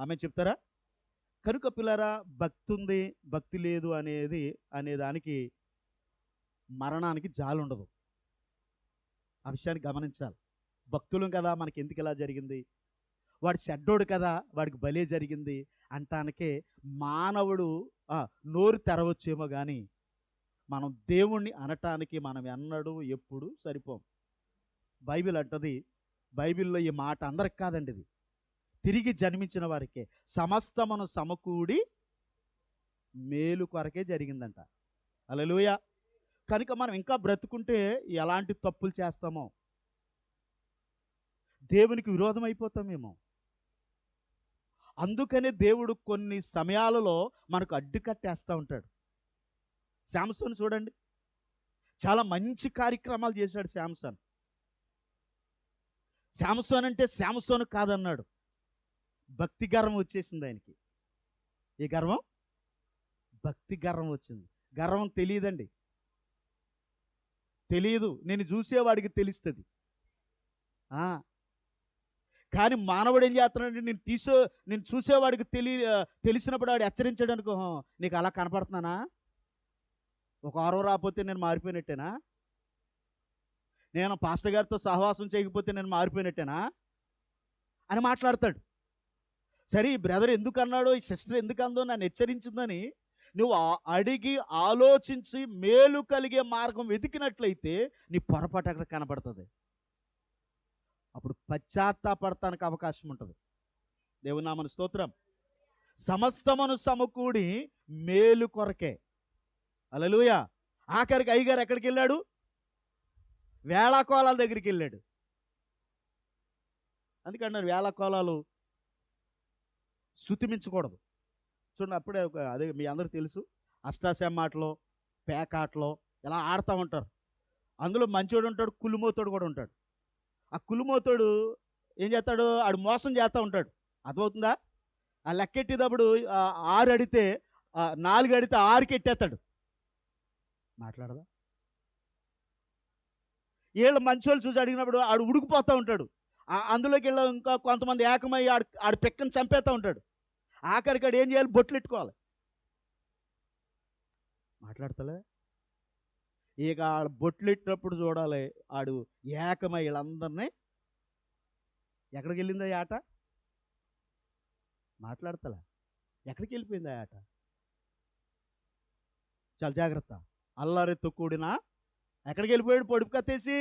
ఆమె చెప్తారా? కనుక పిల్లరా, భక్తి ఉంది, భక్తి లేదు అనేదానికి మరణానికి జాలుండదు. ఆ విషయాన్ని గమనించాలి. భక్తులం కదా, మనకి ఎందుకు ఇలా జరిగింది, వాడు చెడ్డోడు కదా, వాడికి బలే జరిగింది అంటానికే మానవుడు నోరు తెరవచ్చేమో కానీ మనం దేవుణ్ణి అనటానికి మనం ఎన్నడూ ఎప్పుడు సరిపోం. బైబిల్ అంటది, బైబిల్లో ఈ మాట అందరికి కాదండి, ఇది తిరిగి జన్మించిన వారికే సమస్తమును సమకూడి మేలు కొరకే జరిగిందంట. హల్లెలూయా. కనుక మనం ఇంకా బ్రతుకుంటే ఎలాంటి తప్పులు చేస్తామో, దేవునికి విరోధం అయిపోతామేమో. అందుకనే దేవుడు కొన్ని సమయాలలో మనకు అడ్డుకట్టేస్తూ ఉంటాడు. శాంసన్ చూడండి, చాలా మంచి కార్యక్రమాలు చేశాడు శాంసన్. శాంసన్ అంటే శాంసన్ కాదన్నాడు, భక్తి గర్వం వచ్చేసింది ఆయనకి. ఏ గర్వం? భక్తి గర్వం వచ్చింది. గర్వం తెలియదండి, తెలియదు, నేను చూసేవాడికి తెలుస్తుంది. కానీ మానవుడు ఏం చేస్తున్నాడు, నేను చూసేవాడికి తెలిసినప్పుడు వాడు హెచ్చరించాడు అనుకో, నీకు అలా కనపడుతున్నానా, ఒక వారం రాకపోతే నేను మారిపోయినట్టేనా, నేను పాస్టర్ గారితో సహవాసం చేయకపోతే నేను మారిపోయినట్టేనా అని మాట్లాడతాడు. సరే, ఈ బ్రదర్ ఎందుకు అన్నాడో, ఈ సిస్టర్ ఎందుకు అందో, నన్ను హెచ్చరించిందని నువ్వు అడిగి ఆలోచించి మేలు కలిగే మార్గం వెతికినట్లయితే నీ పొరపాటు అక్కడ కనబడుతుంది. అప్పుడు పశ్చాత్తాపడటానికి అవకాశం ఉంటుంది. దేవుని నామమున స్తోత్రం. సమస్తమును సమకూడి మేలు కొరకే. హల్లెలూయా. ఆఖరికి అయ్యగారు ఎక్కడికి వెళ్ళాడు? వేళాకోళాల దగ్గరికి వెళ్ళాడు. అందుకన్నారు వేళాకోళాలు శుతిమించకూడదు. చూడండి, అప్పుడే అదే మీ అందరికీ తెలుసు, అష్టాచెమ్మాటలో పేకాటలో ఇలా ఆడుతూ ఉంటారు. అందులో మంచోడు ఉంటాడు, కుళ్ళుమోతోడు కూడా ఉంటాడు. ఆ కుళ్ళుమోతోడు ఏం చేస్తాడు, ఆడు మోసం చేస్తూ ఉంటాడు. అర్థమవుతుందా? ఆ లెక్కెట్టేటప్పుడు 6 అడితే 4 అడితే 6కి ఎట్టేస్తాడు. మాట్లాడదా? వీళ్ళు మంచోళ్ళు చూసి అడిగినప్పుడు ఆడు ఉడికిపోతూ ఉంటాడు. అందులోకి వెళ్ళి ఇంకా కొంతమంది ఏకమై ఆడు పిక్కని చంపేస్తూ ఉంటాడు. ఆఖరికి ఆడు ఏం చేయాలి, బొట్లు ఎట్టుకోవాలి. మాట్లాడతలే? ఇక ఆడు బొట్లు ఎట్టినప్పుడు చూడాలి, ఆడు ఏకమై వీళ్ళందరినీ ఎక్కడికి వెళ్ళింది ఆ ఆట? మాట్లాడతలే? ఎక్కడికి వెళ్ళిపోయింది ఆ ఆట? చాలా జాగ్రత్త. అల్లరితో కూడిన ఎక్కడికి వెళ్ళిపోయాడు? పొడుపు కత్తేసి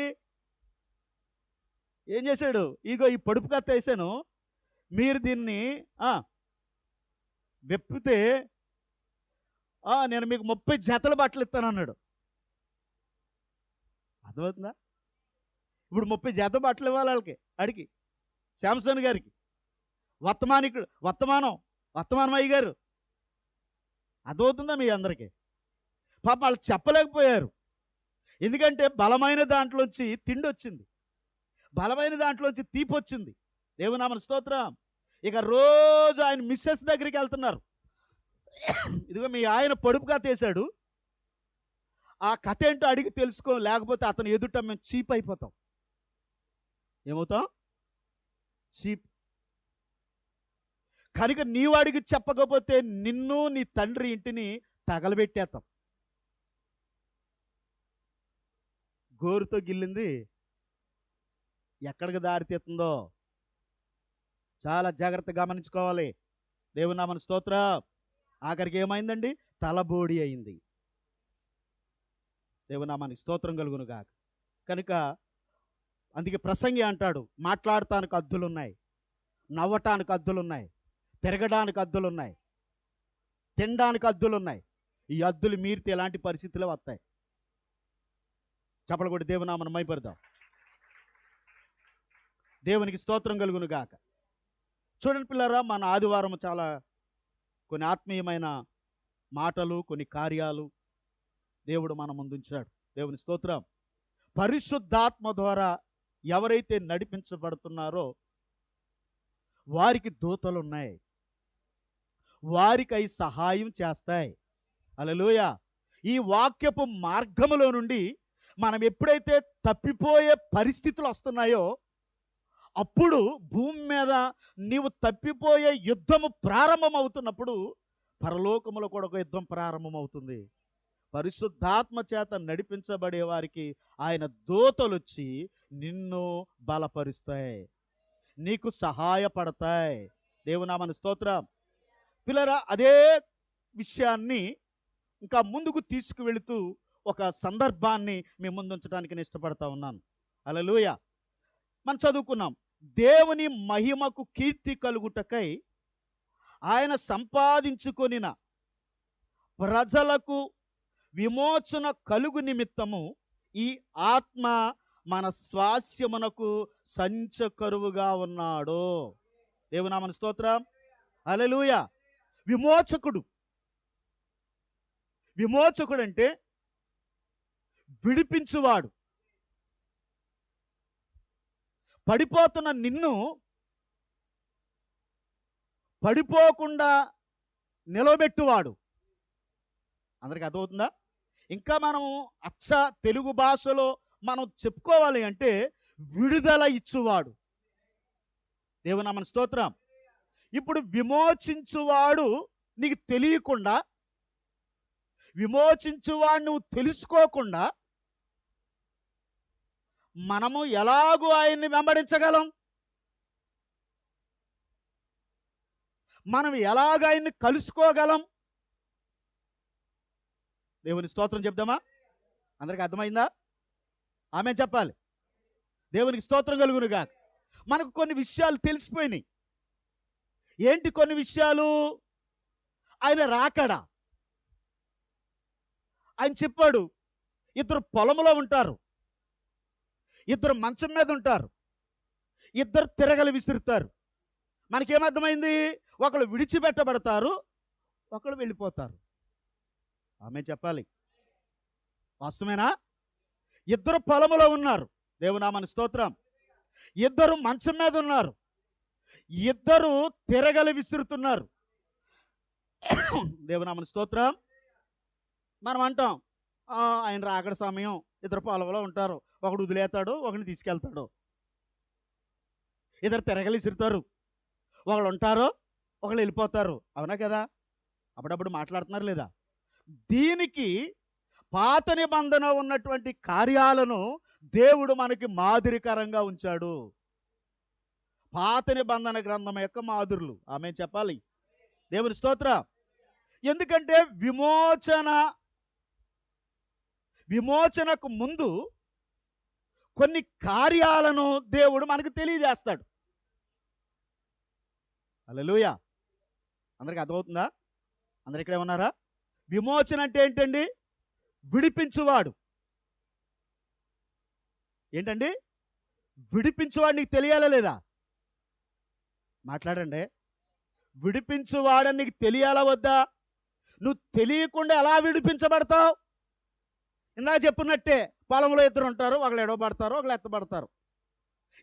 ఏం చేశాడు? ఇగో ఈ పొడుపు కత్త వేసాను, మీరు దీన్ని వెప్పితే నేను మీకు 30 జతల బట్టలు ఇస్తాను అన్నాడు. అర్థమవుతుందా? ఇప్పుడు 30 జత బట్టలు ఇవ్వాలి వాళ్ళకి, అడిగి శాంసన్ గారికి. వర్తమానం అయ్య గారు. అర్థమవుతుందా మీ అందరికీ? పాపం వాళ్ళు చెప్పలేకపోయారు. ఎందుకంటే బలమైన దాంట్లోంచి తిండి వచ్చింది, బలమైన దాంట్లోంచి తీపి వచ్చింది. దేవుని నామమున స్తోత్రం. ఇక రోజు ఆయన మిస్సెస్ దగ్గరికి వెళ్తున్నారు. ఇదిగో మీ ఆయన పొడుపు కథ వేశాడు, ఆ కథ ఏంటో అడిగి తెలుసుకో, లేకపోతే అతను ఎదుట మేము చీప్ అయిపోతాం. ఏమవుతాం? చీప్. కనుక నీవు అడిగి చెప్పకపోతే నిన్ను నీ తండ్రి ఇంటిని తగలబెట్టేస్తాం. గోరుతో గిల్లింది ఎక్కడికి దారితీస్తుందో చాలా జాగ్రత్తగా గమనించుకోవాలి. దేవుని నామమున స్తోత్రం. ఆఖరికి ఏమైందండి? తలబోడి అయింది. దేవుని నామానికి స్తోత్రం కలుగును గాక. కనుక అందుకే ప్రసంగి అంటాడు, మాట్లాడటానికి అద్దులున్నాయి, నవ్వటానికి అద్దులున్నాయి, తిరగడానికి అద్దులున్నాయి, తినడానికి అద్దులున్నాయి. ఈ అద్దులు మీరితే ఎలాంటి పరిస్థితులు వస్తాయి? చప్పలు కొట్టి దేవుని నామమున మహిమపరుద్దాం. దేవునికి స్తోత్రం కలుగును గాక. చూడండి పిల్లరా, మన ఆదివారం చాలా కొన్ని ఆత్మీయమైన మాటలు, కొన్ని కార్యాలు దేవుడు మన ముందు ఉంచాడు. దేవుని స్తోత్రం. పరిశుద్ధాత్మ ద్వారా ఎవరైతే నడిపించబడుతున్నారో వారికి దూతలు ఉన్నాయి, వారికి అవి సహాయం చేస్తాయి. హల్లెలూయా. ఈ వాక్యపు మార్గములో నుండి మనం ఎప్పుడైతే తప్పిపోయే పరిస్థితులు వస్తున్నాయో అప్పుడు భూమి మీద నీవు తప్పిపోయే యుద్ధము ప్రారంభమవుతున్నప్పుడు పరలోకములో కూడా ఒక యుద్ధం ప్రారంభమవుతుంది. పరిశుద్ధాత్మ చేత నడిపించబడే వారికి ఆయన దూతలు వచ్చి నిన్ను బలపరుస్తాయి, నీకు సహాయపడతాయి. దేవునామని స్తోత్రం. పిల్లరా, అదే విషయాన్ని ఇంకా ముందుకు తీసుకువెళుతూ ఒక సందర్భాన్ని మీ ముందు ఉంచడానికి నేను ఇష్టపడతా ఉన్నాను. హల్లెలూయా. మనం చదువుకున్నాం, దేవుని మహిమకు కీర్తి కలుగుటకై ఆయన సంపాదించుకొనిన ప్రజలకు విమోచన కలుగు నిమిత్తము ఈ ఆత్మ మన స్వాస్యమునకు సంచకరువుగా ఉన్నాడు. దేవునామని స్తోత్రం. హల్లెలూయా. విమోచకుడు. విమోచకుడు అంటే విడిపించువాడు. పడిపోతున్న నిన్ను పడిపోకుండా నిలబెట్టువాడు. అందరికి అర్థమవుతుందా? ఇంకా మనం అచ్చ తెలుగు భాషలో మనం చెప్పుకోవాలి అంటే విడుదల ఇచ్చువాడు. దేవునామని స్తోత్రం. ఇప్పుడు విమోచించువాడు నీకు తెలియకుండా, విమోచించువాడు నువ్వు తెలుసుకోకుండా మనము ఎలాగూ ఆయన్ని వెంబడించగలం? మనం ఎలాగ ఆయన్ని కలుసుకోగలం? దేవుని స్తోత్రం చెప్దామా? అందరికి అర్థమైందా? ఆమె చెప్పాలి. దేవునికి స్తోత్రం కలుగునుగా. మనకు కొన్ని విషయాలు తెలిసిపోయినాయి. ఏంటి కొన్ని విషయాలు? ఆయన రాకడా. ఆయన చెప్పాడు, ఇద్దరు పొలంలో ఉంటారు, ఇద్దరు మంచం మీద ఉంటారు, ఇద్దరు తిరగలి విసురుతారు. మనకేమర్థమైంది? ఒకళ్ళు విడిచిపెట్టబడతారు, ఒకళ్ళు వెళ్ళిపోతారు. ఆమె చెప్పాలి. వాస్తవేనా? ఇద్దరు పొలములో ఉన్నారు. దేవునామని స్తోత్రం. ఇద్దరు మంచం మీద ఉన్నారు, ఇద్దరు తిరగలి విసురుతున్నారు. దేవునామని స్తోత్రం. మనం అంటాం, ఆయన రాకడ సమయం, ఇద్దరు పొలంలో ఉంటారు, ఒకడు వదిలేస్తాడు, ఒకడిని తీసుకెళ్తాడు. ఇద్దరు తిరగలి విసురుతారు, ఒకళ్ళు ఉంటారు, ఒకళ్ళు వెళ్ళిపోతారు. అవునా కదా? అప్పుడప్పుడు మాట్లాడుతున్నారు లేదా? దీనికి పాత నిబంధన ఉన్నటువంటి కార్యాలను దేవుడు మనకి మాదిరికరంగా ఉంచాడు. పాత నిబంధన గ్రంథం యొక్క మాదిరులు. ఆమె చెప్పాలి. దేవుని స్తోత్రం. ఎందుకంటే విమోచనకు ముందు కొన్ని కార్యాలను దేవుడు మనకు తెలియజేస్తాడు. హల్లెలూయా. అందరికి అర్థమవుతుందా? అందరు ఇక్కడే ఉన్నారా? విమోచన అంటే ఏంటండి? విడిపించువాడు. ఏంటండి? విడిపించువాడు. నీకు తెలియాలా లేదా? మాట్లాడండి. విడిపించువాడని నీకు తెలియాలా వద్దా? నువ్వు తెలియకుండా ఎలా విడిపించబడతావు? ఇందాక చెప్పినట్టే, పొలంలో ఇద్దరు ఉంటారు, ఒకళ్ళు ఎడవబడతారు, ఒకళ్ళు ఎత్తబడతారు.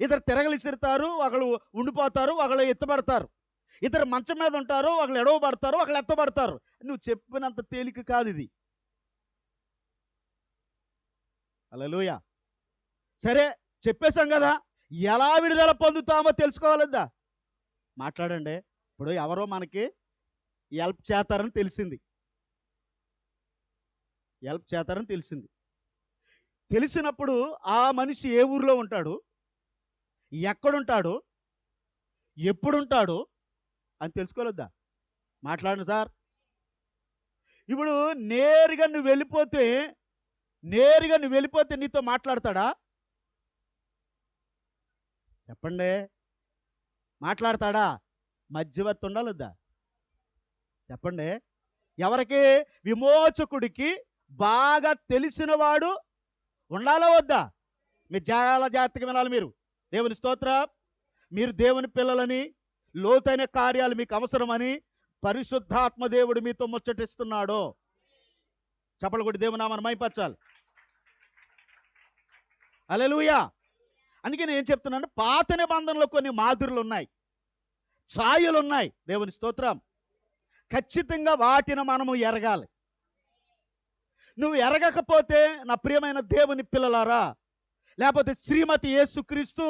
ఇద్దరు తిరగలిసిరుతారు, ఒకళ్ళు ఉండిపోతారు, ఒకళ్ళు ఎత్తబడతారు. ఇద్దరు మంచం మీద ఉంటారు, ఒకళ్ళు ఎడవబడతారు, ఒకళ్ళు ఎత్తబడతారు. నువ్వు చెప్పినంత తేలిక కాదు ఇది. హల్లెలూయా. సరే, చెప్పేశాం కదా, ఎలా విడుదల పొందుతామో తెలుసుకోవాలద్దా? మాట్లాడండి. ఇప్పుడు ఎవరో మనకి హెల్ప్ చేస్తారని తెలిసింది, తెలిసినప్పుడు ఆ మనిషి ఏ ఊరిలో ఉంటాడు, ఎక్కడుంటాడు, ఎప్పుడుంటాడు అని తెలుసుకోలేద్దా? మాట్లాడండి సార్. ఇప్పుడు నేరుగా నువ్వు వెళ్ళిపోతే నీతో మాట్లాడతాడా? చెప్పండి. మాట్లాడతాడా? మధ్యవర్తి ఉండాలొద్దా? చెప్పండి. ఎవరికి? విమోచకుడికి బాగా తెలిసినవాడు ఉండాలా వద్దా? మీరు చాలా జాగ్రత్తగా వినాలి. మీరు దేవుని స్తోత్రం. మీరు దేవుని పిల్లలని, లోతైన కార్యాలు మీకు అవసరమని పరిశుద్ధాత్మ దేవుడు మీతో ముచ్చటిస్తున్నాడు. చప్పలు కొట్టి దేవుని నామాన్ని మహిమపరచాలి. హల్లెలూయా. అందుకే నేను ఏం చెప్తున్నాను, పాత నిబంధనలో కొన్ని మాదిరులు ఉన్నాయి, ఛాయలు ఉన్నాయి. దేవుని స్తోత్రం. ఖచ్చితంగా వాటిని మనము ఎరగాలి. నువ్వు ఎరగకపోతే, నా ప్రియమైన దేవుని పిల్లలారా, లేకపోతే శ్రీమతి యేసుక్రీస్తు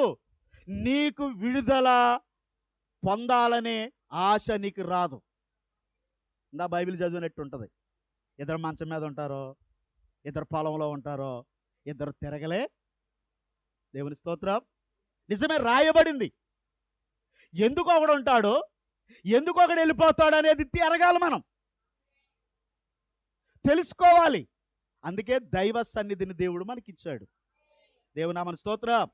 నీకు విడుదల పొందాలనే ఆశ నీకు రాదు. నా బైబిల్ చదివినట్టు ఉంటుంది. ఇద్దరు మంచం మీద ఉంటారో, ఇద్దరు పొలంలో ఉంటారో, ఇద్దరు తిరగలే. దేవుని స్తోత్రం. నిజమే, రాయబడింది. ఎందుకు ఒకడు ఉంటాడో, ఎందుకు ఒకడు వెళ్ళిపోతాడు అనేది తిరగాలి, మనం తెలుసుకోవాలి. అందుకే దైవ సన్నిధిని దేవుడు మనకిచ్చాడు. దేవుని నామమున స్తోత్రం.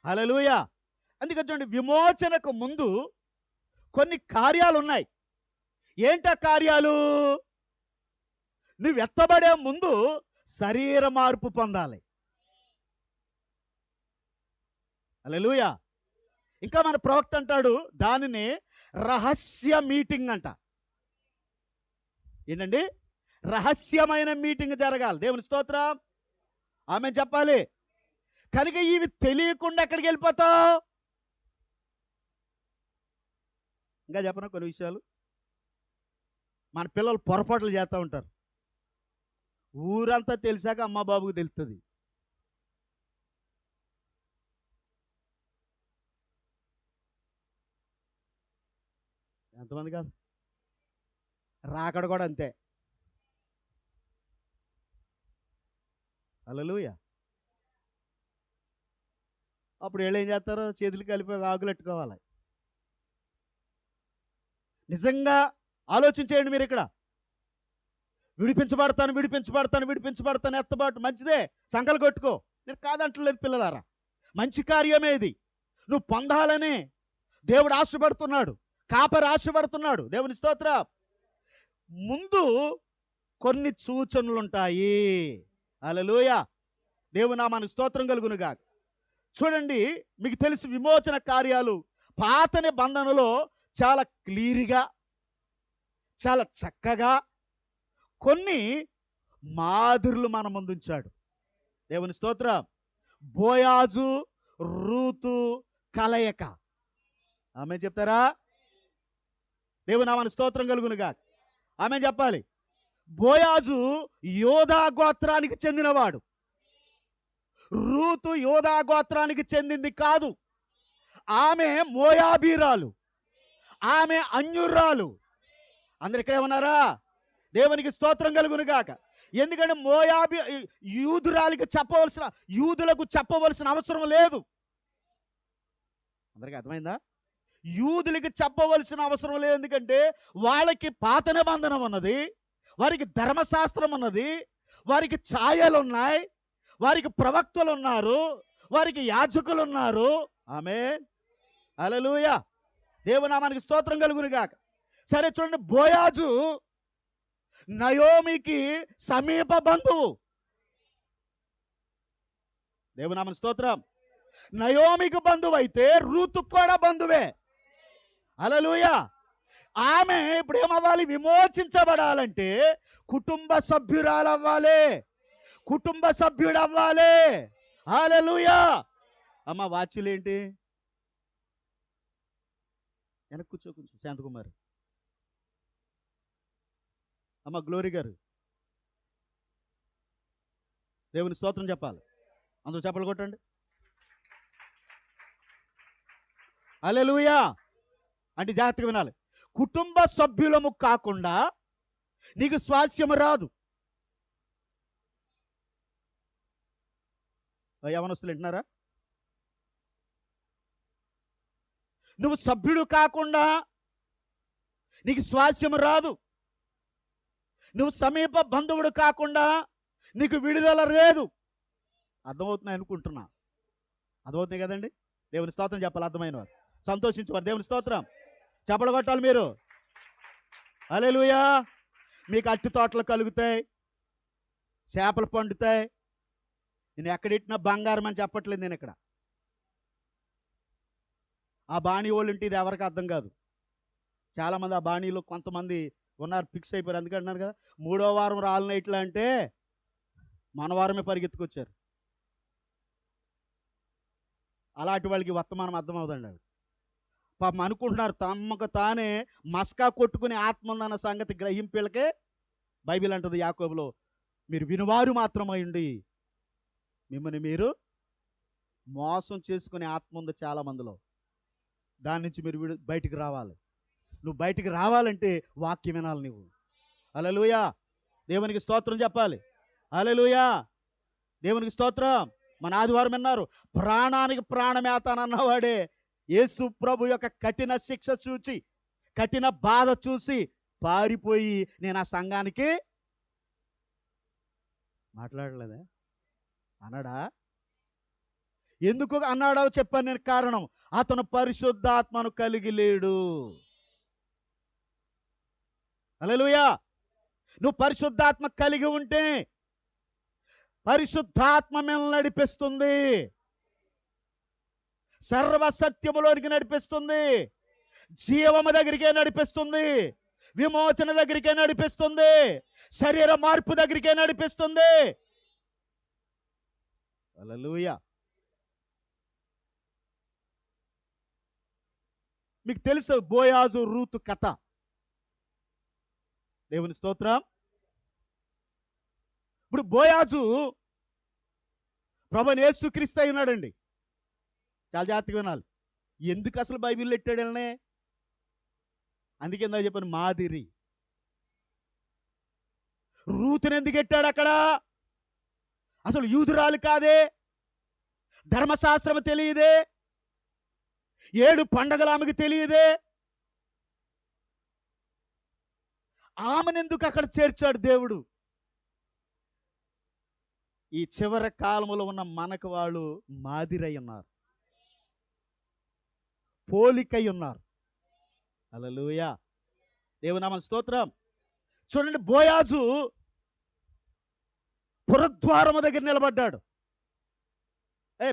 హల్లెలూయా. అందుకే చూడండి, విమోచనకు ముందు కొన్ని కార్యాలు ఉన్నాయి. ఏంటా కార్యాలు? నువ్వు ఎత్తబడే ముందు శరీర మార్పు పొందాలి. హల్లెలూయా. ఇంకా మన ప్రవక్త అంటాడు, దానిని రహస్య మీటింగ్ అంట. ఏంటండి? రహస్యమైన మీటింగ్ జరగాలి. దేవుని స్తోత్రం. ఆమె చెప్పాలి. కనుక ఇవి తెలియకుండా ఎక్కడికి వెళ్ళిపోతావు? ఇంకా చెప్పనా కొన్ని విషయాలు. మన పిల్లలు పొరపాట్లు చేస్తూ ఉంటారు. ఊరంతా తెలిసాక అమ్మ బాబుకు తెలుస్తుంది. ఎంతమంది కాదు, రాకడ కూడా అంతే. హల్లెలూయా. అప్పుడు వీళ్ళు ఏం చేస్తారు? చేతులు కలిపి ఆకులెట్టుకోవాలి. నిజంగా ఆలోచించేయండి మీరు. ఇక్కడ విడిపించబడతాను విడిపించబడతాను విడిపించబడతాను, ఎత్తబాటు మంచిదే, సంకలు కొట్టుకో, నేను కాదంటలేదు పిల్లలారా. మంచి కార్యమే ఇది. నువ్వు పొందాలని దేవుడు ఆశపడుతున్నాడు, కాపరి ఆశపడుతున్నాడు. దేవుని స్తోత్రం. ముందు కొన్ని సూచనలు ఉంటాయి. హల్లెలూయా. దేవుని నామానికి స్తోత్రం కలుగునుగాక. చూడండి, మీకు తెలుసు విమోచన కార్యాలు పాత నిబంధనలో చాలా క్లియర్గా, చాలా చక్కగా కొన్ని మాదిరులు మన ముందుంచాడు. దేవుని స్తోత్రం. బోయాజు రూతు కలయిక. ఆమె చెప్తారా? దేవుని నామానికి స్తోత్రం కలుగునుగాక. ఆమె చెప్పాలి. బోయాజు యోధా గోత్రానికి చెందినవాడు. రూతు యోధా గోత్రానికి చెందింది కాదు. ఆమె మోయాబీరాలు, ఆమె అన్యురాలు. అందరు ఇక్కడే ఉన్నారా? దేవునికి స్తోత్రం కలుగునుగాక. ఎందుకంటే మోయాబీ యూదులకు చెప్పవలసిన అవసరం లేదు. అందరికీ అర్థమైందా? యూదులకి చెప్పవలసిన అవసరం లేదు. ఎందుకంటే వాళ్ళకి పాత నిబంధన ఉన్నది, వారికి ధర్మశాస్త్రం ఉన్నది, వారికి ఛాయలు ఉన్నాయి, వారికి ప్రవక్తలు ఉన్నారు, వారికి యాజకులు ఉన్నారు. ఆమేన్. హల్లెలూయా. దేవునామానికి స్తోత్రం కలుగునుగాక. సరే చూడండి, బోయాజు నయోమికి సమీప బంధువు. దేవునామానికి స్తోత్రం. నయోమికి బంధువు అయితే రూతుకు కూడా బంధువే. హల్లెలూయా. ఆమె ఇప్పుడు ఏమవ్వాలి? విమోచించబడాలంటే కుటుంబ సభ్యురాలు అవ్వాలి, కుటుంబ సభ్యుడు అవ్వాలి. హల్లెలూయా. అమ్మ వాచ్యులేంటి? వెనక్కి కూర్చో కొంచెం. శాంతకుమారి అమ్మ, గ్లోరీ గారు దేవుని స్తోత్రం చెప్పాలి. అందరూ చెప్పలు కొట్టండి. హల్లెలూయా. అంటే జాగ్రత్తగా వినాలి. కుటుంబ సభ్యులము కాకుండా నీకు స్వాస్యము రాదు. యవనస్తులు వింటున్నారా? నువ్వు సభ్యుడు కాకుండా నీకు స్వాస్యము రాదు. నువ్వు సమీప బంధువుడు కాకుండా నీకు విడుదల లేదు. అర్థమవుతున్నాయి అనుకుంటున్నా. అర్థమవుతున్నాయి కదండి? దేవుని స్తోత్రం చెప్పాలి. అర్థమైన వారు సంతోషించేవారు దేవుని స్తోత్రం చెప్పలు కొట్టాలి మీరు. హల్లెలూయా. మీకు అట్టి తోటలు కలుగుతాయి, చేపలు పండుతాయి. నేను ఎక్కడిట్టినా బంగారం అని చెప్పట్లేదు. నేను ఇక్కడ ఆ బాణీ వాళ్ళు ఉంటే ఇది ఎవరికి అర్థం కాదు. చాలామంది ఆ బాణీలో కొంతమంది ఉన్నారు, ఫిక్స్ అయిపోయారు. అందుకంటున్నారు కదా, 3వ వారం రాళ్ళ ఇట్లా అంటే మన వారమే పరిగెత్తుకొచ్చారు. అలాంటి వాళ్ళకి వర్తమానం అర్థమవుతుందండి. అవి పాపం అనుకుంటున్నారు తమకు తానే మస్కా కొట్టుకుని ఆత్మ ఉందన్న సంగతి గ్రహింపులకే బైబిల్ అంటుంది యాకోబులో, మీరు వినువారు మాత్రమై ఉండి మిమ్మల్ని మీరు మోసం చేసుకునే ఆత్మ ఉంది చాలా మందిలో. దాని నుంచి మీరు బయటికి రావాలి. నువ్వు బయటికి రావాలంటే వాక్యం వినాలి నువ్వు. హల్లెలూయా. దేవునికి స్తోత్రం చెప్పాలి. హల్లెలూయా. దేవునికి స్తోత్రం. మన ఆదివారం విన్నారు, ప్రాణానికి ప్రాణమేతానన్నవాడే యేసు ప్రభు యొక్క కఠిన శిక్ష చూచి, కఠిన బాధ చూసి పారిపోయి నేను ఆ సంఘానికి మాట్లాడలేదా అన్నాడా? ఎందుకు అన్నాడో చెప్పాను నేను కారణం. అతను పరిశుద్ధాత్మను కలిగి లేడు. హల్లెలూయా. నువ్వు పరిశుద్ధాత్మ కలిగి ఉంటే పరిశుద్ధాత్మ మిమ్మల్ని నడిపిస్తుంది, సర్వసత్యములోనికి నడిపిస్తుంది, జీవము దగ్గరికే నడిపిస్తుంది, విమోచన దగ్గరికే నడిపిస్తుంది, శరీర మార్పు దగ్గరికే నడిపిస్తుంది. హల్లెలూయా. మీకు తెలుసు బోయాజు రూతు కథ. దేవుని స్తోత్రం. ఇప్పుడు బోయాజు ప్రభువైన యేసుక్రీస్తు అయి ఉన్నాడండి. చాలా జాగ్రత్తగా వినాలి. ఎందుకు అసలు బైబిల్లో ఎట్టాడు వెళ్ళనే? అందుకే ఇందాక చెప్పాను మాదిరి. రూతుని ఎందుకు ఎట్టాడు అక్కడ? అసలు యూదురాలు కాదే, ధర్మశాస్త్రం తెలియదే, 7 పండగలు ఆమెకు తెలియదే, ఆమెనెందుకు అక్కడ చేర్చాడు దేవుడు? ఈ చివరి కాలంలో ఉన్న మనకు వాళ్ళు మాదిరై ఉన్నారు, పోలికై ఉన్నారు. హల్లెలూయా. దేవునామన స్తోత్రం. చూడండి, బోయాజు పురద్వారము దగ్గర నిలబడ్డాడు.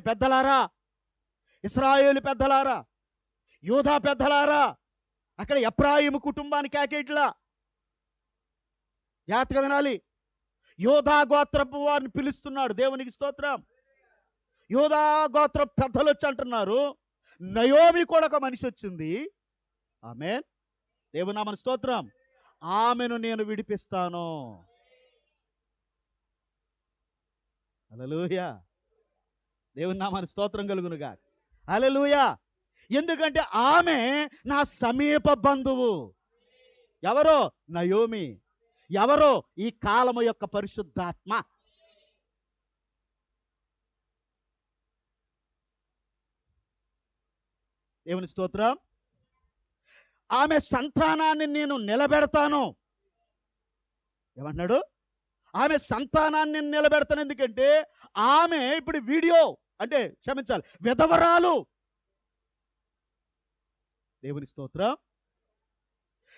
పెద్దలారా, ఇశ్రాయేలు పెద్దలారా, యూదా పెద్దలారా, అక్కడ ఎఫ్రాయిము కుటుంబానికి ఆకేట్లా జాగ్రత్తగా వినాలి. యూదా గోత్రపు వారిని పిలుస్తున్నాడు. దేవునికి స్తోత్రం. యూదా గోత్ర పెద్దలు వచ్చి అంటున్నారు, నయోమి కూడా ఒక మనిషి వచ్చింది. ఆమేన్. దేవునామన స్తోత్రం. ఆమెను నేను విడిపిస్తాను. హల్లెలూయా. దేవుని నామాన స్తోత్రం కలుగునుగా. హల్లెలూయా. ఎందుకంటే ఆమె నా సమీప బంధువు. ఎవరో? నయోమి. ఎవరో? ఈ కాలము యొక్క పరిశుద్ధాత్మ. దేవుని స్తోత్రం. ఆమె సంతానాన్ని నేను నిలబెడతాను. ఏమంటున్నాడు? ఆమె సంతానాన్ని నిలబెడతాను. ఎందుకంటే ఆమె ఇప్పుడు వీడియో అంటే క్షమించాలి, విధవరాలు. దేవుని స్తోత్రం.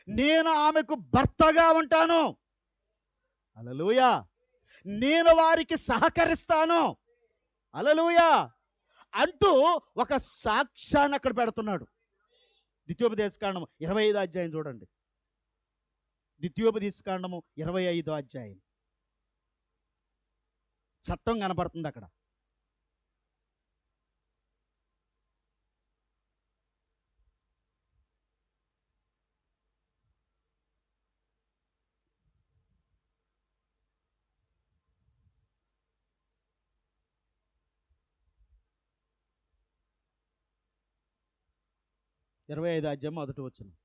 నేను ఆమెకు భర్తగా ఉంటాను. హల్లెలూయా. నేను వారికి సహకరిస్తాను. హల్లెలూయా అంటూ ఒక సాక్ష్యాన్ని అక్కడ పెడుతున్నాడు. ద్వితీయోపదేశకాండము 25 అధ్యాయం చూడండి. ద్వితీయోపదేశకాండము 25 అధ్యాయం. చట్టం కనపడుతుంది అక్కడ. ఇరవై 25 అధ్యాయం మొదటి వచనం.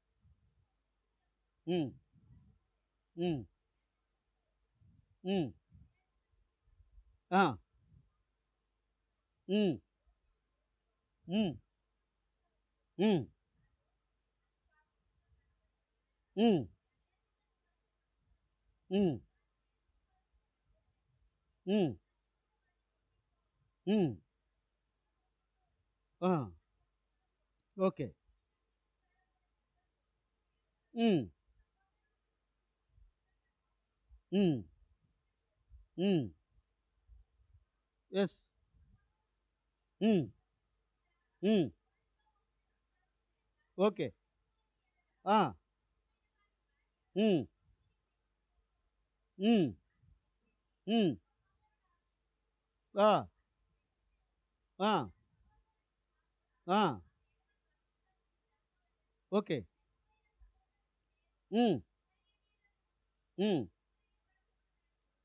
Okay. Yes. Okay. Okay.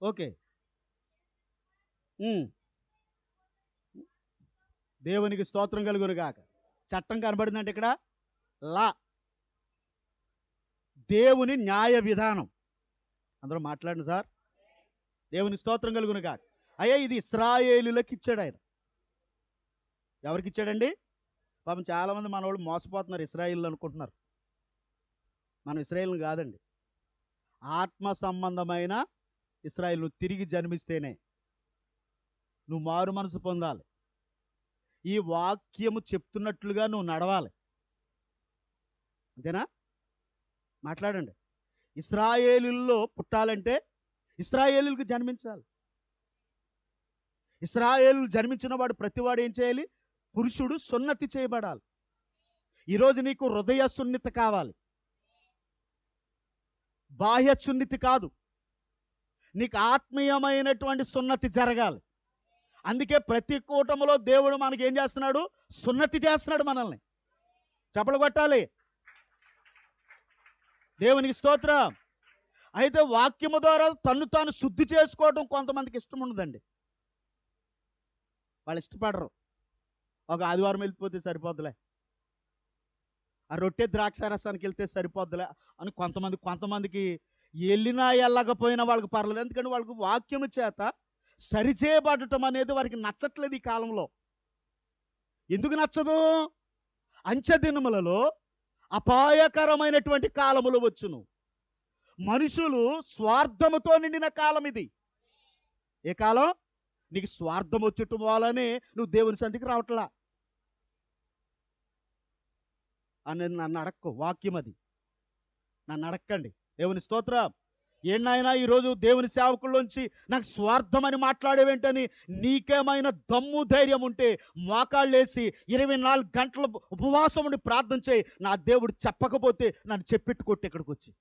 Okay. దేవునికి స్తోత్రం కలుగును గాక. చట్టం కనబడిందంటే ఇక్కడ లా, దేవుని న్యాయ విధానం. అందరూ మాట్లాడండి సార్. దేవుని స్తోత్రం కలుగును గాక. అయ్యా ఇది ఇశ్రాయేలులకు ఇచ్చాడు ఆయన. ఎవరికి ఇచ్చాడండి? పాపం చాలామంది మన వాళ్ళు మోసపోతున్నారు, ఇశ్రాయేలు అనుకుంటున్నారు. మనం ఇశ్రాయేలు కాదండి. ఆత్మ సంబంధమైన ఇశ్రాయేలు. నువ్వు తిరిగి జన్మిస్తేనే, నువ్వు మారు మనసు పొందాలి. ఈ వాక్యము చెప్తున్నట్లుగా నువ్వు నడవాలి. అంతేనా? మాట్లాడండి. ఇశ్రాయేలుల్లో పుట్టాలంటే ఇశ్రాయేలులకు జన్మించాలి. ఇశ్రాయేలు జన్మించిన వాడు ప్రతివాడు ఏం చేయాలి? పురుషుడు సున్నతి చేయబడాలి. ఈరోజు నీకు హృదయ సున్నిత కావాలి, బాహ్య సున్నితి కాదు. నీకు ఆత్మీయమైనటువంటి సున్నతి జరగాలి. అందుకే ప్రతి కూటములో దేవుడు మనకి ఏం చేస్తున్నాడు? సున్నతి చేస్తున్నాడు మనల్ని. చప్పలు కొట్టాలి. దేవునికి స్తోత్రం. అయితే వాక్యము ద్వారా తన్ను తాను శుద్ధి చేసుకోవడం కొంతమందికి ఇష్టం ఉండదండి. వాళ్ళు ఇష్టపడరు. ఒక ఆదివారం వెళ్ళిపోతే సరిపోద్దులే, ఆ రొట్టె ద్రాక్షారసానికి వెళ్తే సరిపోద్దులే అని కొంతమందికి వెళ్ళినా వెళ్ళకపోయినా వాళ్ళకి పర్లేదు. ఎందుకంటే వాళ్ళకి వాక్యము చేత సరిచేయబడటం అనేది వారికి నచ్చట్లేదు ఈ కాలంలో. ఎందుకు నచ్చదు? అంచె దినములలో అపాయకరమైనటువంటి కాలములు వచ్చును. మనుషులు స్వార్థముతో నిండిన కాలం ఇది. ఏ కాలం? నీకు స్వార్థం వచ్చటం వల్లనే నువ్వు దేవుని సన్నిధికి రావట్లా అని నన్ను అడక్కు. వాక్యం అది, నన్ను అడక్కండి. దేవుని స్తోత్రం. ఏనాయనా ఈరోజు దేవుని సేవకుల్లోంచి నాకు స్వార్థం అని మాట్లాడేవేంటని నీకేమైనా దమ్ము ధైర్యం ఉంటే మోకాళ్ళేసి 24 గంటల ఉపవాసం ఉండి ప్రార్థన చేయి. నా దేవుడు చెప్పకపోతే నన్ను చెప్పెట్టుకొట్టి ఇక్కడికి వచ్చి.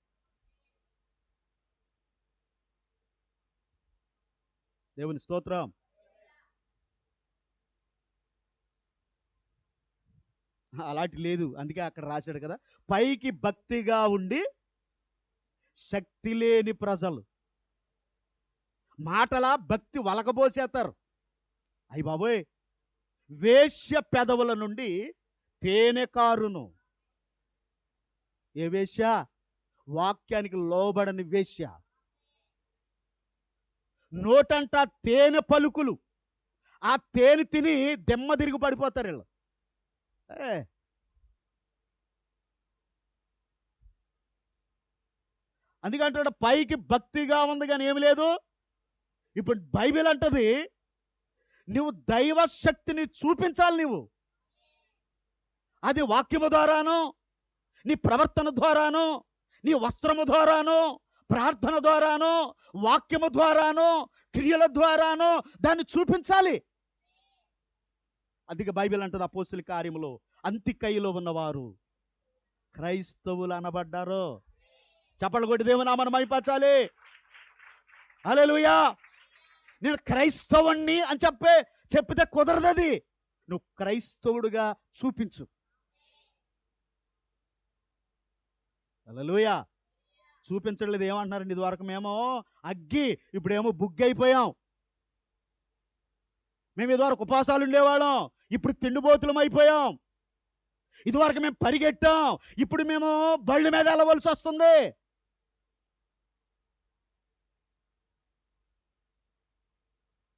దేవుని స్తోత్రం. అలాంటి లేదు. అందుకే అక్కడ రాశాడు కదా, పైకి భక్తిగా ఉండి శక్తి లేని ప్రజలు. మాటల భక్తి వలకబోసేస్తారు. అయ్య బాబోయ్, వేశ్య పెదవుల నుండి తేనె కారును. ఏ వేశ్య? వాక్యానికి లోబడని వేశ్య. నోటంట తేనె పలుకులు. ఆ తేనె తిని దెమ్మ తిరిగి పడిపోతారు వీళ్ళు. అందుకంటే పైకి భక్తిగా ఉంది కానీ ఏమి లేదు. ఇప్పుడు బైబిల్ అంటది నువ్వు దైవ శక్తిని చూపించాలి. నువ్వు అది వాక్యము ద్వారాను, నీ ప్రవర్తన ద్వారాను, నీ వస్త్రము ద్వారాను, ప్రార్థన ద్వారాను, వాక్యము ద్వారాను, క్రియల ద్వారాను దాన్ని చూపించాలి. అందుకే బైబిల్ అంటది అపోస్తలుల కార్యములో అంతికయ్యలో ఉన్నవారు క్రైస్తవులు అనబడ్డారు. చప్పట్లు కొట్టి దేవుని నామమును మహిమపరచాలి. హల్లెలూయా. నేను క్రైస్తవుణ్ణి అని చెప్పితే కుదరదది. నువ్వు క్రైస్తవుడుగా చూపించు. హల్లెలూయా. చూపించట్లేదు. ఏమంటున్నారండి? ఇదివరకు మేము అగ్గి, ఇప్పుడేమో బుగ్గి అయిపోయాం. మేము ఇదివరకు ఉపవాసాలు ఉండేవాళ్ళం, ఇప్పుడు తిండిబోతులం అయిపోయాం. ఇదివరకు మేము పరిగెట్టాం, ఇప్పుడు మేము బళ్ళ మీద వెళ్ళవలసి వస్తుంది.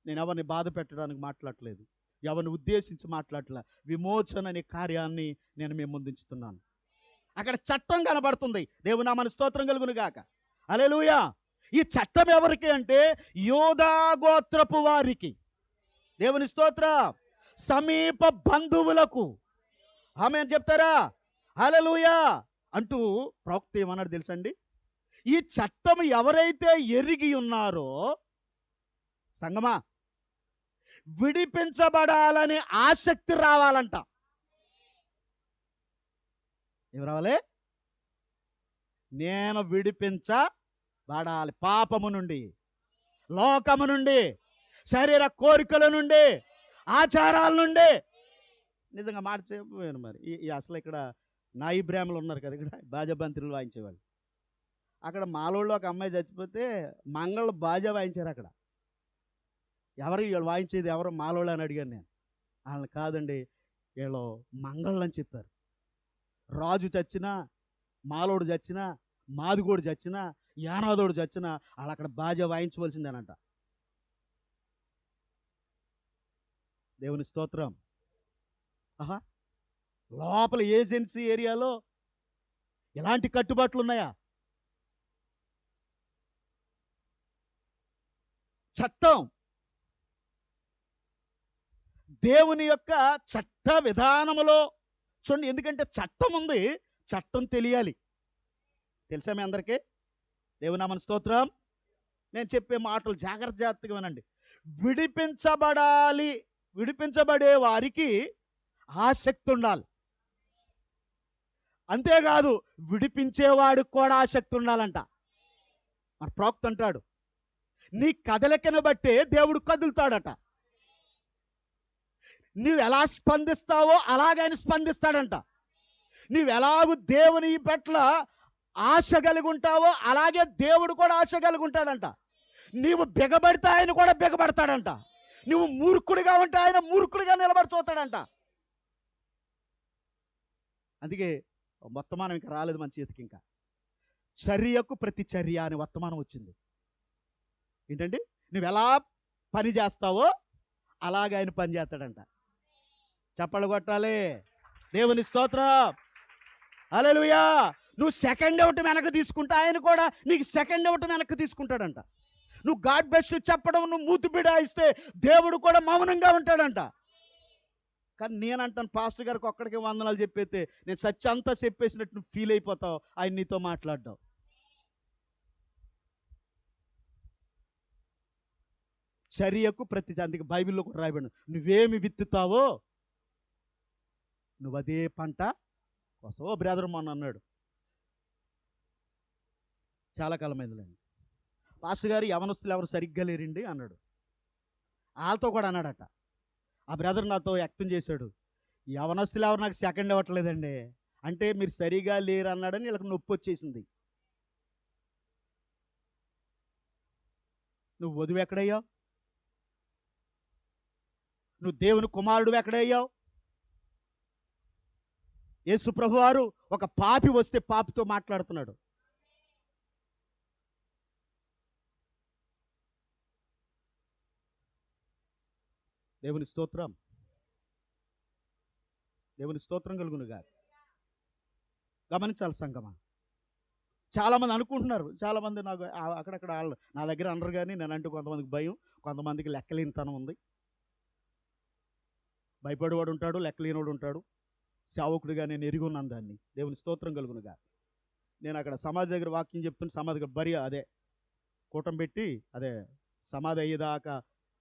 నేను ఎవరిని బాధ పెట్టడానికి మాట్లాడలేదు, ఎవరిని ఉద్దేశించి మాట్లాడలే. విమోచన అనే కార్యాన్ని నేను మేము ముందుంచుతున్నాను. అక్కడ చట్టం కనబడుతుంది. దేవుని నామమునకు స్తోత్రం కలుగును గాక. హల్లెలూయా. ఈ చట్టం ఎవరికి అంటే యోధా గోత్రపు వారికి. దేవుని స్తోత్రం. సమీప బంధువులకు. ఆమేన్ చెప్తారా? హల్లెలూయా అంటూ ప్రవక్త ఏమన్నాడు తెలుసండి? ఈ చట్టం ఎవరైతే ఎరిగి ఉన్నారో, సంగమా, విడిపించబడాలని ఆసక్తి రావాలంట. ఏం రావాలి? నేను విడిపించబడాలి పాపము నుండి, లోకము నుండి, శరీర కోరికల నుండి, ఆచారాల నుండి. నిజంగా మాట చెప్పాను. మరి ఈ అసలు ఇక్కడ నాయిబ్రాహ్మలు ఉన్నారు కదా, ఇక్కడ బాజా బంతిరులు వాయించేవాళ్ళు. అక్కడ మాలోళ్ళు ఒక అమ్మాయి చచ్చిపోతే మంగళ బాజా వాయించారు. అక్కడ ఎవరు వాయించేది? ఎవరు? మాలోళ్ళు అని అడిగాను నేను. వాళ్ళని కాదండి, వీళ్ళు మంగళ్ళని చెప్పారు. రాజు చచ్చినా, మాలోడు చచ్చినా, మాదిగోడు చచ్చినా, యానాదోడు చచ్చినా వాళ్ళు అక్కడ బాజా వాయించవలసిందేనంట. దేవుని స్తోత్రం. ఆహా, లోపల ఏజెన్సీ ఏరియాలో ఎలాంటి కట్టుబాట్లు ఉన్నాయా? చట్టం, దేవుని యొక్క చట్ట విధానములో చూడండి. ఎందుకంటే చట్టం ఉంది, చట్టం తెలియాలి. తెలుసా మీ అందరికీ? దేవుని నామమున స్తోత్రం. నేను చెప్పే మాటలు జాగ్రత్తగా వినండి. విడిపించబడాలి, విడిపించబడే వారికి ఆసక్తి ఉండాలి. అంతేకాదు విడిపించేవాడికి కూడా ఆసక్తి ఉండాలంట. మన ప్రవక్త అంటాడు, నీ కదలికను బట్టే దేవుడు కదులుతాడట. నువ్వు ఎలా స్పందిస్తావో అలాగే ఆయన స్పందిస్తాడంట. నువ్వు ఎలాగూ దేవుని పట్ల ఆశ కలిగి ఉంటావో అలాగే దేవుడు కూడా ఆశ కలిగి ఉంటాడంట. నీవు బిగబడితే ఆయన కూడా బిగబడతాడంట. నువ్వు మూర్ఖుడిగా ఉంటే ఆయన మూర్ఖుడిగా నిలబడి చూస్తాడంట. అందుకే వర్తమానం ఇంకా రాలేదు మన చేతికి. ఇంకా చర్యకు ప్రతి చర్య అనే వర్తమానం వచ్చింది. ఏంటండి? నువ్వు ఎలా పని చేస్తావో అలాగే ఆయన పని చేస్తాడంట. చప్పలు కొట్టాలి. దేవుని స్తోత్రం. హల్లెలూయా. నువ్వు సెకండ్ అవుట్ వెనక్కి తీసుకుంటా ఆయన కూడా నీకు సెకండ్ అవుట్ వెనక్కి తీసుకుంటాడంట. నువ్వు గాడ్ బ్లెస్ యు చెప్పడం, నువ్వు మూతి బిడాయిస్తే దేవుడు కూడా మౌనంగా ఉంటాడంట. కానీ నేనంటాను, పాస్టర్ గారికి ఒక్కడికి వందనాలు చెప్పేస్తే నేను సత్యం అంతా చెప్పేసినట్టు నువ్వు ఫీల్ అయిపోతావు. ఆయన నీతో మాట్లాడ్డావు. చర్యకు ప్రతి, అందుకే బైబిల్లో కూడా రాయబడి, నువ్వేమి విత్తుతావో నువ్వు అదే పంట కోసం. ఓ బ్రదర్ మొన్న అన్నాడు, చాలా కాలమైందిలేండి, పాస్టర్ గారు యవనస్తులు ఎవరు సరిగ్గా లేరండి అన్నాడు. వాళ్ళతో కూడా అన్నాడట. ఆ బ్రదర్ నాతో వ్యక్తం చేశాడు, యవనస్తులు ఎవరు నాకు సెకండ్ ఇవ్వట్లేదండి అంటే మీరు సరిగా లేరు అన్నాడని వీళ్ళకి నొప్పి వచ్చేసింది. నువ్వు వధువు ఎక్కడయ్యావు? నువ్వు దేవుని కుమారుడు ఎక్కడయ్యావు? యేసు ప్రభువారు ఒక పాపి వస్తే పాపితో మాట్లాడుతున్నాడు. దేవుని స్తోత్రం. దేవుని స్తోత్రం కలుగునుగా. గమనించాలి సంగమా. చాలామంది అనుకుంటున్నారు, చాలామంది నాకు అక్కడక్కడ వాళ్ళు నా దగ్గర అనరు, కానీ నేను అంటూ కొంతమందికి భయం, కొంతమందికి లెక్కలేనితనం ఉంది. భయపడేవాడు ఉంటాడు, లెక్కలేనివాడు ఉంటాడు. సేవకుడిగా నేను ఎరిగి ఉన్నాను దాన్ని. దేవుని స్తోత్రం కలుగునుగా. నేను అక్కడ సమాధి దగ్గర వాక్యం చెప్తున్న, సమాధి దగ్గర బరి అదే కూటం పెట్టి అదే సమాధి అయ్యేదాకా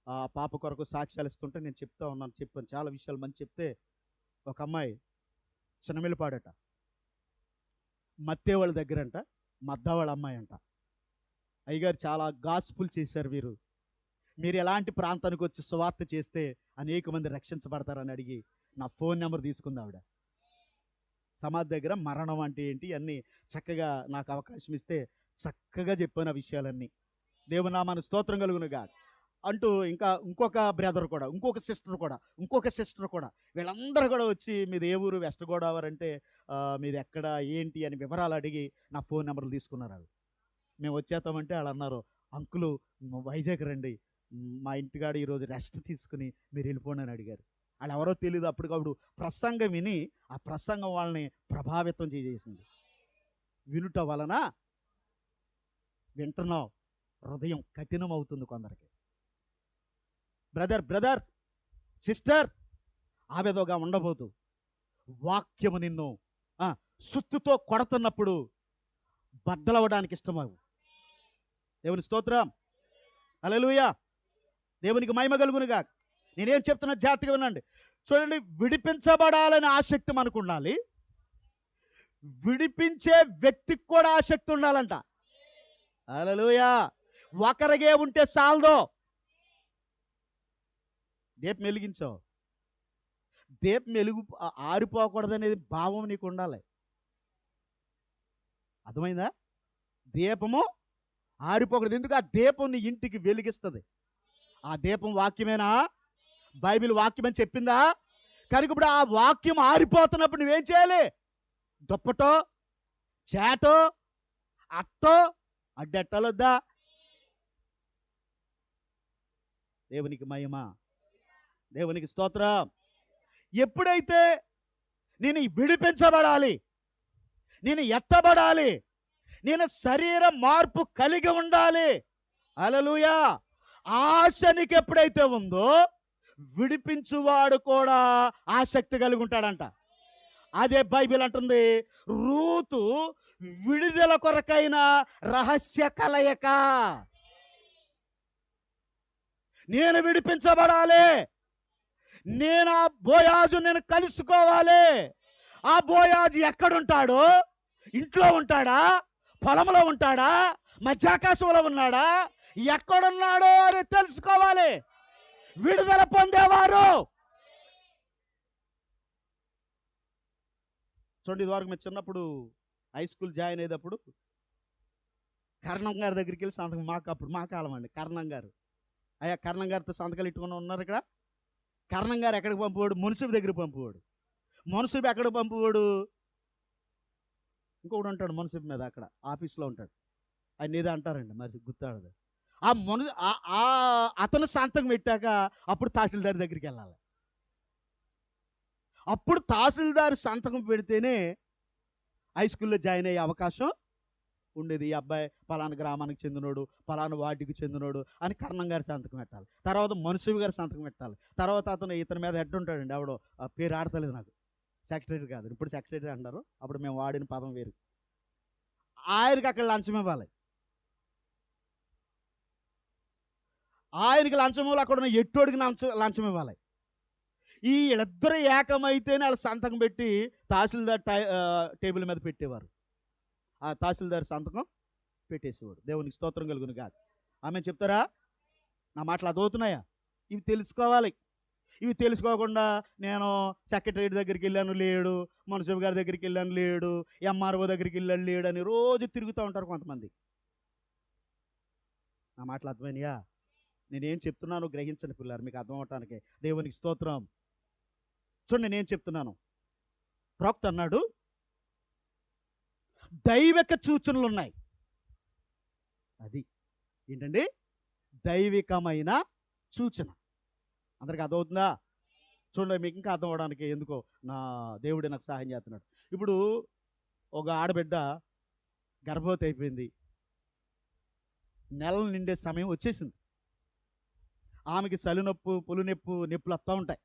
ఆ పాప కొరకు సాక్ష్యాలు ఇస్తుంటే నేను చెప్తా ఉన్నాను. చెప్పాను చాలా విషయాలు మంచి చెప్తే, ఒక అమ్మాయి చిన్నమిల్లిపాడట, మత్తే వాళ్ళ దగ్గరంట, మద్దా వాళ్ళ అమ్మాయి అంట. అయ్యగారు చాలా గాస్పుల్ చేశారు, మీరు ఎలాంటి ప్రాంతానికి వచ్చి సువార్త చేస్తే అనేక మంది రక్షించబడతారని అడిగి నా ఫోన్ నెంబర్ తీసుకుంది ఆవిడ. సమాధి దగ్గర మరణం అంటే ఏంటి అన్నీ చక్కగా నాకు అవకాశం ఇస్తే చక్కగా చెప్పాను ఆ విషయాలన్నీ. దేవుని నామానికి స్తోత్రం కలుగునుగా అంటూ ఇంకా ఇంకొక బ్రదర్ కూడా, ఇంకొక సిస్టర్ కూడా వీళ్ళందరూ కూడా వచ్చి మీది ఏ ఊరు, వెస్ట్ గోదావరి అంటే మీది ఎక్కడ ఏంటి అని వివరాలు అడిగి నా ఫోన్ నెంబర్లు తీసుకున్నారు. వాళ్ళు మేము వచ్చేస్తామంటే వాళ్ళు అన్నారు, అంకులు వైజాగ్ రండి, మా ఇంటికాడ ఈరోజు రెస్ట్ తీసుకుని మీరు వెళ్ళిపోండి అని అడిగారు. వాళ్ళు ఎవరో తెలియదు. అప్పటికప్పుడు ప్రసంగం విని ఆ ప్రసంగం వాళ్ళని ప్రభావితం చేసేసింది. వినుట వలన వింటున్నావు, హృదయం కఠినం అవుతుంది కొందరికి. బ్రదర్ సిస్టర్ ఆవేదోగా ఉండబోతు, వాక్యము నిన్ను సుత్తుతో కొడుతున్నప్పుడు బద్దలవ్వడానికి ఇష్టమవు. దేవుని స్తోత్రం. హల్లెలూయా. దేవునికి మహిమ కలుగునుగా. నేనేం చెప్తున్నా జాగ్రత్తగా వినండి. చూడండి, విడిపించబడాలని ఆసక్తి మనకు ఉండాలి, విడిపించే వ్యక్తికి కూడా ఆసక్తి ఉండాలంట. హల్లెలూయా. ఒకరిగే ఉంటే సాల్దో. దీపం వెలిగించావు, దీపం ఆరిపోకూడదు అనేది భావం నీకు ఉండాలి. అర్థమైందా? దీపము ఆరిపోకూడదు. ఎందుకు? ఆ దీపం నీ ఇంటికి వెలిగిస్తుంది. ఆ దీపం వాక్యమేనా? బైబిల్ వాక్యం అని చెప్పిందా? కనుక ఇప్పుడు ఆ వాక్యం ఆరిపోతున్నప్పుడు నువ్వేం చేయాలి? దుప్పటో, చేటో, అట్టో అడ్డెట్టాలొద్దా? దేవునికి మహిమ, దేవునికి స్తోత్రం. ఎప్పుడైతే నేను విడిపించబడాలి, నేను ఎత్తబడాలి, నేను శరీర మార్పు కలిగి ఉండాలి, హల్లెలూయా, ఆశ నీకు ఎప్పుడైతే ఉందో విడిపించువాడు కూడా ఆసక్తి కలిగి ఉంటాడంట. అదే బైబిల్ అంటుంది, రూతు విడుదల కొరకైన రహస్య కలయిక. నేను విడిపించబడాలి, నేను ఆ బోయాజు నేను కలుసుకోవాలి. ఆ బోయాజు ఎక్కడుంటాడో, ఇంట్లో ఉంటాడా, పొలంలో ఉంటాడా, మధ్యాకాశంలో ఉన్నాడా, ఎక్కడున్నాడో అని తెలుసుకోవాలి. విడుదల పొందేవారు చూడండి. ఇదివరకు మేము చిన్నప్పుడు హై స్కూల్ జాయిన్ అయ్యేటప్పుడు కర్ణం గారి దగ్గరికి వెళ్ళి సంతకం, అప్పుడు మా కాలం అండి, కర్ణం గారు. అయ్యా కర్ణం గారితో సంతకాలు ఇట్టుకుని ఉన్నారు ఇక్కడ. కర్ణం గారు ఎక్కడికి పంపువాడు? మున్సిపల్ దగ్గరికి పంపువాడు. మున్సిపల్ ఎక్కడికి పంపువాడు? ఇంకొకడు ఉంటాడు మున్సిపల్ మీద, అక్కడ ఆఫీస్లో ఉంటాడు. ఆయన ఏదో అంటారండి, మరి గుర్తాడదు. అతను సంతకం పెట్టాక అప్పుడు తహసీల్దార్ దగ్గరికి వెళ్ళాలి. అప్పుడు తహసీల్దార్ సంతకం పెడితేనే హై స్కూల్లో జాయిన్ అయ్యే అవకాశం ఉండేది. ఈ అబ్బాయి పలానా గ్రామానికి చెందినోడు, పలానా వార్డుకి చెందినోడు అని కర్ణం గారి సంతకం పెట్టాలి. తర్వాత మున్సిపల్ గారి సంతకం పెట్టాలి. తర్వాత ఇతని మీద హెడ్ ఉంటాడండి, ఆవిడ పేరు ఆడతలేదు నాకు, సెక్రటరీ కాదు, ఇప్పుడు సెక్రటరీ అంటారు, అప్పుడు మేము వాడిన పదం వేరు. ఆయనకి అక్కడ లంచం ఇవ్వాలి. ఆయనకి లంచం ఇవ్వాలి, అక్కడ ఉన్న ఎట్టోడికి లంచం ఇవ్వాలి. ఈ వీళ్ళిద్దరూ ఏకమైతేనే వాళ్ళ సంతకం పెట్టి తహసీల్దార్ టేబుల్ మీద పెట్టేవారు. ఆ తహసీల్దార్ సంతకం పెట్టేసేవాడు. దేవునికి స్తోత్రం కలుగును కాదు. ఆమె చెప్తారా? నా మాటలు అదవుతున్నాయా? ఇవి తెలుసుకోవాలి. ఇవి తెలుసుకోకుండా నేను సెక్రటరీ దగ్గరికి వెళ్ళాను లేడు, మున్సిపల్ గారి దగ్గరికి వెళ్ళాను లేడు, ఎంఆర్ఓ దగ్గరికి వెళ్ళాను లేడు అని రోజు తిరుగుతూ ఉంటారు కొంతమంది. నా మాటలు అర్థమైనయా? నేనేం చెప్తున్నాను గ్రహించండి పిల్లలు, మీకు అర్థం అవటానికి. దేవునికి స్తోత్రం. చూడండి నేనేం చెప్తున్నాను. ప్రవక్త అన్నాడు, దైవిక సూచనలు ఉన్నాయి. అది ఏంటండి? దైవికమైన సూచన. అందరికి అర్థమవుతుందా? చూడండి, మీకు ఇంకా అర్థం అవడానికి ఎందుకో నా దేవుడే నాకు సహాయం చేస్తున్నాడు. ఇప్పుడు ఒక ఆడబిడ్డ గర్భవతి అయిపోయింది, నెలలు నిండే సమయం వచ్చేసింది. ఆమెకి చలినొప్పు, నొప్పులు వస్తూ ఉంటాయి.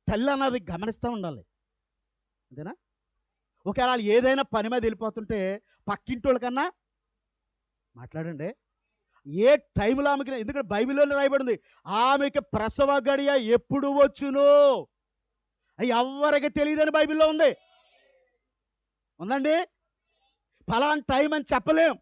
తల్లి అన్నది గమనిస్తూ ఉండాలి, అంతేనా? ఒకవేళ ఏదైనా పని మీద వెళ్ళిపోతుంటే పక్కింటోళ్ళకన్నా మాట్లాడండి. ఏ టైంలో ఆమెకి, ఎందుకంటే బైబిల్లోనే రాయబడింది, ఆమెకి ప్రసవ గడియ ఎప్పుడు వచ్చును ఎవరికి తెలియదని బైబిల్లో ఉంది. ఉందండి, ఫలానా టైం అని చెప్పలేం.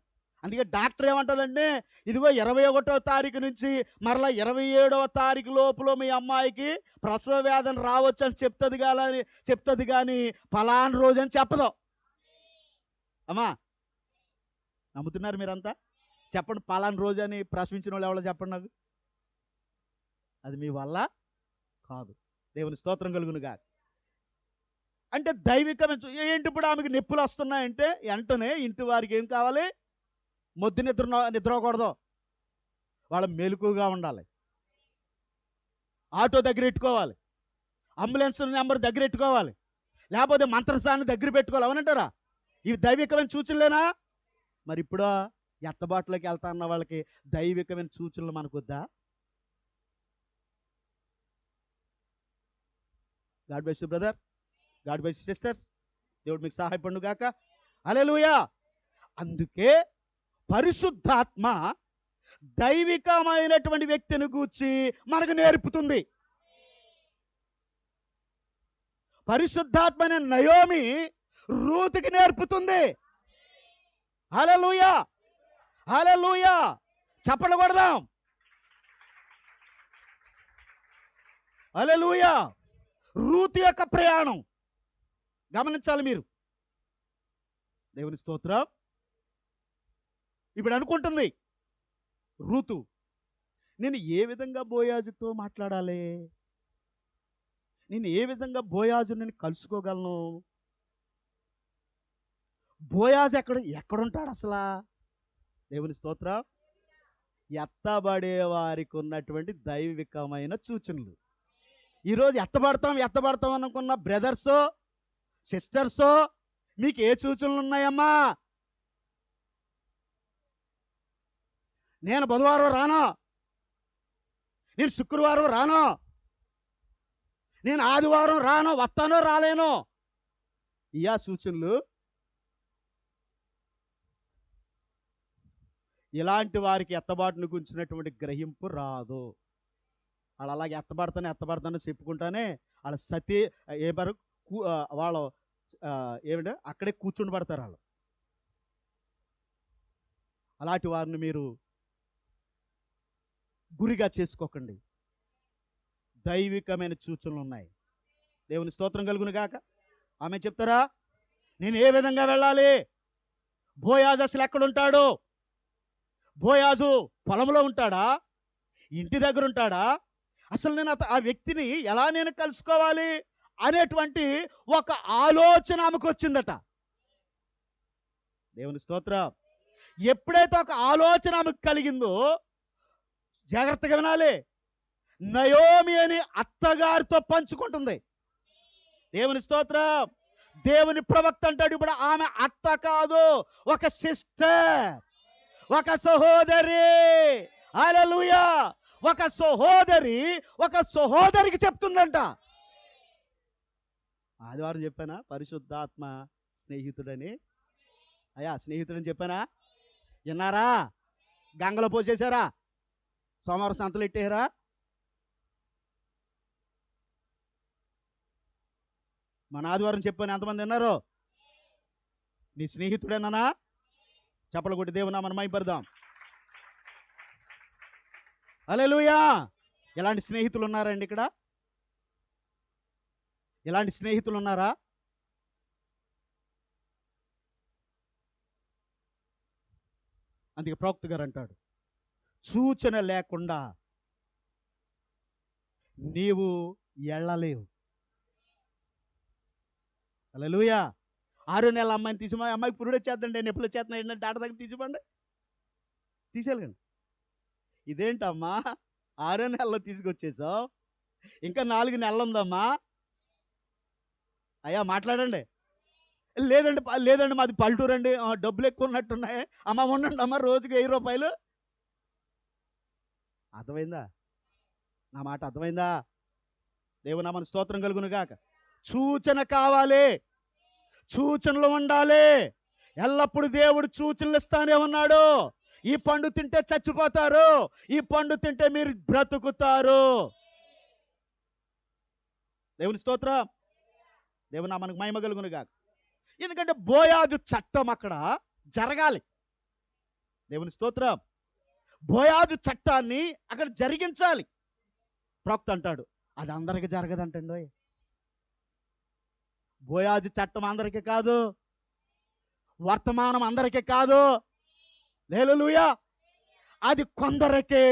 అందుకే డాక్టర్ ఏమంటుందంటే, ఇదిగో 21వ తారీఖు నుంచి మరలా 27వ తారీఖు లోపల మీ అమ్మాయికి ప్రసవ వేదన రావచ్చు అని చెప్తుంది కానీ ఫలానా రోజు అని చెప్పదు. అమ్మా నమ్ముతున్నారు మీరంతా? చెప్పండి, పలానా రోజు అని ప్రశ్నించిన వాళ్ళు ఎవరో చెప్పండి నాకు. అది మీ వల్ల కాదు. దేవుని స్తోత్రం కలుగునుగా. అంటే దైవికమైన ఏంటి? ఇప్పుడు ఆమెకి నొప్పులు వస్తున్నాయంటే వెంటనే ఇంటి వారికి ఏం కావాలి? మొద్దు నిద్రకూడదు, వాళ్ళ మెలకుగా ఉండాలి. ఆటో దగ్గర పెట్టుకోవాలి, అంబులెన్స్ నెంబర్ దగ్గర పెట్టుకోవాలి, లేకపోతే మంత్రసాన్ని దగ్గర పెట్టుకోవాలి. అవునంటారా? ఇవి దైవికమైన సూచనలేనా? మరి ఇప్పుడు ఎత్తబాటులోకి వెళ్తా అన్న వాళ్ళకి దైవికమైన సూచనలు మనకొద్దా? God bless you brother, god bless you sisters. దేవుడు మీకు సహాయపడును గాక. హల్లెలూయా. అందుకే పరిశుద్ధాత్మ దైవికమైనటువంటి వ్యక్తిని గూర్చి మనకు నేర్పుతుంది. పరిశుద్ధాత్మ అనే నయోమి రూతుకి నేర్పుతుంది. హల్లెలూయా, హల్లెలూయా. చప్పట్లు కొడదాం. హల్లెలూయా. రూతు యొక్క ప్రయాణం గమనించాలి మీరు. దేవుని స్తోత్రం. ఇప్పుడు అనుకుంటుంది రూతు, నేను ఏ విధంగా బోయాజుతో మాట్లాడాలి? నేను ఏ విధంగా బోయాజుని నేను కలుసుకోగలను? బోయాజు ఎక్కడుంటాడు అసలా? దేవుని స్తోత్రం. ఎత్తబడే వారికి ఉన్నటువంటి దైవికమైన సూచనలు. ఈరోజు ఎత్తబడతాం అనుకున్న బ్రదర్సో సిస్టర్సో మీకు ఏ సూచనలు ఉన్నాయమ్మా? నేను బుధవారం రాను, నేను శుక్రవారం రాను, నేను ఆదివారం రాను, వస్తానో రాలేను, ఇయా సూచనలు. ఇలాంటి వారికి ఎత్తబాటును గురించినటువంటి గ్రహింపు రాదు. వాళ్ళు అలాగే ఎత్తబడతాను చెప్పుకుంటానే వాళ్ళ సతీ ఏమారు వాళ్ళు ఏమిటంటే అక్కడే కూర్చుని పడతారు వాళ్ళు. అలాంటి వారిని మీరు గురిగా చేసుకోకండి. దైవికమైన సూచనలు ఉన్నాయి. దేవుని స్తోత్రం కలుగును గాక. ఆమె చెప్తారా? నేను ఏ విధంగా వెళ్ళాలి? బోయాజు అసలు ఎక్కడుంటాడు? బోయాజు పొలంలో ఉంటాడా? ఇంటి దగ్గర ఉంటాడా? అసలు నేను ఆ వ్యక్తిని ఎలా నేను కలుసుకోవాలి అనేటువంటి ఒక ఆలోచన ఆమెకు వచ్చిందట. దేవుని స్తోత్రం. ఎప్పుడైతే ఒక ఆలోచన ఆమెకు కలిగిందో, జాగ్రత్తగా వినాలి, నయోమి అని అత్తగారితో పంచుకుంటుంది. దేవుని స్తోత్రం. దేవుని ప్రవక్త అంటాడు, ఇప్పుడు ఆమె అత్త కాదు, ఒక సిస్టర్, ఒక సహోదరి. హల్లెలూయా. ఒక సహోదరి ఒక సహోదరికి చెప్తుందంట. ఆదివారం చెప్పానా పరిశుద్ధాత్మ స్నేహితుడని? అయ్యా స్నేహితుడని చెప్పానా? విన్నారా? గంగలో పోసేశారా? సోమవారం సంతలు ఎట్టేరా? మన ఆదివారం చెప్పాను, ఎంతమంది విన్నారు? నీ స్నేహితుడేనా? చప్పలు కొట్టి దేవుని నామమున మహిమపడదాం. హల్లెలూయా. ఎలాంటి స్నేహితులు ఉన్నారండి ఇక్కడ? ఎలాంటి స్నేహితులు ఉన్నారా? అందుకే ప్రవక్త గారు అంటాడు, సూచన లేకుండా నీవు ఎళ్ళలేవు. హల్లెలూయా. 6 నెలల అమ్మాయిని తీసి, అమ్మాయికి పురుడు వచ్చేద్దండి, నొప్పులు వచ్చేస్తున్నాయి ఏంటంటే డాక్టర్ దగ్గర తీసివ్వండి, తీసేయాలండి. ఇదేంటమ్మా 6 నెలల్లో తీసుకొచ్చేసావు, ఇంకా 4 నెలలు ఉందమ్మా? అయ్యా మాట్లాడండి. లేదండి మాది పల్లెటూరు అండి, డబ్బులు ఎక్కువ ఉన్నట్టున్నాయి. అమ్మ ఉండండి అమ్మ, రోజుకి 1000 రూపాయలు. అర్థమైందా? నా మాట అర్థమైందా? దేవుని నామమున స్తోత్రం కలుగును గాక. సూచన కావాలి, సూచనలు ఉండాలి. ఎల్లప్పుడు దేవుడు సూచనలు ఇస్తానే ఉన్నాడు. ఈ పండు తింటే చచ్చిపోతారు, ఈ పండు తింటే మీరు బ్రతుకుతారు. దేవుని స్తోత్రం. దేవుని నామమునకు మహిమ కలుగును గాక. ఎందుకంటే బోయాజు చట్టం అక్కడ జరగాలి. దేవుని స్తోత్రం. బోయాజు చట్టాన్ని అక్కడ జరిగించాలి. ప్రవక్త అంటాడు, అది అందరికి జరగదంటండి. బోయాజు చట్టం అందరికీ కాదు, వర్తమానం అందరికీ కాదు. హల్లెలూయా. అది కొందరికే.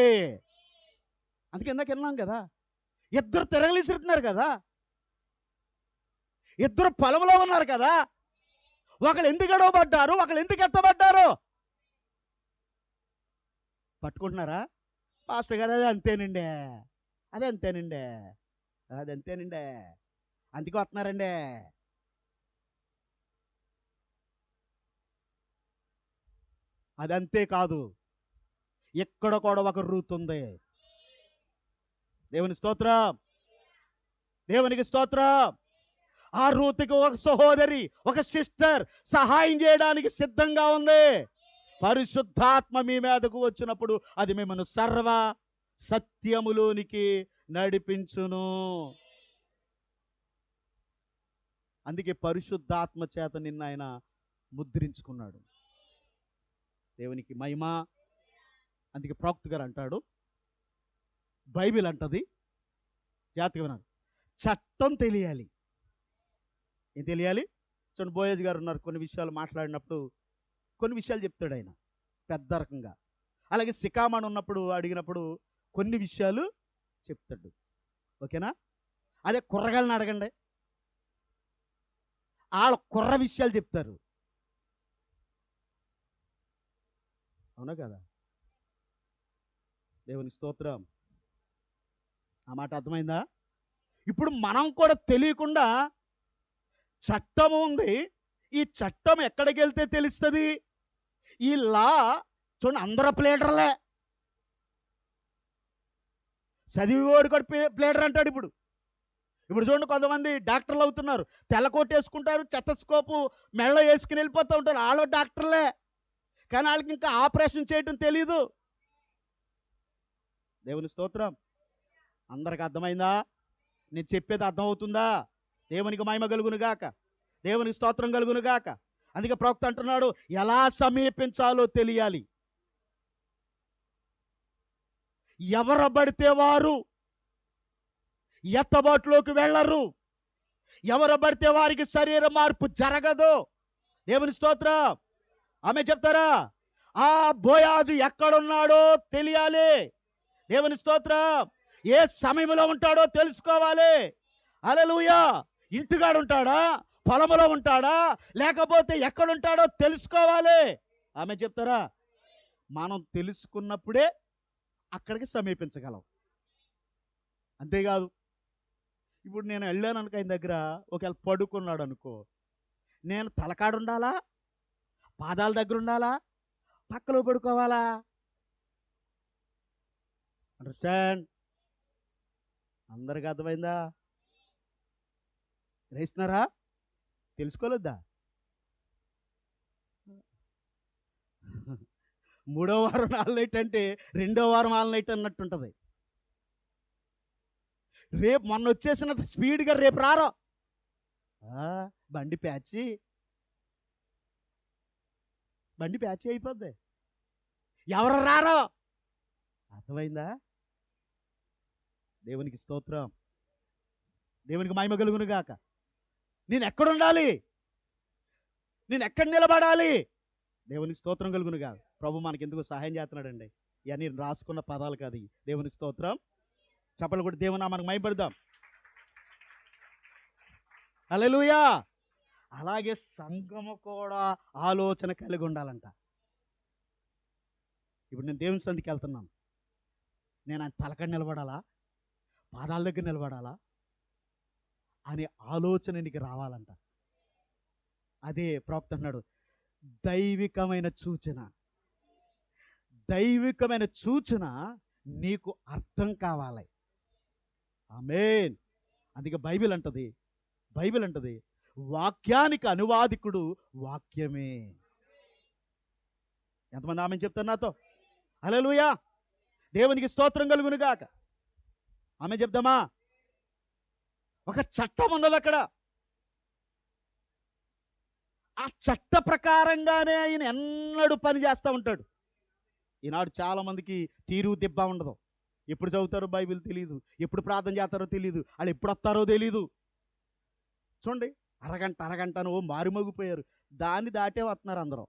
అందుకే ఇందాక విన్నాం కదా, ఇద్దరు తిరగలిసిరుతున్నారు కదా, ఇద్దరు పొలంలో ఉన్నారు కదా, ఒకళ్ళు ఎందుకు గడవబడ్డారు, ఒకళ్ళు ఎందుకు ఎత్తబడ్డారు? పట్టుకుంటున్నారా? పాస్టర్ గారు అది అంతేనండి, అది అంతేనండి, అది అంతేనండి, అందుకే వస్తున్నారండి. అదంతే కాదు, ఎక్కడ కూడా ఒక రూతు ఉంది. దేవుని స్తోత్రం. దేవునికి స్తోత్రం. ఆ రూతుకి ఒక సహోదరి, ఒక సిస్టర్ సహాయం చేయడానికి సిద్ధంగా ఉంది. పరిశుద్ధాత్మ మీ మీదకు వచ్చినప్పుడు అది మిమ్మల్ని సర్వ సత్యములోనికి నడిపించును. అందుకే పరిశుద్ధాత్మ చేత నిన్న ఆయన ముద్రించుకున్నాడు. దేవునికి మహిమ. అందుకే ప్రవక్త గారు అంటాడు, బైబిల్ అంటది, జాగ్రత్తగా వినాలి, చట్టం తెలియాలి. ఏం తెలియాలి? చూడండి, బోయజ్ గారు ఉన్నారు, కొన్ని విషయాలు మాట్లాడినప్పుడు కొన్ని విషయాలు చెప్తాడు ఆయన పెద్ద రకంగా. అలాగే సికామణి ఉన్నప్పుడు అడిగినప్పుడు కొన్ని విషయాలు చెప్తాడు. ఓకేనా? అదే కుర్రగాళ్ళని అడగండి, వాళ్ళ కుర్ర విషయాలు చెప్తారు. అవునా కదా? దేవుని స్తోత్రం. ఆ మాట అర్థమైందా? ఇప్పుడు మనం కూడా తెలియకుండా చట్టం ఉంది. ఈ చట్టం ఎక్కడికి వెళ్తే తెలుస్తుంది? ఈ లా చూడండి, అందరూ ప్లేడర్లే. చదివివాడు కూడా ప్లేడర్ అంటాడు. ఇప్పుడు చూడండి, కొంతమంది డాక్టర్లు అవుతున్నారు. తెల్లకోట్ వేసుకుంటారు, చెత్తస్కోపు మెళ్ళ వేసుకుని వెళ్ళిపోతూ ఉంటారు. వాళ్ళు డాక్టర్లే, కానీ వాళ్ళకి ఇంకా ఆపరేషన్ చేయటం తెలీదు. దేవుని స్తోత్రం. అందరికి అర్థమైందా? నేను చెప్పేది అర్థమవుతుందా? దేవునికి మహిమ కలుగును గాక, దేవునికి స్తోత్రం కలుగును గాక. అందుకే ప్రవక్త అంటున్నాడు, ఎలా సమీపించాలో తెలియాలి. ఎవరు పడితే వారు ఎత్తబాటులోకి వెళ్ళరు. ఎవరు పడితే వారికి శరీర మార్పు జరగదు. దేవుని స్తోత్రం. ఆమె చెప్తారా? ఆ బోయాజు ఎక్కడున్నాడో తెలియాలి. దేవుని స్తోత్రం. ఏ సమయంలో ఉంటాడో తెలుసుకోవాలి. హల్లెలూయా. ఇంటిగాడు ఉంటాడా, పొలంలో ఉంటాడా, లేకపోతే ఎక్కడుంటాడో తెలుసుకోవాలి. ఆమె చెప్తారా? మనం తెలుసుకున్నప్పుడే అక్కడికి సమీపించగలం. అంతేకాదు, ఇప్పుడు నేను వెళ్ళాను అనుకో ఆయన దగ్గర, ఒకవేళ పడుకున్నాడు అనుకో, నేను తలకాడు ఉండాలా, పాదాల దగ్గర ఉండాలా, పక్కలో పడుకోవాలా? అండర్స్టాండ్? అందరికి అర్థమైందా? గ్రహిస్తున్నారా? తెలుసుకోలేదా? మూడో వారం ఆల్నైట్ అంటే రెండో వారం ఆల్నైట్ అన్నట్టుంటుంది. రేపు మొన్న వచ్చేసినంత స్పీడ్గా రేపు రారో. బండి ప్యాచి అయిపోద్ది. ఎవరు రారో. అర్థమైందా? దేవునికి స్తోత్రం. దేవునికి మహిమ కలుగును గాక. నేను ఎక్కడుండాలి, నేను ఎక్కడ నిలబడాలి? దేవునికి స్తోత్రం కలుగును గాక. ప్రభు మనకి ఎందుకు సహాయం చేస్తున్నాడండి. ఇవన్నీ రాసుకున్న పదాలు కాదు. దేవునికి స్తోత్రం. చెప్పలు కూడా దేవుని నామానికి మహిమపడదాం. హల్లెలూయా. అలాగే సంఘము కూడా ఆలోచన కలిగి ఉండాలంట. ఇప్పుడు నేను దేవుని సన్నిధికి వెళ్తున్నాను, నేను ఆయన తలకడ నిలబడాలా, పాదాల దగ్గర నిలబడాలా అనే ఆలోచన నీకు రావాలంట. అదే ప్రవక్త అన్నాడు, దైవికమైన సూచన నీకు అర్థం కావాలి. ఆమేన్. అందుకే బైబిల్ అంటది వాక్యానికి అనువాదికుడు వాక్యమే. ఎంతమంది ఆమె చెప్తారు నాతో? హల్లెలూయా. దేవునికి స్తోత్రం కలుగును గాక. ఆమె చెప్దామా? ఒక చట్టం ఉన్నది అక్కడ. ఆ చట్ట ప్రకారంగానే ఆయన ఎన్నడూ పని చేస్తూ ఉంటాడు. ఈనాడు చాలా మందికి తీరు దిబ్బ ఉండదు. ఎప్పుడు చదువుతారో బైబిల్ తెలియదు, ఎప్పుడు ప్రార్థన చేస్తారో తెలియదు, వాళ్ళు ఎప్పుడు వస్తారో తెలియదు. చూడండి, అరగంట ఓ మారుమోగిపోయారు, దాన్ని దాటే వస్తున్నారు అందరూ.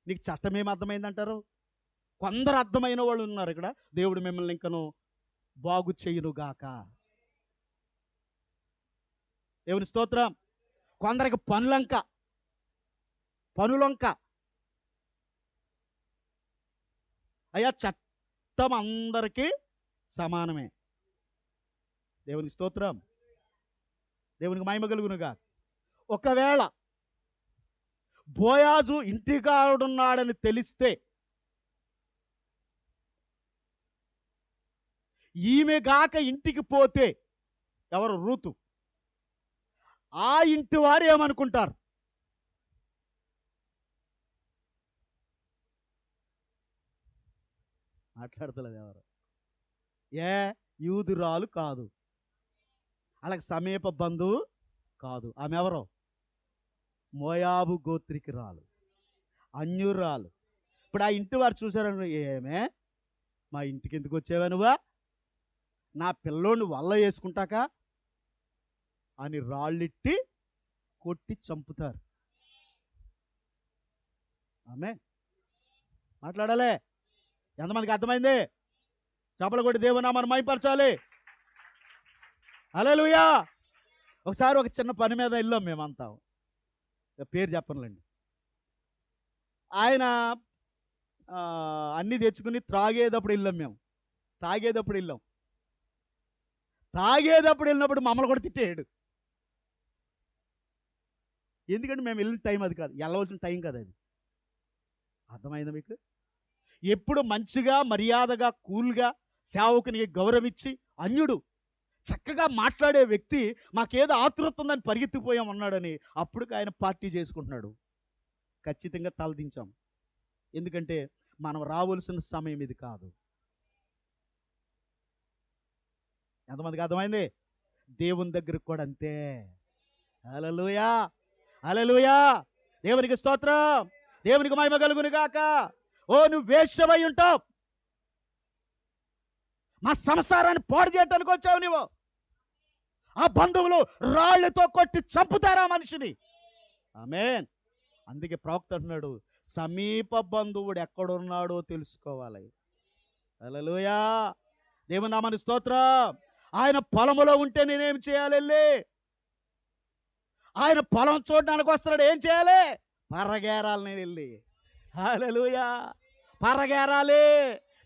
నీకు చట్టం ఏం అర్థమైందంటారు? కొందరు అర్థమైన వాళ్ళు ఉన్నారు ఇక్కడ. దేవుడు మిమ్మల్ని ఇంకను బాగు చేయునుగాక. దేవుని స్తోత్రం. కొందరికి పనులంక అయ్యా, చట్టం అందరికీ సమానమే. దేవునికి స్తోత్రం. దేవునికి మహిమ కలుగునుగా. ఒకవేళ బోయాజు ఇంటికాడున్నాడని తెలిస్తే ఈమె గాక ఇంటికి పోతే, ఎవరు? రూతు. ఆ ఇంటి వారు ఏమనుకుంటారు? మాట్లాడతలేదు ఎవరు. యూదురాలు కాదు, అలాగే సమీప బంధువు కాదు. ఆమె ఎవరు? మోయాబు గోత్రికురాలు, అన్యురాలు. ఇప్పుడు ఆ ఇంటి వారు చూసారని, ఏమే మా ఇంటికి ఎందుకు వచ్చావా నువ్వా, నా పిల్లోని వల్ల వేసుకుంటాక అని రాళ్ళిట్టి కొట్టి చంపుతారు. ఆమె మాట్లాడాలే. ఎంతమందికి అర్థమైంది? చప్పలు కొట్టి దేవుని నామాన్ని మహిమపరచాలి. హల్లెలూయా. ఒకసారి ఒక చిన్న పని మీద వెళ్ళాం మేమంతా, పేరు చెప్పనులేండి. ఆయన అన్నీ తెచ్చుకుని తాగేటప్పుడు వెళ్ళినప్పుడు మమ్మల్ని కూడా తిట్టేయడు. ఎందుకంటే మేము వెళ్ళిన టైం అది కాదు, వెళ్ళవలసిన టైం కాదు అది. అర్థమైందా మీకు? ఎప్పుడు మంచిగా మర్యాదగా కూల్గా సేవకునికి గౌరవం ఇచ్చి అన్యుడు చక్కగా మాట్లాడే వ్యక్తి మాకేదో ఆతృత ఉందని పరిగెత్తిపోయాం అన్నాడని అప్పుడు ఆయన పార్టీ చేసుకుంటున్నాడు. ఖచ్చితంగా తలదించాం. ఎందుకంటే మనం రావాల్సిన సమయం ఇది కాదు. ఎంతమందికి అర్థమైంది? దేవుని దగ్గరకు కూడా అంతే. హల్లెలూయా, హల్లెలూయా. దేవునికి స్తోత్రం, దేవునికి మహిమ కలుగును గాక. ఓ నువ్వు వేశ్యవై ఉంటావు, మా సంసారాన్ని పాడు చేయటానికి వచ్చావు నువ్వు. ఆ బంధువులు రాళ్లతో కొట్టి చంపుతారా మనిషిని. ఆమేన్. అందుకే ప్రవక్త అంటున్నాడు, సమీప బంధువుడు ఎక్కడున్నాడో తెలుసుకోవాలి. హల్లెలూయా, దేవుని నామానికి స్తోత్రం. ఆయన పొలములో ఉంటే నేనేం చేయాలి? వెళ్ళి ఆయన పొలం చూడడానికి వస్తున్నాడు, ఏం చేయాలి? పరగేరాలి. నేను వెళ్ళి హల్లెలూయా, పరగేరాలి.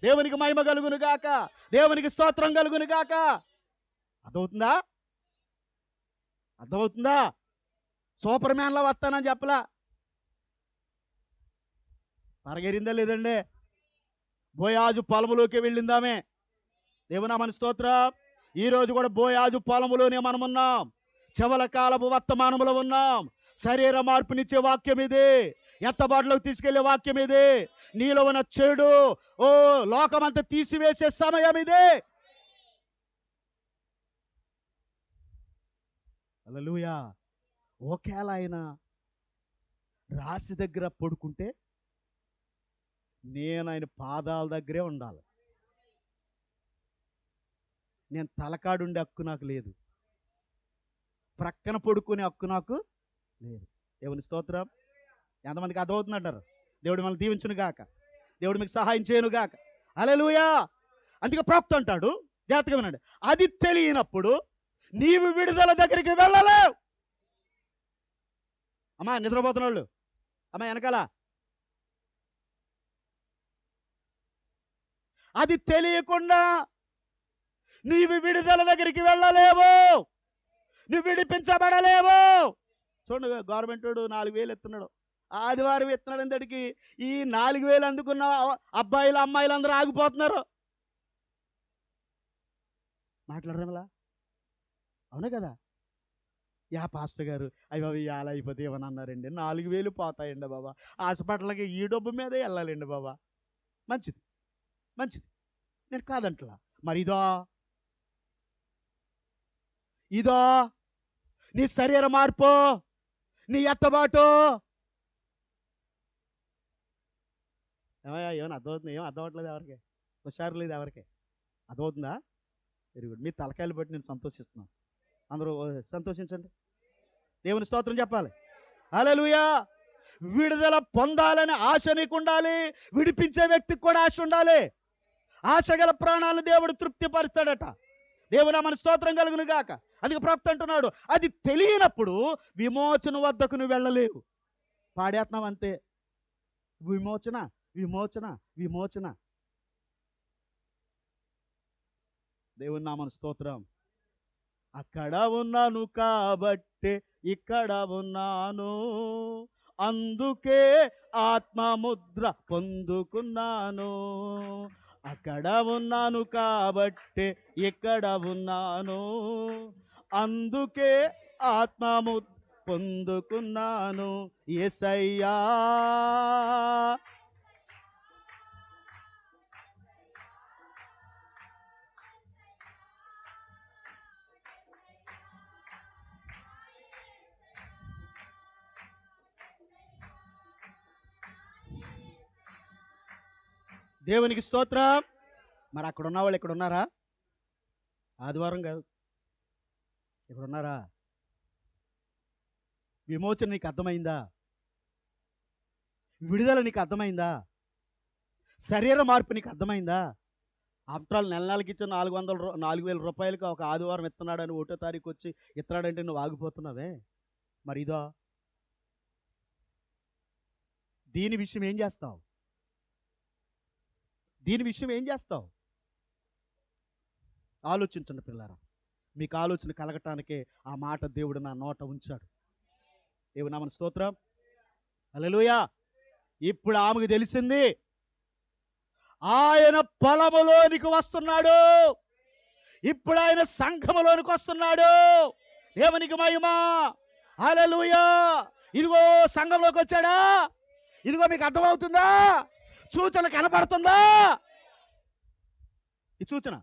దేవునికి మహిమ కలుగును గాక, దేవునికి స్తోత్రం కలుగును గాక. అర్థమవుతుందా? అర్థమవుతుందా? సూపర్ మ్యాన్లో వస్తానని చెప్పలా. పరగేరిందా లేదండి? బోయాజు పొలములోకి వెళ్ళిందామే. దేవునామని స్తోత్రం. ఈరోజు కూడా బోయాజు పొలములోనే మనం ఉన్నాం, చెవల కాలపు వర్తమానంలో ఉన్నాం. శరీర మార్పునిచ్చే వాక్యం ఇది, ఎత్తబాటులోకి తీసుకెళ్లే వాక్యం ఇది. నీలో ఉన్న చెడు లోకమంతా తీసివేసే సమయం ఇది. హల్లెలూయా. ఒకేలా ఆయన రాశి దగ్గర పడుకుంటే నేను ఆయన పాదాల దగ్గరే ఉండాలి. నేను తలకాడుండే హక్కు నాకు లేదు, ప్రక్కన పడుకునే హక్కు నాకు లేదు. దేవుని స్తోత్రం. ఎంతమందికి అర్థమవుతుందంటారు? దేవుడు మనల్ని దీవించును గాక, దేవుడు మీకు సహాయం చేయను గాక. హల్లెలూయా. అందుకే ప్రవక్త అంటాడు, జాగ్రత్తగా వినండి, అది తెలియనప్పుడు నీవు విడుదల దగ్గరికి వెళ్ళలేవు. అమ్మా నిద్రపోతున్న వాళ్ళు, అమ్మా వెనకాల, అది తెలియకుండా నీవు విడుదల దగ్గరికి వెళ్ళలేవు, నువ్వు విడిపించబడలేవు. చూడండి, గవర్నమెంట్ 4,000 ఎత్తున్నాడు, ఆదివారం ఎత్తున్నాడు. అందరికి ఈ 4,000 అందుకున్న అబ్బాయిలు అమ్మాయిలు అందరూ ఆగిపోతున్నారు. మాట్లాడరేమలా? అవునా కదా? యా పాస్టర్ గారు అవి ఇవాళ అయిపోతే ఏమని అన్నారండి, 4,000 పోతాయండి బాబా, హాస్పిటల్కి ఈ డబ్బు మీదే వెళ్ళాలండి బాబా. మంచిది మంచిది, నేను కాదంటలా. మరి ఇదో నీ శరీర మార్పు, నీ ఎత్తబాటు. ఏమైనా అర్థమవుతుంది? ఏం అర్థం అవ్వట్లేదు ఎవరికి, హుషారు లేదు ఎవరికి. అర్థమవుతుందా? Very good. మీ తలకాయలు బట్టి నేను సంతోషిస్తున్నాను. అందరూ సంతోషించండి, దేవుని స్తోత్రం చెప్పాలి. హల్లెలూయా. విడుదల పొందాలని ఆశ నీకు ఉండాలి, విడిపించే వ్యక్తికి కూడా ఆశ ఉండాలి. ఆశ గల ప్రాణాలను దేవుడు తృప్తిపరుస్తాడట. దేవుని మన స్తోత్రం కలుగును గాక. అందుకే ప్రవక్త అంటున్నాడు, అది తెలియనప్పుడు విమోచన వద్దకు నువ్వు వెళ్ళలేవు. పాడేస్తున్నావు అంతే, విమోచన విమోచన విమోచన. దేవుని నామన స్తోత్రం. అక్కడ ఉన్నాను కాబట్టే ఇక్కడ ఉన్నాను, అందుకే ఆత్మముద్ర పొందుకున్నాను. అక్కడ ఉన్నాను కాబట్టే ఇక్కడ ఉన్నాను, అందుకే ఆత్మముద్ర పొందుకున్నాను. యేసయ్యా దేవునికి స్తోత్రం. మరి అక్కడ ఉన్న వాళ్ళు ఇక్కడ ఉన్నారా? ఆదివారం కాదు, ఇక్కడ ఉన్నారా? విమోచన నీకు అర్థమైందా? విడుదల నీకు అర్థమైందా? శరీర మార్పు నీకు అర్థమైందా? ఆఫ్టర్ ఆల్ నెలకి ఇచ్చిన 4,000 రూపాయలకి ఒక ఆదివారం ఇస్తున్నాడని 1వ తారీఖు వచ్చి ఇస్తున్నాడంటే నువ్వు ఆగిపోతున్నావే. మరి ఇదో దీని విషయం ఏం చేస్తావు? దీని విషయం ఏం చేస్తావు? ఆలోచించండి పిల్లారా. మీకు ఆలోచన కలగటానికే ఆ మాట దేవుడు నా నోట ఉంచాడు. దేవుని నామమున స్తోత్రం. హల్లెలూయా. ఇప్పుడు ఆమెకు తెలిసింది ఆయన పొలములోనికి వస్తున్నాడు. ఇప్పుడు ఆయన సంఘములోనికి వస్తున్నాడు. దేవునికి మహిమ. హల్లెలూయా. ఇదిగో సంఘంలోకి వచ్చాడా? ఇదిగో మీకు అర్థమవుతుందా? సూచన కనపడుతుందా? ఈ సూచన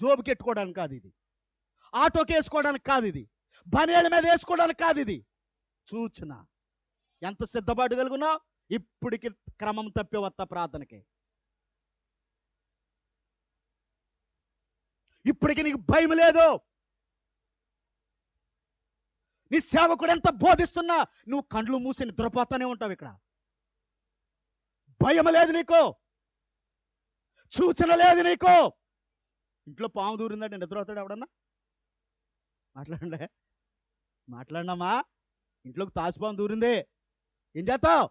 జోబుకి ఎట్టుకోవడానికి కాదు, ఇది ఆటోకి వేసుకోవడానికి కాదు, ఇది బనియాల మీద వేసుకోవడానికి కాదు, ఇది సూచన. ఎంత సిద్ధపాటు కలుగున్నావు? ఇప్పటికి క్రమం తప్పి వస్తా ప్రార్థనకి. ఇప్పటికి నీకు భయం లేదు. నీ సేవకుడు ఎంత బోధిస్తున్నా నువ్వు కండ్లు మూసి నిద్రపోతానే ఉంటావు. ఇక్కడ భయం లేదు నీకు, సూచన లేదు నీకు. ఇంట్లో పాము దూరిందంటే నిద్రపోతాడు ఎవడన్నా? మాట్లాడినామా? ఇంట్లోకి తాసుపాము దూరింది, ఏం చేస్తావు?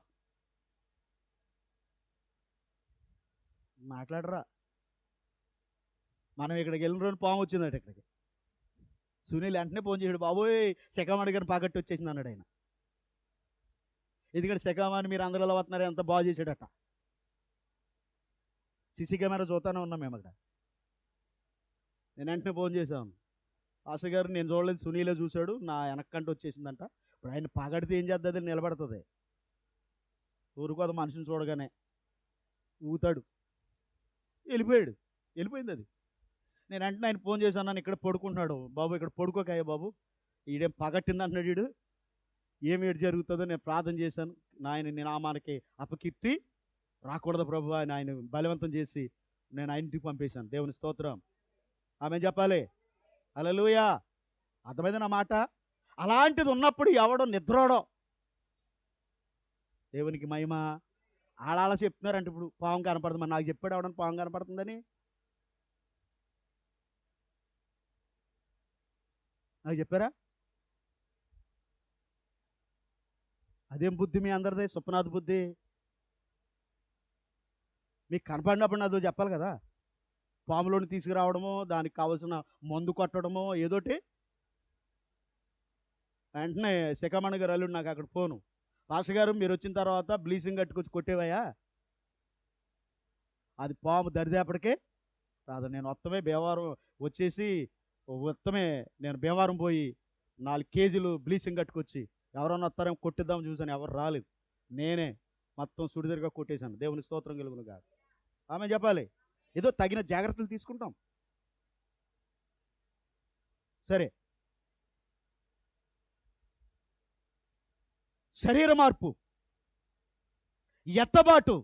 మాట్లాడరా. మనం ఇక్కడికి వెళ్ళిన రోజు పాము వచ్చిందట ఇక్కడికి. సునీల్ వెంటనే ఫోన్ చేశాడు, బాబోయ్ శకామాణి గారిని పాకట్టి వచ్చేసింది అన్నాడు ఆయన. ఎందుకంటే శకామాని మీరు అందరూ ఎలా వస్తున్నారు, ఎంత బాగా చేశాడట. సీసీ కెమెరా చూస్తానే ఉన్నాం మేము అక్కడ. నేను వెంటనే ఫోన్ చేశాను, ఆశ గారు నేను చూడలేదు, సునీలే చూశాడు, నా వెనక్కంటే వచ్చేసిందంట. ఇప్పుడు ఆయన పాగడితే ఏం చేద్దాది? నిలబడుతుంది. ఊరుకోదు మనిషిని చూడగానే ఊతాడు. వెళ్ళిపోయింది అది. నేను వెంటనే ఆయన ఫోన్ చేశాను, నన్ను ఇక్కడ పడుకుంటున్నాడు. బాబు ఇక్కడ పడుకోకాయ బాబు, ఈడేం పగట్టింది అంటున్నాడు వీడు, ఏమి ఏడు జరుగుతుందో నేను ప్రార్థన చేశాను. నాయన నీ నామానికి అపకీర్తి రాకూడదు ప్రభు అని ఆయన బలవంతం చేసి నేను ఆయన ఇంటికి పంపేశాను. దేవుని స్తోత్రం. ఆమె చెప్పాలి హల్లెలూయా. అర్థమైంది నా మాట? అలాంటిది ఉన్నప్పుడు ఎవడో నిద్రోడో. దేవునికి మహిమ. ఆడాల చెప్తున్నారంటే ఇప్పుడు పాము కనపడుతుంది. మరి నాకు చెప్పాడు ఎవడని పాము కనపడుతుందని? నాకు చెప్పారా? అదేం బుద్ధి మీ అందరిది? సుప్పనాథ్ బుద్ధి. మీకు కనపడినప్పుడు నాదో చెప్పాలి కదా. పాములోని తీసుకురావడమో, దానికి కావాల్సిన మందు కొట్టడమో ఏదోటి. వెంటనే శకమణి గారు అల్లుడు నాకు అక్కడ ఫోను, పాస్టర్ గారు మీరు వచ్చిన తర్వాత బ్లీచింగ్ కట్టుకొచ్చి కొట్టేవయ్యా, అది పాము దరిదేపటికే రాదు. నేను మొత్తమే భీమవరం వచ్చేసి మొత్తమే నేను భీమవరం పోయి 4 కేజీలు బ్లీచింగ్ కట్టుకొచ్చి ఎవరన్నా వస్తారేమో కొట్టిద్దామని చూసాను, ఎవరు రాలేదు. నేనే మొత్తం సుడిదిరిగా కొట్టేశాను. దేవుని స్తోత్రం కలుగును కాదు. ఆమె చెప్పాలి ఏదో తగిన జాగ్రత్తలు తీసుకుంటాం. సరే, శరీర మార్పు, ఎత్తబాటు.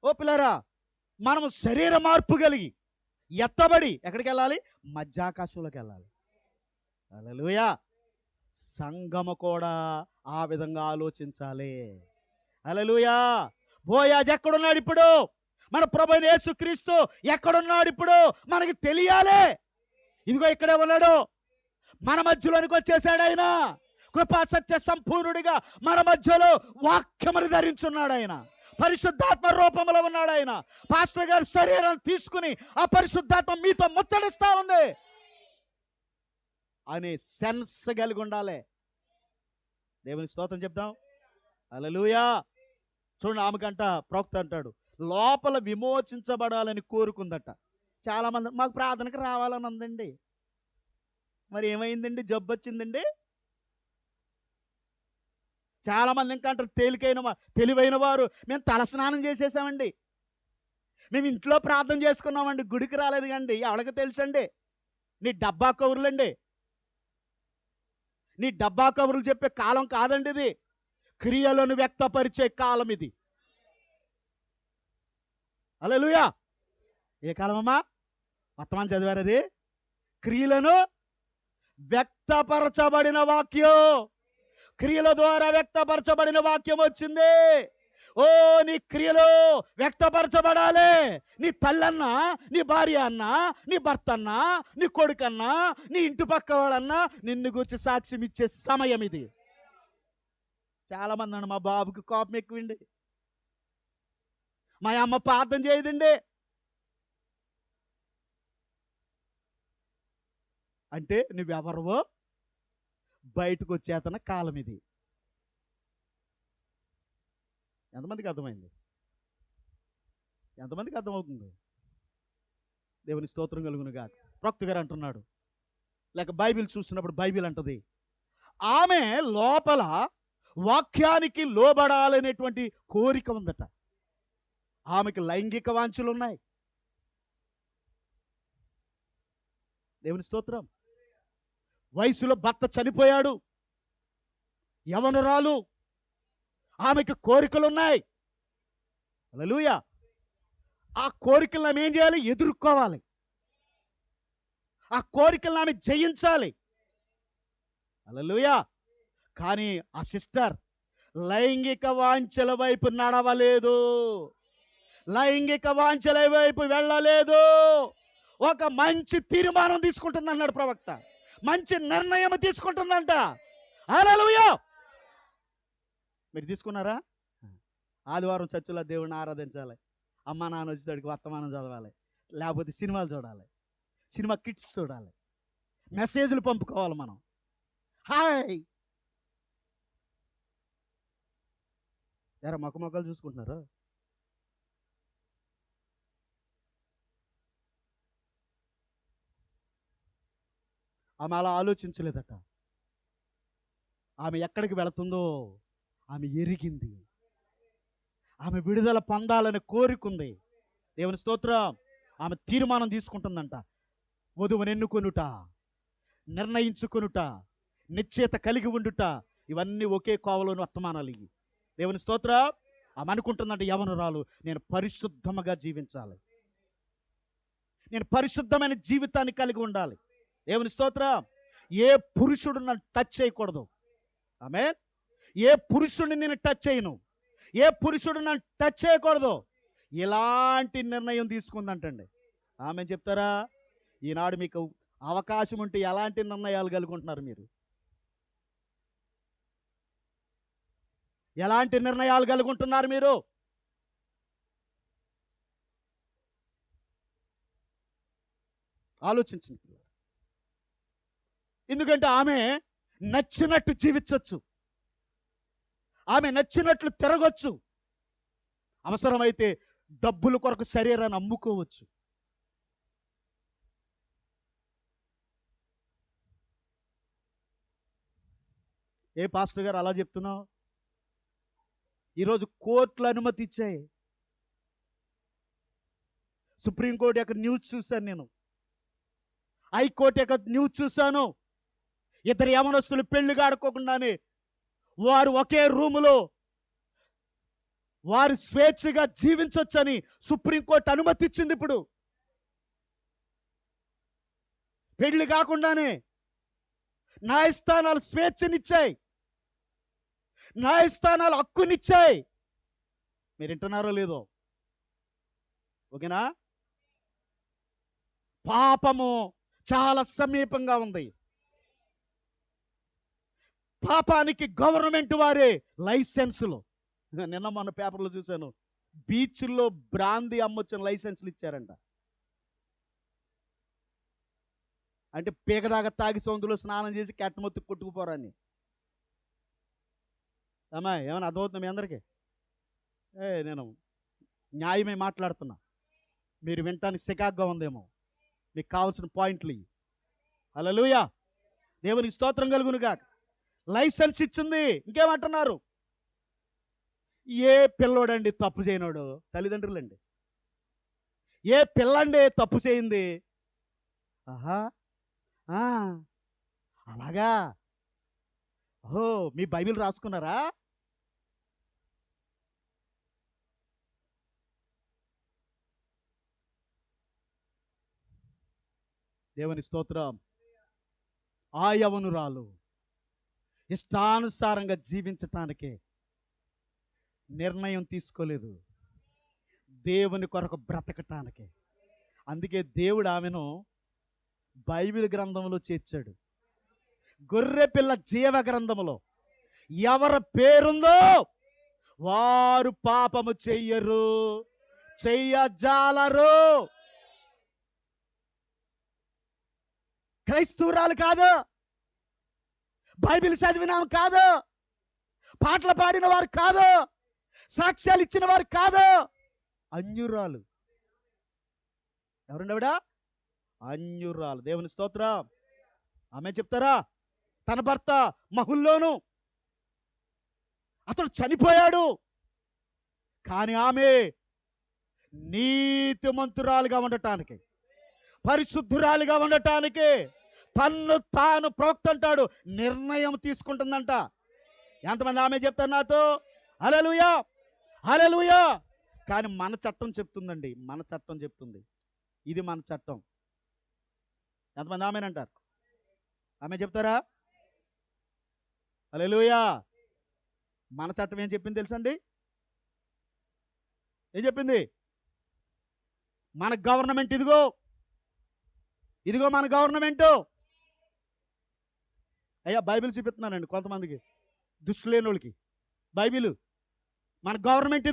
ఓ పిల్లరా, మనము శరీర మార్పు కలిగి ఎత్తబడి ఎక్కడికి వెళ్ళాలి? మధ్యాకాశంలోకి వెళ్ళాలి. హల్లెలూయా. సంఘము కూడా ఆ విధంగా ఆలోచించాలి. హల్లెలూయా. బోయాజ్ ఎక్కడున్నాడు ఇప్పుడు? మన ప్రభువైన యేసుక్రీస్తు ఎక్కడున్నాడు ఇప్పుడు? మనకి తెలియాలి. ఇదిగో ఇక్కడే ఉన్నాడు, మన మధ్యలోనికి వచ్చేసాడు ఆయన. కృపా సత్య సంపూర్ణుడిగా మన మధ్యలో వాక్యమును ధరించున్నాడు ఆయన. పరిశుద్ధాత్మ రూపంలో ఉన్నాడు ఆయన. పాస్టర్ గారి శరీరం తీసుకుని ఆ పరిశుద్ధాత్మ మీతో ముచ్చడిస్తా ఉంది అనే సెన్స్ కలిగి ఉండాలి. దేవుని స్తోత్రం చెప్దాం. హల్లెలూయా. చూడండి, ఆమెకంట ప్రవక్త అంటాడు లోపల విమోచించబడాలని కోరుకుందట. చాలామంది మాకు ప్రార్థనకు రావాలని ఉందండి. మరి ఏమైందండి? జబ్బు వచ్చిందండి. చాలామంది ఇంకా అంటారు తెలివైన వారు, మేము తలస్నానం చేసేసామండి, మేము ఇంట్లో ప్రార్థన చేసుకున్నామండి, గుడికి రాలేదు కండి. ఎవరికి తెలుసండి? నీ డబ్బా కబుర్లండి. నీ డబ్బా కబుర్లు చెప్పే కాలం కాదండి ఇది. క్రియలను వ్యక్తపరిచే కాలం ఇది. హల్లెలూయా. ఏ కాలం అమ్మా? మొత్తం చదివారు అది. క్రియలను వ్యక్తపరచబడిన వాక్యం, క్రియల ద్వారా వ్యక్తపరచబడిన వాక్యం వచ్చింది. ఓ నీ క్రియలో వ్యక్తపరచబడాలి. నీ తల్లన్నా, నీ భార్య అన్నా, నీ భర్త అన్నా, నీ కొడుకన్నా, నీ ఇంటి పక్క వాళ్ళన్నా నిన్ను గురించి సాక్ష్యం ఇచ్చే సమయం ఇది. చాలా మంది అన్న మా బాబుకి కోపం ఎక్కువండి, మా అమ్మ ప్రార్థన చేయదండి అంటే నువ్వెవరవో బయటకు వచ్చేతన కాలం ఇది. ఎంతమందికి అర్థమైంది? ఎంతమందికి అర్థమవుతుంది? దేవుని స్తోత్రం కలుగును గాక. ప్రవక్త గారు అంటున్నాడు, లేక బైబిల్ చూసినప్పుడు బైబిల్ అంటది, ఆమె లోపల వాక్యానికి లోబడాలనేటువంటి కోరిక ఉందట. ఆమెకి లైంగిక వాంఛలు ఉన్నాయి. దేవుని స్తోత్రం. వయసులో భర్త చనిపోయాడు, యవనురాలు, ఆమెకు కోరికలు ఉన్నాయి. హల్లెలూయా. ఆ కోరికలను ఆమె ఏం చేయాలి? ఎదుర్కోవాలి. ఆ కోరికలను ఆమె జయించాలి. హల్లెలూయా. కానీ ఆ సిస్టర్ లైంగిక వాంఛల వైపు నడవలేదు, లైంగిక వాంఛల వైపు వెళ్ళలేదు. ఒక మంచి తీర్మానం తీసుకుంటుందన్నాడు ప్రవక్త, మంచి నిర్ణయం తీసుకుంటుందంట. హల్లెలూయా. మీరు తీసుకున్నారా? ఆదివారం చర్చిలో దేవుడిని ఆరాధించాలి, అమ్మ నాన్న వచ్చేటడికి వర్తమానం చదవాలి, లేకపోతే సినిమాలు చూడాలి, సినిమా కిట్స్ చూడాలి, మెసేజ్లు పంపుకోవాలి మనం. హాయ్ ఎరా మొక్కలు చూసుకుంటున్నారు? ఆమె అలా ఆలోచించలేదట. ఆమె ఎక్కడికి వెళుతుందో ఆమె ఎరిగింది. ఆమె విడుదల పొందాలని కోరుకుంది. దేవుని స్తోత్రం. ఆమె తీర్మానం తీసుకుంటుందంట. వధువును ఎన్నుకొనుట, నిర్ణయించుకొనుట, నిశ్చయత కలిగి ఉండుట, ఇవన్నీ ఒకే కోవలోని వర్తమానాలు ఇవి. దేవుని స్తోత్రం. ఆమె అనుకుంటుందంటే యవనురాలు, నేను పరిశుద్ధముగా జీవించాలి, నేను పరిశుద్ధమైన జీవితాన్ని కలిగి ఉండాలి. దేవుని స్తోత్రం. ఏ పురుషుడు నన్ను టచ్ చేయకూడదు. ఆమేన్. ఏ పురుషుడిని నేను టచ్ చేయను, ఏ పురుషుడు నన్ను టచ్ చేయకూడదు, ఇలాంటి నిర్ణయం తీసుకుందంటండి. ఆమె చెప్తారా? ఈనాడు మీకు అవకాశం ఉంటే ఎలాంటి నిర్ణయాలు కలుగుంటున్నారు మీరు? ఎలాంటి నిర్ణయాలు కలుగుంటున్నారు మీరు? ఆలోచించండి. ఎందుకంటే ఆమె నచ్చినట్టు జీవించవచ్చు, ఆమె నచ్చినట్లు తిరగొచ్చు, అవసరమైతే డబ్బుల కొరకు శరీరాన్ని అమ్ముకోవచ్చు. ఏ పాస్టర్ గారు అలా చెప్తున్నావు? ఈరోజు కోర్టులు అనుమతి ఇచ్చాయి. సుప్రీంకోర్టు యొక్క న్యూస్ చూశాను నేను, హైకోర్టు యొక్క న్యూస్ చూశాను. ఇద్దరు యవనస్తులు పెళ్లి ఆడుకోకుండానే వారు ఒకే రూములో వారు స్వేచ్ఛగా జీవించవచ్చని సుప్రీంకోర్టు అనుమతి ఇచ్చింది. ఇప్పుడు పెళ్లి కాకుండానే న్యాయస్థానాలు స్వేచ్ఛనిచ్చాయి, న్యాయస్థానాలు హక్కునిచ్చాయి. మీరు వింటున్నారో లేదో? ఓకేనా? పాపము చాలా సమీపంగా ఉంది. పాపానికి గవర్నమెంట్ వారే లైసెన్సులు, నిన్న మొన్న పేపర్లో చూశాను, బీచ్ల్లో బ్రాందీ అమ్మొచ్చిన లైసెన్సులు ఇచ్చారంట. అంటే పీకదాకా తాగి సొందులో స్నానం చేసి కెట్టమొత్తుకు కొట్టుకుపోరాని. అమ్మా ఏమైనా అర్థమవుతుంది మీ అందరికీ? నేను న్యాయమే మాట్లాడుతున్నా, మీరు వినటానికి సికాగ్గా ఉందేమో. మీకు కావాల్సిన పాయింట్లు ఇవి. హల్లెలూయా. దేవునికి స్తోత్రం కలుగునుగాక. లైసెన్స్ ఇచ్చింది. ఇంకేమంటున్నారు? ఏ పిల్లోడండి తప్పు చేయనోడు? తల్లిదండ్రులండి. ఏ పిల్లండి తప్పు చేయింది? ఆహా, అలాగా, ఓహో, మీ బైబిల్ రాసుకున్నారా? దేవుని స్తోత్రం. ఆ యవనురాలు ఇష్టానుసారంగా జీవించటానికి నిర్ణయం తీసుకోలేదు దేవుని కొరకు బ్రతకటానికి. అందుకే దేవుడు ఆమెను బైబిల్ గ్రంథంలో చేర్చాడు. గొర్రె పిల్ల జీవ గ్రంథములో ఎవరి పేరుందో వారు పాపము చెయ్యరు, చెయ్యజాలరు. క్రైస్తవురాలు కాదు, బైబిల్ చదివినాం కాదు, పాటలు పాడిన వారు కాదు, సాక్ష్యాలు ఇచ్చిన వారు కాదు, అన్యురాలు. ఎవరుండవిడా? అన్యురాలు. దేవుని స్తోత్రం. ఆమె చెప్తారా? తన భర్త మహుల్లోను అతడు చనిపోయాడు, కానీ ఆమె నీతిమంతురాలుగా ఉండటానికి, పరిశుద్ధురాలుగా ఉండటానికి తన్ను తాను ప్రవక్త అంటాడు నిర్ణయం తీసుకుంటుందంట. ఎంతమంది ఆమె చెప్తారు నాతో? హల్లెలూయా, హల్లెలూయా. కానీ మన చట్టం చెప్తుందండి, మన చట్టం చెప్తుంది, ఇది మన చట్టం. ఎంతమంది ఆమెనంటారు? ఆమె చెప్తారా? హల్లెలూయా. మన చట్టం ఏం చెప్పింది తెలుసండి? ఏం చెప్పింది? మన గవర్నమెంట్ ఇదిగో, ఇదిగో మన గవర్నమెంటు. అయ్యా బైబిల్ చూపిస్తున్నానండి కొంతమందికి, దృష్టి లేని వాళ్ళకి. బైబిల్ మన గవర్నమెంట్,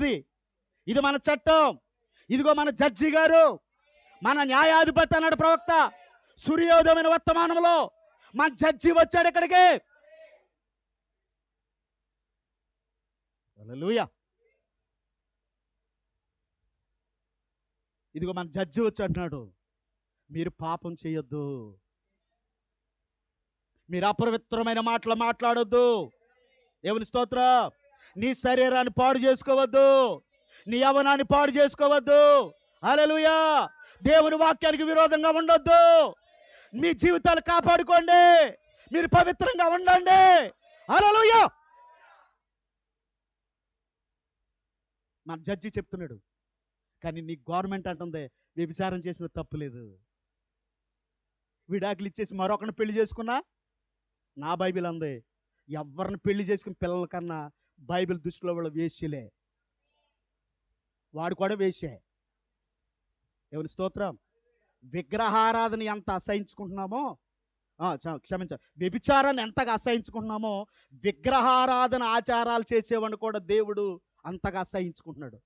ఇది మన చట్టం, ఇదిగో మన జడ్జి గారు, మన న్యాయాధిపతి అన్నాడు ప్రవక్త. సూర్యోదయమైన వర్తమానంలో మన జడ్జి వచ్చాడు ఇక్కడికి. హల్లెలూయా. ఇదిగో మన జడ్జి వచ్చి అంటున్నాడు మీరు పాపం చేయొద్దు, మీరు అపవిత్రమైన మాటలు మాట్లాడొద్దు. దేవుని స్తోత్రం. నీ శరీరాన్ని పాడు చేసుకోవద్దు, నీ యవ్వనాన్ని పాడు చేసుకోవద్దు. హల్లెలూయా. దేవుని వాక్యానికి విరోధంగా ఉండొద్దు. మీ జీవితాలు కాపాడుకోండి, మీరు పవిత్రంగా ఉండండి. హల్లెలూయా. మన జడ్జి చెప్తున్నాడు, కానీ నీ గవర్నమెంట్ అంటుంది వ్యభిచారం చేసిన తప్పు లేదు. విడాకులు ఇచ్చేసి మరొకరిని పెళ్లి చేసుకున్నా నా బైబిల్ అంది ఎవరిని పెళ్లి చేసుకుని పిల్లల కన్నా బైబిల్ దృష్టిలో వాళ్ళు వేశ్యలే, వాడు కూడా వేశ్యే. దేవుని స్తోత్రం. విగ్రహారాధన ఎంత అసహించుకుంటున్నామో, క్షమించాలి, వ్యభిచారాన్ని ఎంతగా అసహించుకుంటున్నామో విగ్రహారాధన ఆచారాలు చేసేవాడిని కూడా దేవుడు అంతగా అసహించుకుంటున్నాడు.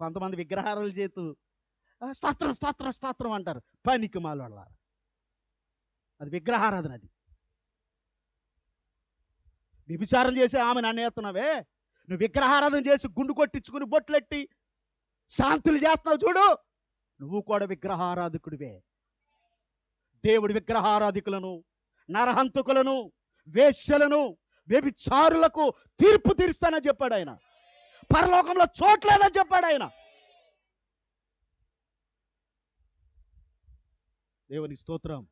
కొంతమంది విగ్రహారాలు చేతు స్తోత్రం స్తోత్రం స్తోత్రం అంటారు, పనికి మాల. అది విగ్రహారాధన. అది వ్యభిచారం చేసి ఆమె నన్నేస్తున్నావే, నువ్వు విగ్రహారాధన చేసి గుండు కొట్టించుకుని బొట్లెట్టి శాంతులు చేస్తున్నావు చూడు, నువ్వు కూడా విగ్రహారాధకుడివే. దేవుడి విగ్రహారాధికులను, నరహంతకులను, వేశ్యలను, వ్యభిచారులకు తీర్పు తీరుస్తానని చెప్పాడు ఆయన. పరలోకంలో చోట్లేదని చెప్పాడు ఆయన. దేవునికి స్తోత్రం,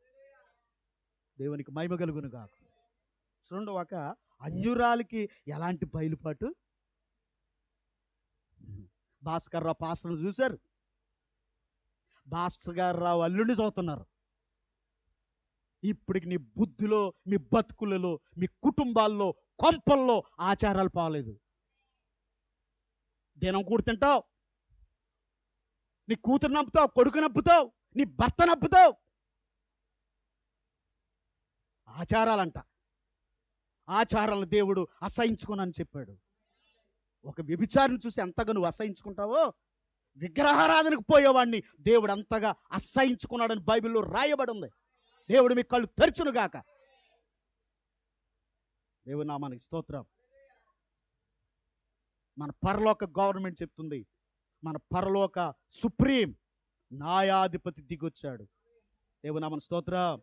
దేవునికి మహిమ కలుగును గాక. చూడండి, ఒక అన్యురాలికి ఎలాంటి బయలుపాటు. భాస్కర్ రావు పాస్టర్ను చూశారు, భాస్కర్ రావు అల్లుడిని చదువుతున్నారు. ఇప్పటికి నీ బుద్ధిలో, మీ బతుకులలో, మీ కుటుంబాల్లో, కొంపల్లో ఆచారాలు పోలేదు. దినం కూడి తింటావు, నీ కూతురు నప్పుతావు, కొడుకు నప్పుతావు, నీ భర్త నప్పుతావు. ఆచారాలంట, ఆచారాలను దేవుడు అసహించుకోనని చెప్పాడు. ఒక వ్యభిచారిని చూసి ఎంతగా నువ్వు అసహించుకుంటావో విగ్రహారాధనకు పోయేవాడిని దేవుడు అంతగా అసహించుకున్నాడని బైబిల్లో రాయబడి ఉంది. దేవుడు మీ కళ్ళు తెరచునుగాక. దేవుని నామానికి స్తోత్రం. మన పరలోక గవర్నమెంట్ చెప్తుంది, మన పరలోక సుప్రీం న్యాయాధిపతి దిగొచ్చాడు. దేవుని నామానికి స్తోత్రం.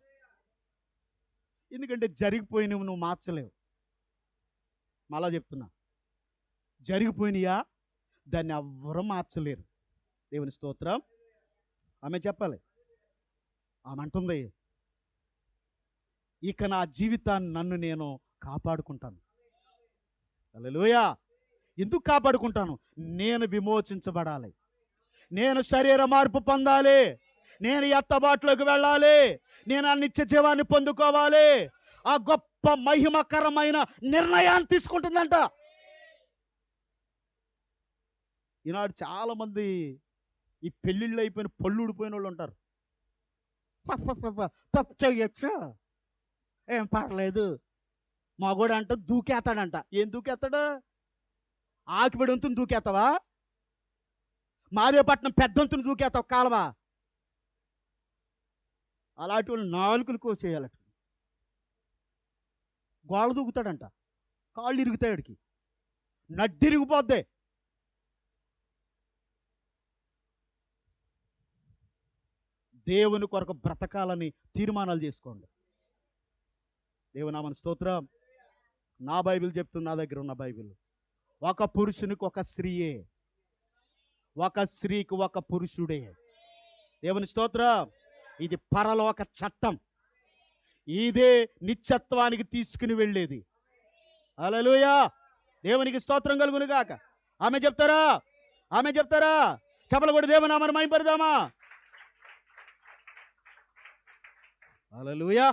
ఎందుకంటే జరిగిపోయినవి నువ్వు మార్చలేవు. మళ్ళా చెప్తున్నా, జరిగిపోయినాయా దాన్ని ఎవ్వరూ మార్చలేరు. దేవుని స్తోత్రం. ఆమె చెప్పాలి, ఆమె అంటుంది, ఇక నా జీవితాన్ని నన్ను నేను కాపాడుకుంటాను. హల్లెలూయా. ఎందుకు కాపాడుకుంటాను? నేను విమోచించబడాలి, నేను శరీర మార్పు పొందాలి, నేను ఎత్తబాటులోకి వెళ్ళాలి, నేను ఆ నిత్య జీవాన్ని పొందుకోవాలి. ఆ గొప్ప మహిమకరమైన నిర్ణయాన్ని తీసుకుంటుందంట. ఈనాడు చాలామంది ఈ పెళ్ళిళ్ళు అయిపోయిన పళ్ళు ఊడిపోయిన వాళ్ళు ఉంటారు. తప్పు చెయ్యొచ్చు, ఏం పర్లేదు. మగోడు అంట దూకేస్తాడంట. ఏం దూకేస్తాడు? ఆకిపడి వంతుని దూకేస్తావా? మాదేపట్నం పెద్దంతుని దూకేస్తావు కాలవా? అలాంటి వాళ్ళు నాలుకలు కోసేయాలట. గోడ దూకుతాడంట, కాళ్ళు ఇరుగుతాయి, వాడికి నడ్డిరిగిపోద్ది. దేవుని కొరకు బ్రతకాలని తీర్మానాలు చేసుకోండి. దేవునామని స్తోత్రం. నా బైబిల్ చెప్తుంది, నా దగ్గర ఉన్న బైబిల్. ఒక పురుషునికి ఒక స్త్రీయే, ఒక స్త్రీకి ఒక పురుషుడే. దేవుని స్తోత్రం. ఇది పరలోక చట్టం. ఇదే నిత్యత్వానికి తీసుకుని వెళ్ళేది. హల్లెలూయా. దేవునికి స్తోత్రం కలుగును గాక. ఆమె చెప్తారా? ఆమె చెప్తారా? చపలు కూడా దేవునామని మహిమపడదామా? హల్లెలూయా.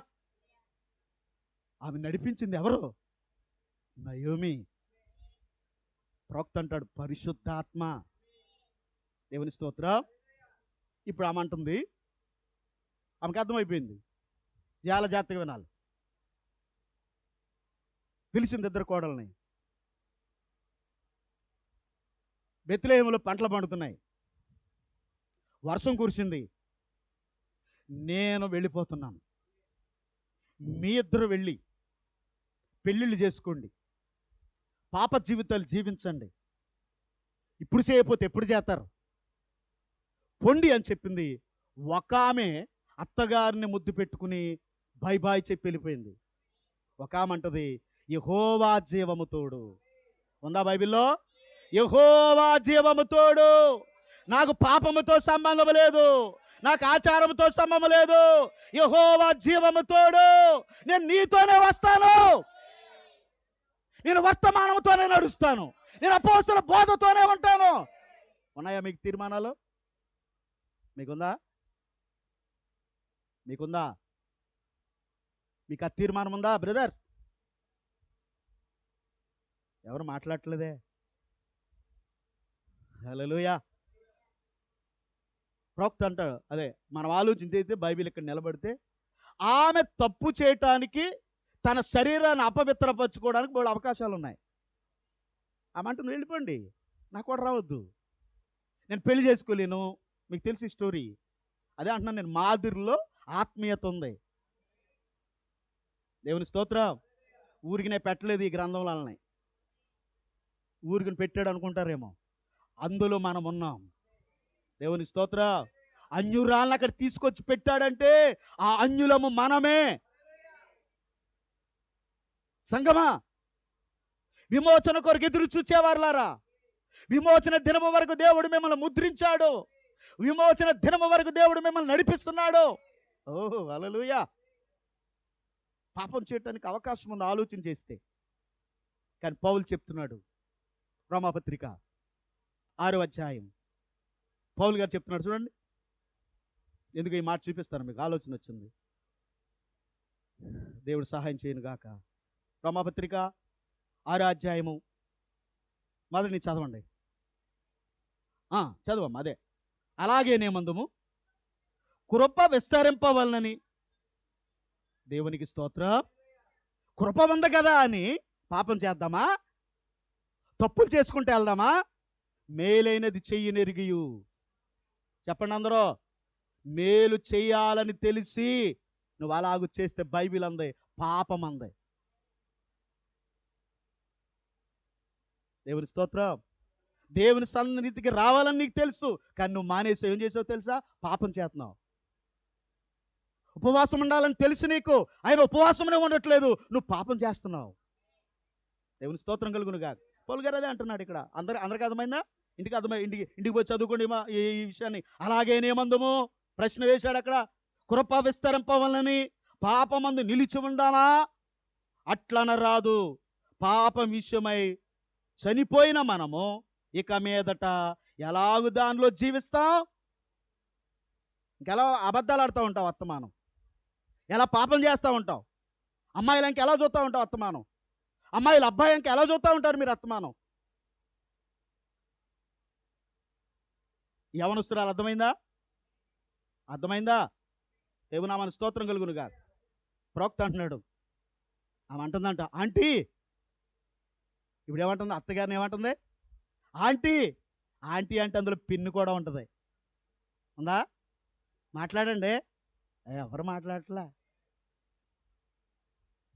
ఆమె నడిపించింది ఎవరు? నయోమి. ప్రవక్త అంటాడు పరిశుద్ధాత్మ. దేవుని స్తోత్రం. ఇప్పుడు ఆమె అంటుంది, ఆమెకు అర్థమైపోయింది, జాగ్రత్తగా వినాలి. పిలిచింది ఇద్దరు కోడల్ని. బెత్లెహేములో పంటలు పండుతున్నాయి, వర్షం కురిసింది. నేను వెళ్ళిపోతున్నాను, మీ ఇద్దరు వెళ్ళి పెళ్ళిళ్ళు చేసుకోండి, పాప జీవితాలు జీవించండి. ఇప్పుడు చేయకపోతే ఎప్పుడు చేస్తారు? పొండి అని చెప్పింది. ఒక ఆమె అత్తగారిని ముద్దు పెట్టుకుని బాయ్ బాయ్ చెప్పి వెళ్ళిపోయింది. ఒక ఆమె అంటది యెహోవా జీవము తోడు. ఉందా బైబిల్లో? యెహోవా జీవము తోడు. నాకు పాపముతో సంబంధం లేదు, నాకు ఆచారంతో సంబంధం లేదు. యెహోవా జీవము తోడు. నేను నీతోనే వస్తాను, నేను వర్తమానంతోనే నడుస్తాను, నేను అపోస్తల బోధతోనే ఉంటాను. ఉన్నాయా మీకు తీర్మానాలు? మీకుందా? మీకుందా? మీకు ఆ తీర్మానం ఉందా బ్రదర్? ఎవరు మాట్లాడట్లేదే? హల్లెలూయా. ప్రవక్త అంటాడు, అదే మనం ఆలోచించైతే బైబిల్ ఇక్కడ నిలబడితే, ఆమె తప్పు చేయటానికి, తన శరీరాన్ని అపవిత్రపరచుకోవడానికి బోలెడు అవకాశాలు ఉన్నాయి. ఆమె అంటుంది వెళ్ళిపోండి, నాకు కూడా రావద్దు, నేను పెళ్లి చేసుకోలేను. మీకు తెలిసి స్టోరీ అదే అంటున్నాను నేను. మాదిరిలో ఆత్మీయత ఉంది. దేవుని స్తోత్రం. ఊరికినే పెట్టలేదు ఈ గ్రంథంలోనే, ఊరికి పెట్టాడు అనుకుంటారేమో. అందులో మనం ఉన్నాం. దేవుని స్తోత్రం. అన్యురాలను అక్కడ తీసుకొచ్చి పెట్టాడంటే ఆ అన్యులము మనమే. సంగమా, విమోచన కొరకు ఎదురు చూచేవారులారా, విమోచన దినము వరకు దేవుడు మిమ్మల్ని ముద్రించాడు. విమోచన దినము వరకు దేవుడు మిమ్మల్ని నడిపిస్తున్నాడు. ఓహో హల్లెలూయా. పాపం చేయటానికి అవకాశం ఉంది ఆలోచన చేస్తే. కానీ పౌలు చెప్తున్నాడు, రోమాపత్రిక 6వ అధ్యాయం, పౌలు గారు చెప్తున్నాడు చూడండి. ఎందుకు ఈ మాట చూపిస్తాను, మీకు ఆలోచన వచ్చింది. దేవుడు సహాయం చేయను గాక. రోమాపత్రిక 6వ అధ్యాయము మొదటి నుంచి చదవండి. చదవమ్మా. అదే అలాగేనేమందుము కృప విస్తరింపవలనని. దేవునికి స్తోత్రం. కృప ఉంది కదా అని పాపం చేద్దామా? తప్పులు చేసుకుంటే వెళ్దామా? మేలైనది చెయ్యి నెరిగియు. చెప్పండి అందరూ. మేలు చెయ్యాలని తెలిసి నువ్వు అలాగూ చేస్తే బైబిల్ అంది పాపం అంది. దేవుని స్తోత్రం. దేవుని సన్నిధికి రావాలని నీకు తెలుసు, కానీ నువ్వు మానేసావు. ఏం చేసావు తెలుసా? పాపం చేస్తున్నావు. ఉపవాసం ఉండాలని తెలుసు నీకు, ఆయన ఉపవాసమనే ఉండట్లేదు, నువ్వు పాపం చేస్తున్నావు. దేవుని స్తోత్రం కలుగును గాక. పౌలు గారు అదే అంటున్నాడు ఇక్కడ. అందరికి అర్థమైందా? ఇంటికి పోయి చదువుకోండి ఈ విషయాన్ని. అలాగేనేమందుము ప్రశ్న వేశాడు అక్కడ. కృప విస్తరింపవలనని పాపమందు నిలిచి ఉండాలా? అట్లనరాదు. పాపం విషయమై చనిపోయిన మనము ఇక మీదట ఎలాగూ దానిలో జీవిస్తాం? ఇంకెలా అబద్ధాలు ఆడుతూ ఉంటావు వర్తమానం, ఎలా పాపం చేస్తూ ఉంటావు, అమ్మాయిలు ఇంక ఎలా చూస్తూ ఉంటావు వర్తమానం, అమ్మాయిలు అబ్బాయి ఇంక ఎలా చూస్తూ ఉంటారు మీరు వర్తమానం. యవనస్తురాలు అర్థమైందా? అర్థమైందా? దేవుని నామానికి స్తోత్రం కలుగునుగా. ప్రవక్త అంటున్నాడు, ఆమె అంటుందంట, ఆంటీ. ఇప్పుడు ఏమంటుంది? అత్తగారిని ఏమంటుంది? ఆంటీ. ఆంటీ అంటే అందులో పిన్ను కూడా ఉంటుంది. ఉందా? మాట్లాడండి. ఎవరు మాట్లాడట్లా?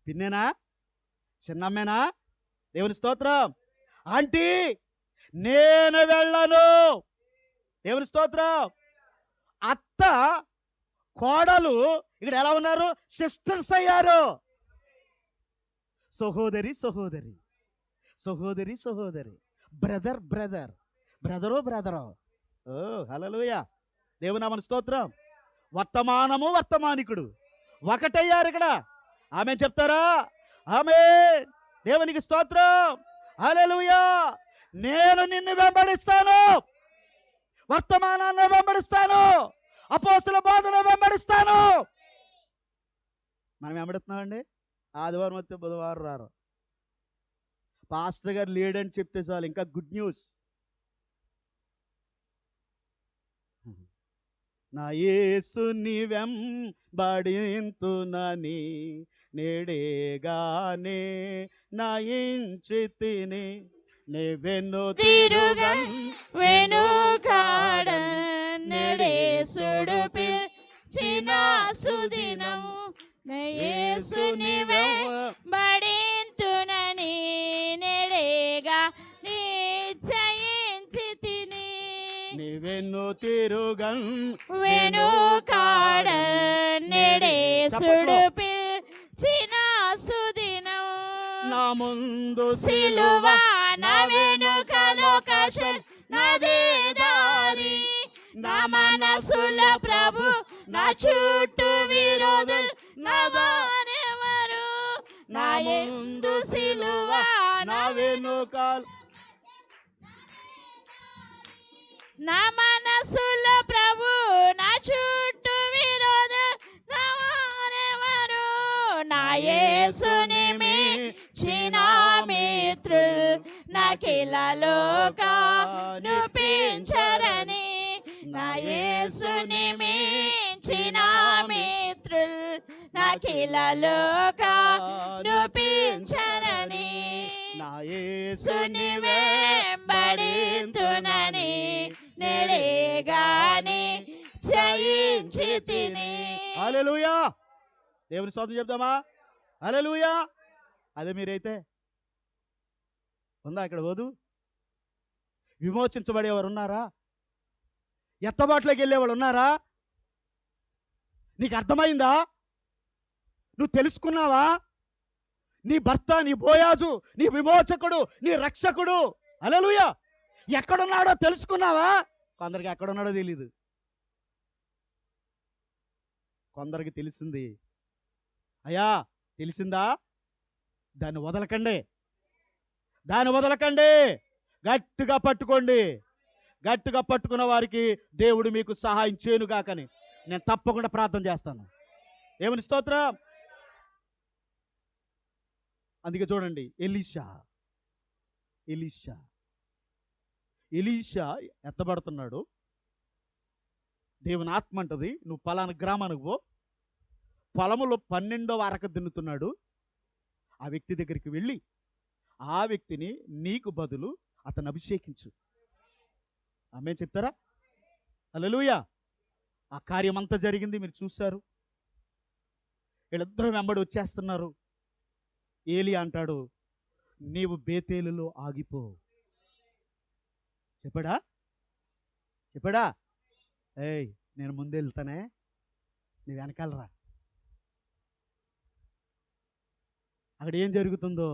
పిన్నేనా? చిన్నమ్మేనా? దేవుని స్తోత్రం. ఆంటీ నేను వెళ్ళను. దేవుని స్తోత్రం. అత్త కోడలు ఇక్కడ ఎలా ఉన్నారు? సిస్టర్స్ అయ్యారు. సహోదరి సహోదరి, సహోదరి సహోదరి, బ్రదర్ బ్రదర్, బ్రదరు బ్రదరు. ఓ హల్లెలూయా. దేవుని నామమునకు స్తోత్రం. వర్తమానము వర్తమానికుడు ఒకటయ్యారు ఇక్కడ. ఆమె చెప్తారా? ఆమె. దేవునికి స్తోత్రం. హల్లెలూయా. నేను నిన్ను వెంబడిస్తాను, వర్తమానాన్ని వెంబడిస్తాను, అపోస్తల బోధన వెంబడిస్తాను. మనం వెంబడిస్తున్నామండి. ఆదివారం వస్తే బుధవారం రారు. పాస్టర్ గారు లేడని చెప్తే చాలు ఇంకా గుడ్ న్యూస్. నా యేసుని వెంబడింతునని నేడేగానే నయించితిని, నే వెన్నుతిరుగన్ వెనుకాడ నెడేసుడు పిలిచిన సుదినం, యేసుని వెంబడింతునని నెడేగా నిశ్చయించితిని, నీ వెన్నుతిరుగన్ వెనుకాడ నెడేసుడు పిలిచిన సుదినం, నా ముందు సిలువ నా వెనుకలో కషం నదే దారి, నా మనసుల ప్రభు నా చుట్టూ విరోధులు నా వారెవరు, నా యందు సిలువ నా వెనుకాల నా మనసుల ప్రభు నా చుట్టూ విరోధులు నా వారెవరు, నా యేసుని మెచ్చిన మిత్రులు నాకిలలో కనిపించరని, నా యేసుని మెచ్చిన మిత్రులు నాకిలలో కనిపించరని, నా యేసు సుని వెంబడింతునని నెడేగాని జయించి తిని. హల్లెలూయా. దేవుని స్తోత్రం చెప్దామా? హల్లెలూయా. అదే మీరైతే ఉందా ఇక్కడ వధు? విమోచించబడేవారు ఉన్నారా? ఎత్తబాట్లోకి వెళ్ళేవాళ్ళు ఉన్నారా? నీకు అర్థమైందా? నువ్వు తెలుసుకున్నావా? నీ భర్త, నీ బోయాజు, నీ విమోచకుడు, నీ రక్షకుడు హల్లెలూయా ఎక్కడున్నాడో తెలుసుకున్నావా? కొందరికి ఎక్కడున్నాడో తెలీదు, కొందరికి తెలిసింది. అయ్యా తెలిసిందా? దాన్ని వదలకండి, దాన్ని వదలకండి. గట్టిగా పట్టుకోండి. గట్టిగా పట్టుకున్న వారికి దేవుడు మీకు సహాయం చేయనుగాకని నేను తప్పకుండా ప్రార్థన చేస్తాను. దేవుని స్తోత్రం. అందుకే చూడండి, ఎలీషా ఎత్తబడుతున్నాడు. దేవుని ఆత్మ అంటది, నువ్వు పలానా గ్రామానికి పో. పొలములో 12వ అరక దున్నుతున్నాడు. ఆ వ్యక్తి దగ్గరికి వెళ్ళి ఆ వ్యక్తిని నీకు బదులు అతను అభిషేకించు. ఆమె చెప్తారా? హల్లెలూయా. ఆ కార్యం అంతా జరిగింది, మీరు చూశారు. వీళ్ళిద్దరూ వెంబడి వచ్చేస్తున్నారు. ఏలి అంటాడు, నీవు బేతేలులో ఆగిపో. చెప్పాడా? చెప్పాడా? ఏయ్ నేను ముందు వెళ్తానే, నీ వెనకాలరా. అక్కడ ఏం జరుగుతుందో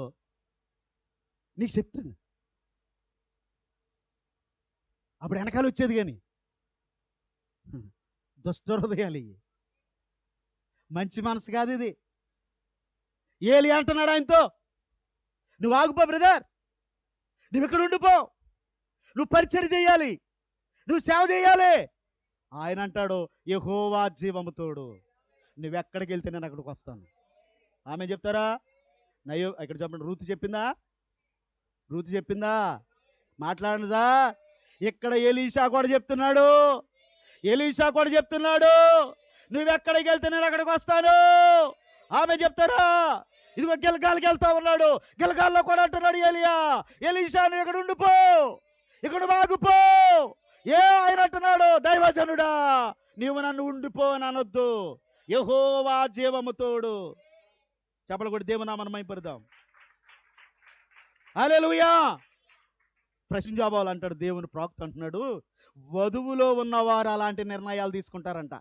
నీకు చెప్తాను. అప్పుడు వెనకాల వచ్చేది కానీ దుష్ట హృదయాలు ఇవి. మంచి మనసు కాదు ఇది. ఏలి అంటున్నాడు ఆయనతో, నువ్వు ఆగుపో బ్రదర్, నువ్వు ఇక్కడ ఉండిపో, నువ్వు పరిచర్య చేయాలి, నువ్వు సేవ చేయాలి. ఆయన అంటాడు, యెహోవా జీవము తోడు, నువ్వెక్కడికి వెళ్తే నేను అక్కడికి వస్తాను. ఆమె చెప్తారా? నయ్యో ఇక్కడ చెప్పండి. రూతు చెప్పిందా? రూతు చెప్పిందా? మాట్లాడదా? ఇక్కడ ఎలీషా కూడా చెప్తున్నాడు, నువ్వెక్కడికి వెళ్తే నేను అక్కడికి వస్తాను. ఆమె చెప్తారా? ఇదిగో గిల్గాల్కి వెళ్తా ఉన్నాడు, గిల్గాల్లో కూడా అంటున్నాడు ఎలీషా నువ్వు ఇక్కడ ఉండిపో, ఇక్కడ బాగుపో. ఆయన అంటున్నాడు, దైవజనుడా నీవు నన్ను ఉండిపో అని అనొద్దు, యెహోవా జీవము తోడు. చెప్పలు కూడా దేవునామను మహిమపడదాం. హల్లెలూయా. ప్రశ్న జవాబులు అంటాడు దేవుని ప్రవక్త అంటున్నాడు, వధువులో ఉన్నవారు అలాంటి నిర్ణయాలు తీసుకుంటారంట.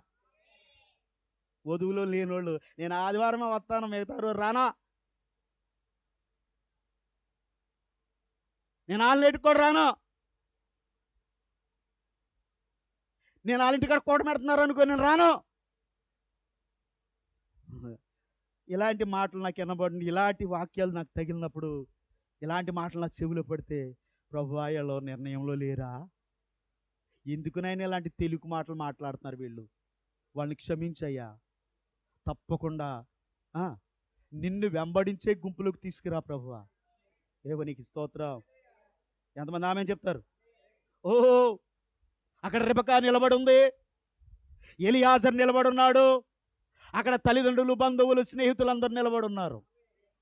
వధువులో లేనోళ్ళు నేను ఆదివారమే వస్తాను, మిగతా రోజు రానా, నేను వాళ్ళింటికి కూడా రాను, నేను వాళ్ళింటికాడ కూడ పెడుతున్నారు అనుకో నేను రాను. ఇలాంటి మాటలు నాకు వినబడి, ఇలాంటి వాక్యాలు నాకు తగిలినప్పుడు, ఇలాంటి మాటలు నాకు చెవిలో పడితే, ప్రభువా వీళ్ళు నిర్ణయంలో లేరా, ఎందుకునైనా ఇలాంటి తెలుగు మాటలు మాట్లాడుతున్నారు వీళ్ళు, వాళ్ళని క్షమించయ్యా, తప్పకుండా నిన్ను వెంబడించే గుంపులోకి తీసుకురా ప్రభువా. ఏవో నీకు స్తోత్రం. ఎంతమంది ఆమె చెప్తారు? ఓహో, అక్కడ రెబెకా నిలబడి ఉంది, ఎలియాజర్ నిలబడి ఉన్నాడు, అక్కడ తల్లిదండ్రులు, బంధువులు, స్నేహితులందరూ నిలబడి ఉన్నారు.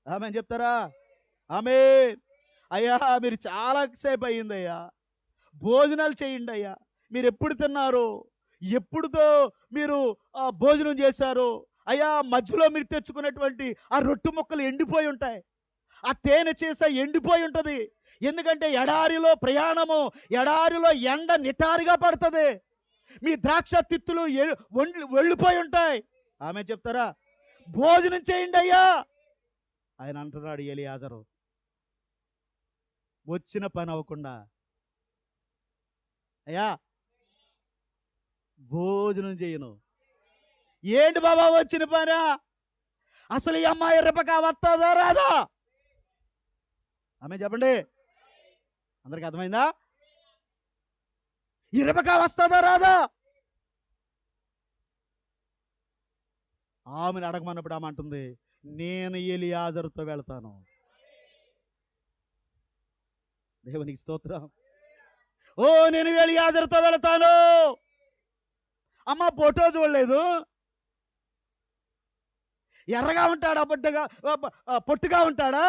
ఆమె చెప్తారా? ఆమె అయ్యా మీరు చాలా సేపు అయ్యిందయ్యా, భోజనాలు చేయండి అయ్యా, మీరు ఎప్పుడు తిన్నారు, ఎప్పుడుతో మీరు భోజనం చేశారు అయ్యా, మధ్యలో మీరు తెచ్చుకున్నటువంటి ఆ రొట్టె ముక్కలు ఎండిపోయి ఉంటాయి, ఆ తేనె చేస ఎండిపోయి ఉంటుంది, ఎందుకంటే ఎడారిలో ప్రయాణము, ఎడారిలో ఎండ నిటారుగా పడుతుంది, మీ ద్రాక్ష తిత్తులు వెళ్ళిపోయి ఉంటాయి. ఆమె చెప్తారా? భోజనం చేయండి అయ్యా. ఆయన అంటున్నాడు ఎలియాజరు, వచ్చిన పని అవ్వకుండా అయ్యా భోజనం చేయను. ఏంటి బాబా వచ్చిన పని? అసలు ఈ అమ్మాయి రెబెకా వస్తుందా రాదా? ఆమె చెప్పండి, అందరికి అర్థమైందా? ఈ రెబెకా వస్తుందా రాదా? ఆమెను అడగమన్నప్పుడు ఆమె అంటుంది, నేను ఎలియాజరుతో వెళ్తాను. దేవునికి స్తోత్రం. ఓ నేను ఎలియాజరుతో వెళ్తాను. అమ్మ ఫోటో చూడలేదు, ఎర్రగా ఉంటాడా, పొట్టుగా ఉంటాడా,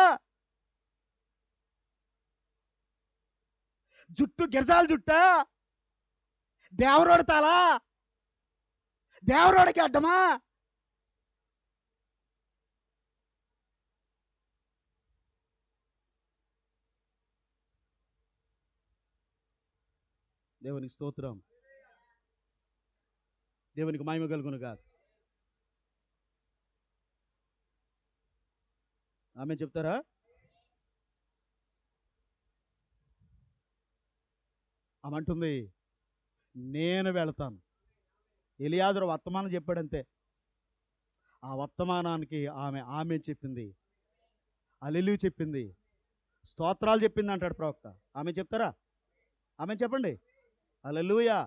జుట్టు గిరజాల జుట్టా, దేవరోడు తాలా, దేవరోడికి అడ్డమా? దేవునికి స్తోత్రం. దేవునికి మహిమ కలుగును గాక. ఆమె చెప్తారా? ఆమంటుంది నేను వెళతాను. ఎలియాజరు వర్తమానం చెప్పాడంతే, ఆ వర్తమానానికి ఆమె చెప్పింది, హల్లెలూయా చెప్పింది, స్తోత్రాలు చెప్పింది అంటాడు ప్రవక్త. ఆమె చెప్తారా? ఆమె చెప్పండి. హల్లెలూయా.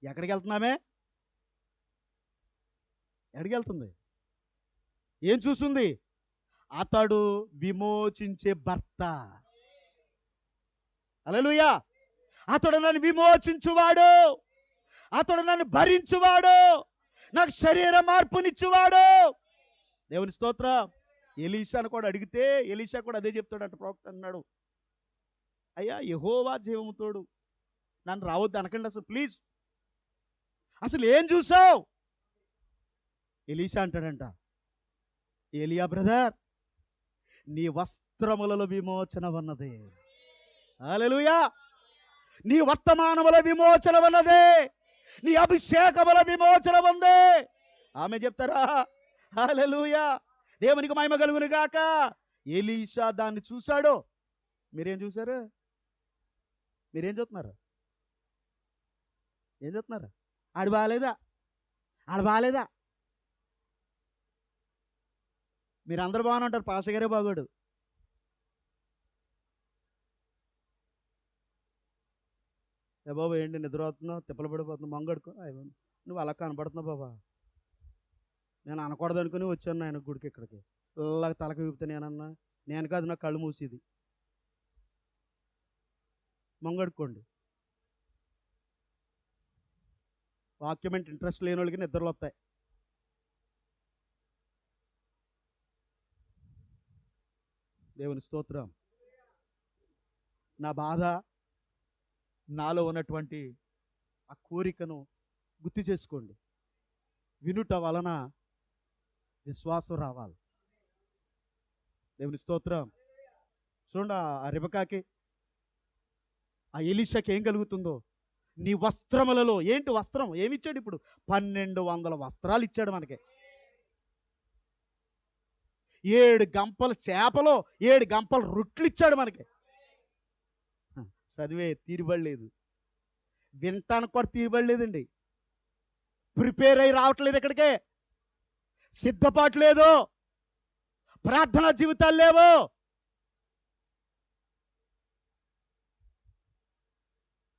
ఎక్కడికి వెళ్తున్నామే? ఎక్కడికి వెళ్తుంది? ఏం చూస్తుంది? అతడు విమోచించే భర్త. హల్లెలూయా. అతడు నన్ను విమోచించువాడు, అతడు నన్ను భరించువాడు, నాకు శరీర మార్పునిచ్చువాడు. దేవుని స్తోత్రం. ఎలీషాను కూడా అడిగితే ఎలీషా కూడా అదే చెప్తాడంట. ప్రవక్త అన్నాడు, అయ్యా యెహోవా జీవము తోడు, నన్ను రావద్దు అనకండి అసలు ప్లీజ్. అసలు ఏం చూసావు? ఎలీషా అంటాడంట, ఏలియా బ్రదర్ నీ వస్త్రములలో విమోచన ఉన్నది. హల్లెలూయా. నీ వర్తమానముల విమోచన ఉన్నది, నీ అభిషేకముల విమోచన ఉంది. ఆమె చెప్తారా? హల్లెలూయా. దేవునికి మహిమ కలుగును గాక. ఎలీషా దాన్ని చూశాడు. మీరేం చూశారు? మీరేం చూస్తున్నారు? ఏం చూస్తున్నారు? ఆడు బాగాలేదా, ఆడు బాగాలేదా? మీరు అందరు బాగానే ఉంటారు, పాస్టర్ గారే బాగోడు. ఏ బాబు ఏంటి నిద్ర అవుతున్నావు, తిప్పలు పడిపోతున్నావు, మంగడుకో. నువ్వు అలా కనపడుతున్నావు బాబా, నేను అనకూడదు అనుకుని వచ్చాను ఆయన గుడికి, ఇక్కడికి ఇలాగ తలకి ఊపితే నేనన్నా, నేను కాదు నా కళ్ళు మూసేది. మంగడుకోండి. వాక్యం అంటే ఇంట్రెస్ట్ లేని వాళ్ళకి నిద్రలు వస్తాయి. దేవుని స్తోత్రం. నా బాధ, నాలో ఉన్నటువంటి ఆ కోరికను గుర్తు చేసుకోండి. వినుట వలన విశ్వాసం రావాలి. దేవుని స్తోత్రం. చూడండి, ఆ రెబెకాకి, ఆ ఎలీషాకి ఏం కలుగుతుందో. నీ వస్త్రములలో, ఏంటి వస్త్రం ఏమిచ్చాడు? ఇప్పుడు 1200 వస్త్రాలు ఇచ్చాడు మనకి. 7 గంపల చేపలో 7 గంపల రొట్లు ఇచ్చాడు మనకి. చదివే తీరుబడలేదు, వినటానికి కూడా తీరుబడలేదండి. ప్రిపేర్ అయి రావట్లేదు, ఇక్కడికే సిద్ధపాటు లేదు, ప్రార్థనా జీవితాలు లేవు.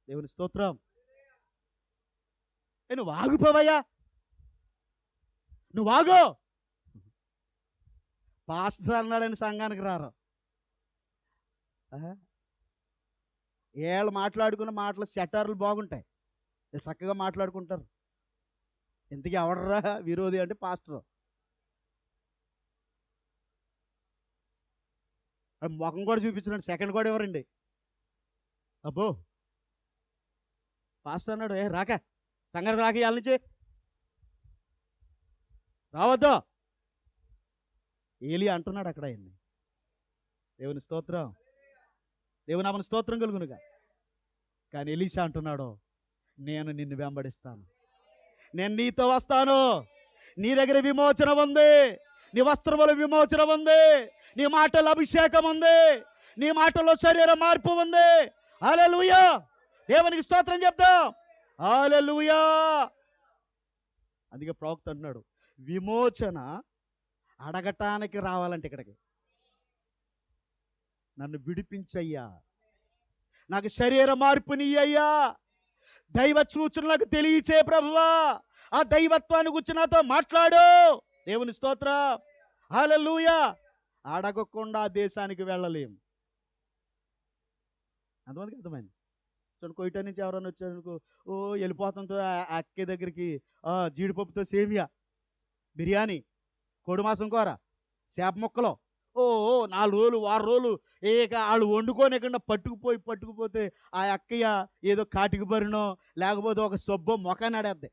దేవుని స్తోత్రం. నువ్వు ఆగిపోవయ్యా, నువ్వు ఆగు. పాస్టర్ అన్నాడని సంఘానికి రారు. ఏళ్ళు మాట్లాడుకున్న మాటలు సెటార్లు బాగుంటాయి, వీళ్ళు చక్కగా మాట్లాడుకుంటారు. ఇంతకీ ఎవడరా విరోధి అంటే పాస్టర్. ముఖం కూడా చూపించండి, సెకండ్ కూడా ఎవరండి. అబ్బో పాస్టర్ అన్నాడు, రాక సంఘానికి రాక ఇవాళ నుంచి రావద్దు. ఏలి అంటున్నాడు అక్కడ ఆయన్ని. దేవుని స్తోత్రం, దేవుని నామమున స్తోత్రం కలుగునుగా. కానీ ఎలీషా అంటున్నాడు, నేను నిన్ను వెంబడిస్తాను, నేను నీతో వస్తాను. నీ దగ్గర విమోచన ఉంది, నీ వస్త్రముల విమోచన ఉంది, నీ మాటలో అభిషేకం ఉంది, నీ మాటలో శరీర మార్పు ఉంది. హల్లెలూయా, దేవునికి స్తోత్రం చెప్తాం. హల్లెలూయా. అందుకే ప్రవక్త అంటున్నాడు, విమోచన అడగటానికి రావాలంటే ఇక్కడికి. నన్ను విడిపించయ్యా, నాకు శరీర మార్పునియ్యయ్యా, దైవ సూచనలకు తెలియచే ప్రభువా, ఆ దైవత్వాన్ని గురించి నాతో మాట్లాడు. దేవుని స్తోత్రం. హల్లెలూయా. అడగకుండా ఆ దేశానికి వెళ్ళలేము. అంతమందికి అర్థమైంది. చూడండి, కొయిటా నుంచి ఎవరైనా వచ్చారనుకో, ఓ వెళ్ళిపోతుందో అక్కే దగ్గరికి జీడిపప్పుతో సేమియా, బిర్యానీ, కోడి మాసం కూర, చేప ముక్కలు, 4 రోజులు 6 రోజులు ఇక వాళ్ళు వండుకోనికుండా పట్టుకుపోతే ఆ అక్కయ్య ఏదో కాటికి బరినో లేకపోతే ఒక సొబ్బో మొఖాన్ని ఆడేద్ది.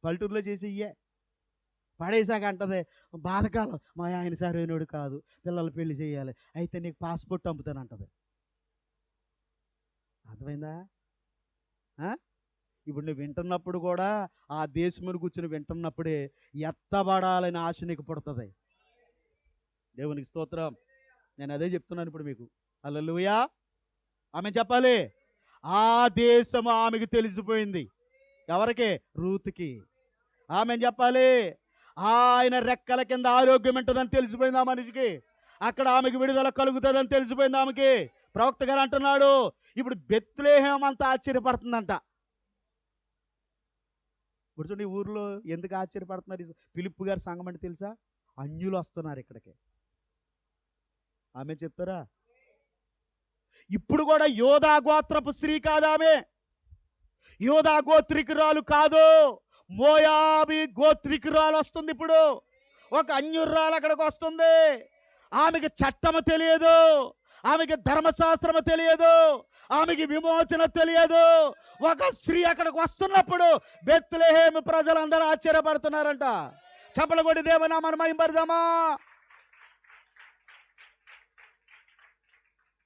పల్లెటూరులో చేసి ఇయ్యే పడేసాక అంటది, బాధకాలం మా ఆయన సరైనోడు కాదు, పిల్లలు పెళ్లి చేయాలి, అయితే నీకు పాస్పోర్ట్ పంపుతానంటది. అర్థమైందా? ఇప్పుడు నువ్వు వింటున్నప్పుడు కూడా ఆ దేశమును కూర్చుని వింటున్నప్పుడే ఎత్తబడాలని ఆశ నీకు పుడుతుంది. దేవునికి స్తోత్రం. నేను అదే చెప్తున్నాను ఇప్పుడు మీకు. హల్లెలూయా. ఆమె చెప్పాలి, ఆ దేశము ఆమెకు తెలిసిపోయింది. ఎవరికి? రూతుకి. ఆమె చెప్పాలి, ఆయన రెక్కల కింద ఆరోగ్యం ఉంటుందని తెలిసిపోయింది ఆ మనిషికి. అక్కడ ఆమెకు విడుదల కలుగుతుందని తెలిసిపోయింది ఆమెకి. ప్రవక్త గారు అంటున్నాడు, ఇప్పుడు బెత్లెహేము అంతా ఆశ్చర్యపడుతుందంట. ఇప్పుడు చూడండి, ఈ ఊర్లో ఎందుకు ఆశ్చర్యపడుతున్నారు? ఫిలిప్పు గారి సంఘం అంటే తెలుసా? అన్యులు వస్తున్నారు ఇక్కడికి. ఆమె చెప్తారా? ఇప్పుడు కూడా యోధా గోత్రపు స్త్రీ కాదు ఆమె, యోధా గోత్రికురాలు కాదు, మోయాబీ గోత్రికురాలు వస్తుంది. ఇప్పుడు ఒక అన్యురాలు అక్కడికి వస్తుంది. ఆమెకి చట్టము తెలియదు, ఆమెకి ధర్మశాస్త్రము తెలియదు, ఆమెకి విమోచన తెలియదు. ఒక స్త్రీ అక్కడికి వస్తున్నప్పుడు బెత్లెహేము ప్రజలందరూ ఆశ్చర్యపడుతున్నారంట. చప్పలు కొట్టి దేవునామాన్ని మహిమపడదామా?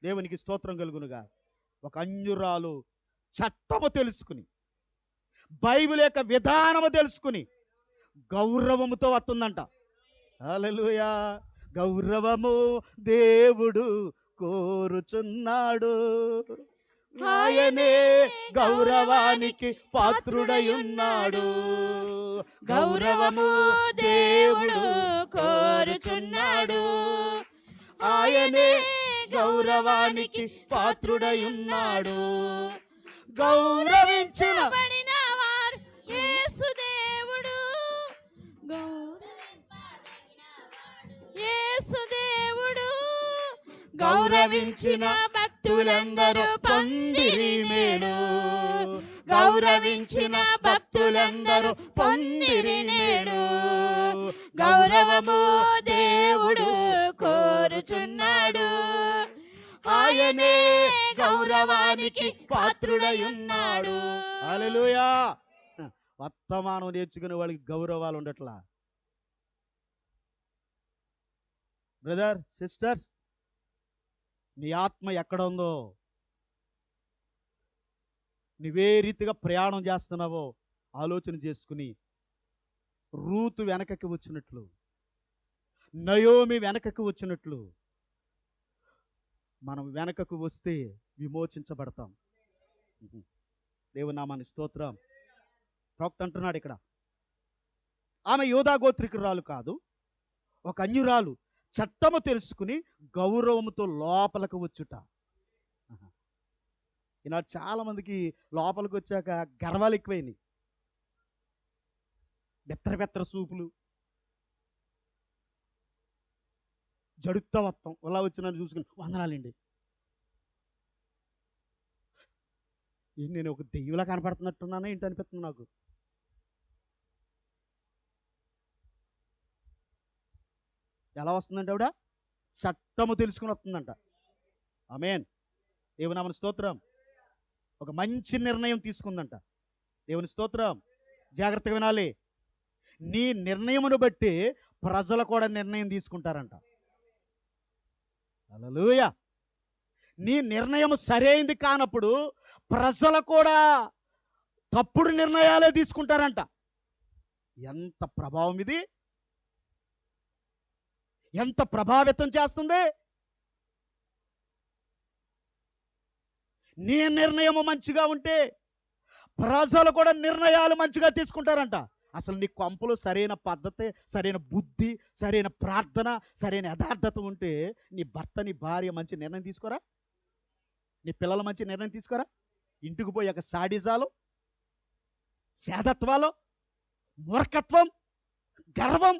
దేవునికి స్తోత్రం కలుగునుగా. ఒక అన్యురాలు చట్టము తెలుసుకుని, బైబిల్ యొక్క విధానము తెలుసుకుని గౌరవముతో వస్తుందంట. హల్లెలూయా. గౌరవము దేవుడు కోరుచున్నాడు, ఆయనే గౌరవానికి పాత్రుడై ఉన్నాడు. గౌరవము దేవుడు కోరుచున్నాడు, ఆయనే గౌరవానికి పాత్రుడై ఉన్నాడు. గౌరవించిన వారు యేసు దేవుడు, యేసు దేవుడు, గౌరవించిన భక్తులందరూ పొందిరి మేలు. గౌరవించిన భక్తులందరూ పొందిరి నేడు. గౌరవము దేవుడు కోరుచున్నాడు. ఆయనే గౌరవానికి పాత్రుడై ఉన్నాడు. హల్లెలూయా. వర్తమానం నేర్చుకునే వాళ్ళకి గౌరవాలు ఉండట్లా. బ్రదర్, సిస్టర్స్, నీ ఆత్మ ఎక్కడ ఉందో, నువ్వే రీతిగా ప్రయాణం చేస్తున్నావో ఆలోచన చేసుకుని, రూతు వెనకకి వచ్చినట్లు, నయోమి వెనకకి వచ్చినట్లు మనం వెనకకు వస్తే విమోచించబడతాం. దేవుని నామానికి స్తోత్రం. ప్రవక్త అంటున్నాడు ఇక్కడ, ఆమె యోధా గోత్రికురాలు కాదు, ఒక అన్యురాలు, చట్టము తెలుసుకుని గౌరవముతో లోపలకు వచ్చుట. ఈనాడు చాలా మందికి లోపలికి వచ్చాక గర్వాలు ఎక్కువైనాయి. బెత్తర సూపులు, జడుత్తవత్వం, ఇలా వచ్చిన చూసుకుని వందనాలండి. నేను ఒక దెయ్యంలా కనపడుతున్నట్టున్నానే ఏంటి అనిపిస్తుంది నాకు. ఎలా వస్తుందంటే ఆవిడ చట్టము తెలుసుకుని వస్తుందంట. ఆమేన్. దేవుని నామమున స్తోత్రం. ఒక మంచి నిర్ణయం తీసుకుందంట. దేవుని స్తోత్రం. జాగ్రత్తగా వినాలి. నీ నిర్ణయమును బట్టి ప్రజలు కూడా నిర్ణయం తీసుకుంటారంట. హల్లెలూయా. నీ నిర్ణయం సరైంది కానప్పుడు ప్రజలు కూడా తప్పుడు నిర్ణయాలే తీసుకుంటారంట. ఎంత ప్రభావం ఇది, ఎంత ప్రభావితం చేస్తుంది. నీ నిర్ణయం మంచిగా ఉంటే ప్రజలు కూడా నిర్ణయాలు మంచిగా తీసుకుంటారంట. అసలు నీ కొంపలో సరైన పద్ధతి, సరైన బుద్ధి, సరైన ప్రార్థన, సరైన యథార్థత ఉంటే నీ భర్త, నీ భార్య మంచి నిర్ణయం తీసుకోరా? నీ పిల్లలు మంచి నిర్ణయం తీసుకోరా? ఇంటికి పోయాక సాడిజాలు, సేదత్వాలు, మూర్ఖత్వం, గర్వం,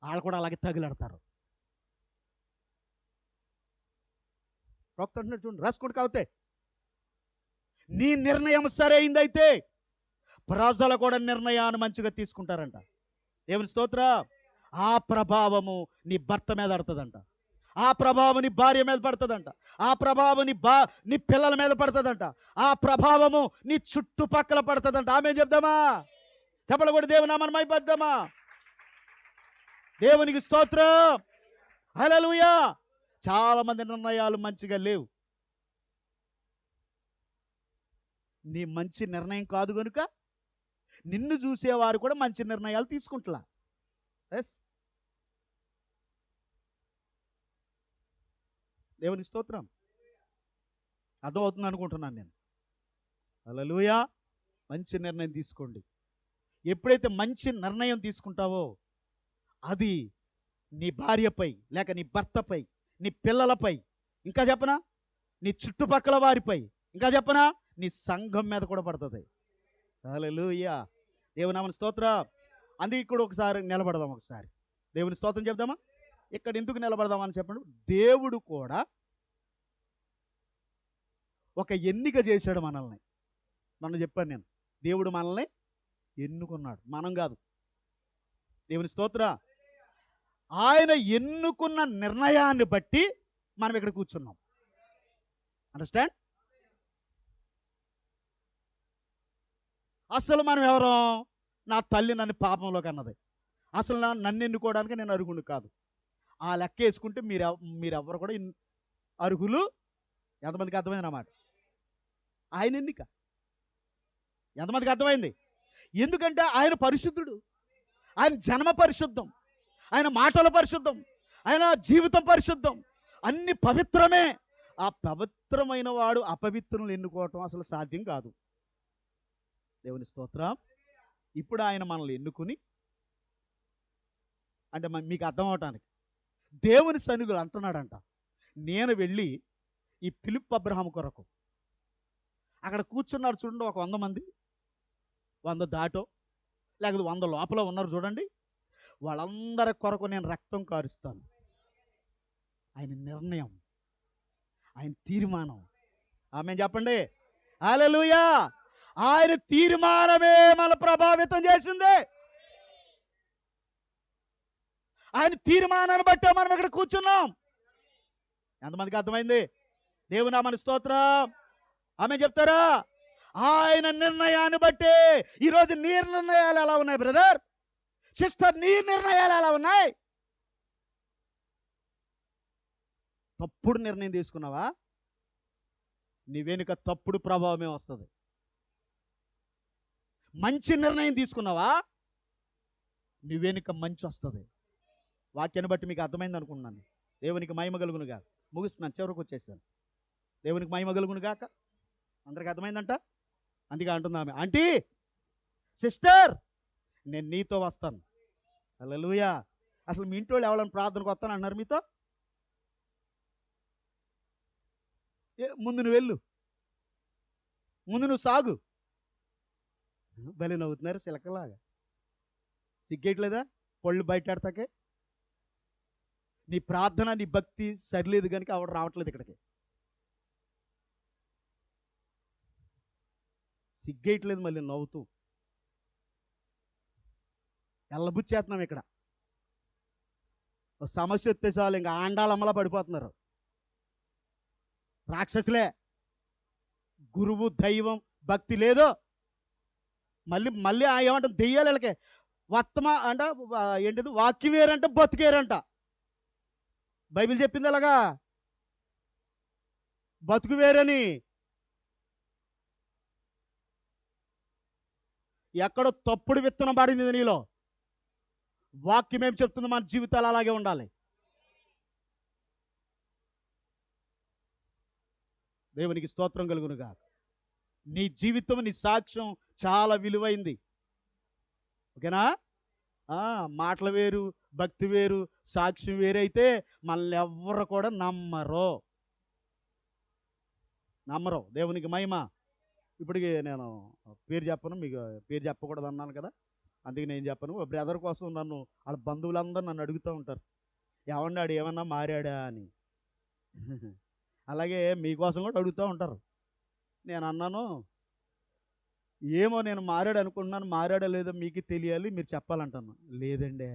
వాళ్ళు కూడా అలాగే తగిలాడతారు. ప్రవక్త అంటున్నాడు చూడండి, రాసుకోండి. కావుతే నీ నిర్ణయం సరైందైతే ప్రజలు కూడా నిర్ణయాన్ని మంచిగా తీసుకుంటారంట. దేవుని స్తోత్ర. ఆ ప్రభావము నీ భర్త మీద పడుతుందంట. ఆ ప్రభావం నీ భార్య మీద పడుతుందంట. ఆ ప్రభావం నీ పిల్లల మీద పడుతుందంట. ఆ ప్రభావము నీ చుట్టుపక్కల పడుతుందంట. ఆమె చెప్దామా? చెప్పలు కూడా దేవుని నామమున మహిమపరుద్దామా? దేవునికి స్తోత్రం. హల్లెలూయా. చాలా మంది నిర్ణయాలు మంచిగా లేవు. నీ మంచి నిర్ణయం కాదు కనుక నిన్ను చూసేవారు కూడా మంచి నిర్ణయాలు తీసుకుంటలా. ఎస్, దేవుని స్తోత్రం. అర్థమవుతుంది అనుకుంటున్నాను నేను. హల్లెలూయా. మంచి నిర్ణయం తీసుకోండి. ఎప్పుడైతే మంచి నిర్ణయం తీసుకుంటావో అది నీ భార్యపై, లేక నీ భర్తపై, నీ పిల్లలపై, ఇంకా చెప్పనా నీ చుట్టుపక్కల వారిపై, ఇంకా చెప్పనా నీ సంఘం మీద కూడా పడుతుంది. హల్లెలూయా. దేవుని నామమున స్తోత్రం. అందుకే ఇక్కడ ఒకసారి నిలబడదాం. ఒకసారి దేవుని స్తోత్రం చెప్దామా? ఇక్కడ ఎందుకు నిలబడదామని చెప్పండి. దేవుడు కూడా ఒక ఎన్నిక చేశాడు మనల్ని. మనం చెప్పాను నేను, దేవుడు మనల్ని ఎన్నుకున్నాడు, మనం కాదు. దేవుని స్తోత్ర. ఆయన ఎన్నుకున్న నిర్ణయాన్ని బట్టి మనం ఇక్కడ కూర్చున్నాం. అండర్స్టాండ్? అసలు మనం ఎవరో, నా తల్లి నన్ను పాపంలోకి అన్నది. అసలు నన్ను ఎన్నుకోవడానికి నేను అర్హుడు కాదు. ఆ లెక్క వేసుకుంటే మీరెవరు కూడా అర్హులు. ఎంతమందికి అర్థమైంది అన్నమాట? ఆయన ఎన్నిక ఎంతమందికి అర్థమైంది? ఎందుకంటే ఆయన పరిశుద్ధుడు, ఆయన జన్మ పరిశుద్ధం, ఆయన మాటల పరిశుద్ధం, ఆయన జీవితం పరిశుద్ధం, అన్ని పవిత్రమే. ఆ పవిత్రమైన వాడు అపవిత్రులను ఎన్నుకోవటం అసలు సాధ్యం కాదు. దేవుని స్తోత్రం. ఇప్పుడు ఆయన మనల్ని ఎన్నుకుని, అంటే మీకు అర్థం అవటానికి దేవుని సన్నిధిలో అంటున్నాడంట, నేను వెళ్ళి ఈ ఫిలిప్ అబ్రహాం కొరకు అక్కడ కూర్చున్నారు చూడండి, ఒక 100 మంది, 100 దాటో లేకపోతే 100 లోపల ఉన్నారు చూడండి, వాళ్ళందరి కొరకు నేను రక్తం కారుస్తాను. ఆయన నిర్ణయం, ఆయన తీర్మానం. ఆమె చెప్పండి. హల్లెలూయా. ఆయన తీర్మానమే మన ప్రభావితం చేసింది. ఆయన తీర్మానాన్ని బట్టే మనం ఇక్కడ కూర్చున్నాం. ఎంతమందికి అర్థమైంది? దేవుని నామమున స్తోత్రం. ఆమేన్ చెప్తారా? ఆయన నిర్ణయాన్ని బట్టి ఈరోజు నీ నిర్ణయాలు ఎలా ఉన్నాయి బ్రదర్, సిస్టర్? నీ నిర్ణయాలు ఎలా ఉన్నాయి? తప్పుడు నిర్ణయం తీసుకున్నావా? నీ వెనుక తప్పుడు ప్రభావమే వస్తుంది. మంచి నిర్ణయం తీసుకున్నావా? నీ వెనుక మంచి వస్తుంది. వాక్యాన్ని బట్టి మీకు అర్థమైంది అనుకున్నాను. దేవునికి మహిమ కలుగును గాక. ముగిస్తున్నాను, చివరికి వచ్చేసాను. దేవునికి మహిమ కలుగును గాక. అందరికి అర్థమైందంట. అందుకే అంటున్నా ఆమె, ఆంటీ, సిస్టర్, నేను నీతో వస్తాను. హల్లెలూయా. అసలు మీ ఇంటి వాళ్ళు ఎవరైనా ప్రార్థనకు వస్తాను అన్నారు మీతో? ముందు నువ్వు వెళ్ళు, ముందు నువ్వు సాగు. భలే నవ్వుతున్నారు సిలకలాగా. సిగ్గేయట్లేదా పళ్ళు బయటాడతాకే? నీ ప్రార్థన, నీ భక్తి సరిలేదు కనుక ఆవిడ రావట్లేదు ఇక్కడికి. సిగ్గేయట్లేదు మళ్ళీ నవ్వుతూ. ఎల్లబుచ్చేస్తున్నాం ఇక్కడ. సమస్య వస్తే చాలు ఇంకా ఆండాలమ్మలా పడిపోతున్నారు. రాక్షసులే. గురువు, దైవం, భక్తి లేదు. మళ్ళీ మళ్ళీ ఏమంటారు దెయ్యాలు వీళ్ళకి. వర్తమా అంట, ఏంటిది, వాక్యం వేరంట, బతుకేరంట. బైబిల్ చెప్పింది అలాగా, బతుకు వేరని. ఎక్కడో తప్పుడు విత్తనం పడింది నీలో. వాక్యం ఏం చెప్తుంది? మన జీవితాలు అలాగే ఉండాలి. దేవునికి స్తోత్రం కలుగునుగా. నీ జీవితం, నీ సాక్ష్యం చాలా విలువైంది. ఓకేనా? మాటలు వేరు, భక్తి వేరు, సాక్ష్యం వేరైతే మనల్ని ఎవ్వరు కూడా నమ్మరు. దేవునికి మహిమ. ఇప్పటికి నేను పేరు చెప్పను, మీకు పేరు చెప్పకూడదు అన్నాను కదా, అందుకే నేను చెప్పను. బ్రదర్ కోసం నన్ను వాళ్ళ బంధువులందరూ నన్ను అడుగుతూ ఉంటారు, ఏమన్నాడు, ఏమన్నా మారాడా అని. అలాగే మీకోసం కూడా అడుగుతూ ఉంటారు. నేను అన్నాను, ఏమో నేను మారాడు అనుకుంటున్నాను, మారాడో లేదో మీకు తెలియాలి, మీరు చెప్పాలంటాను. లేదండి,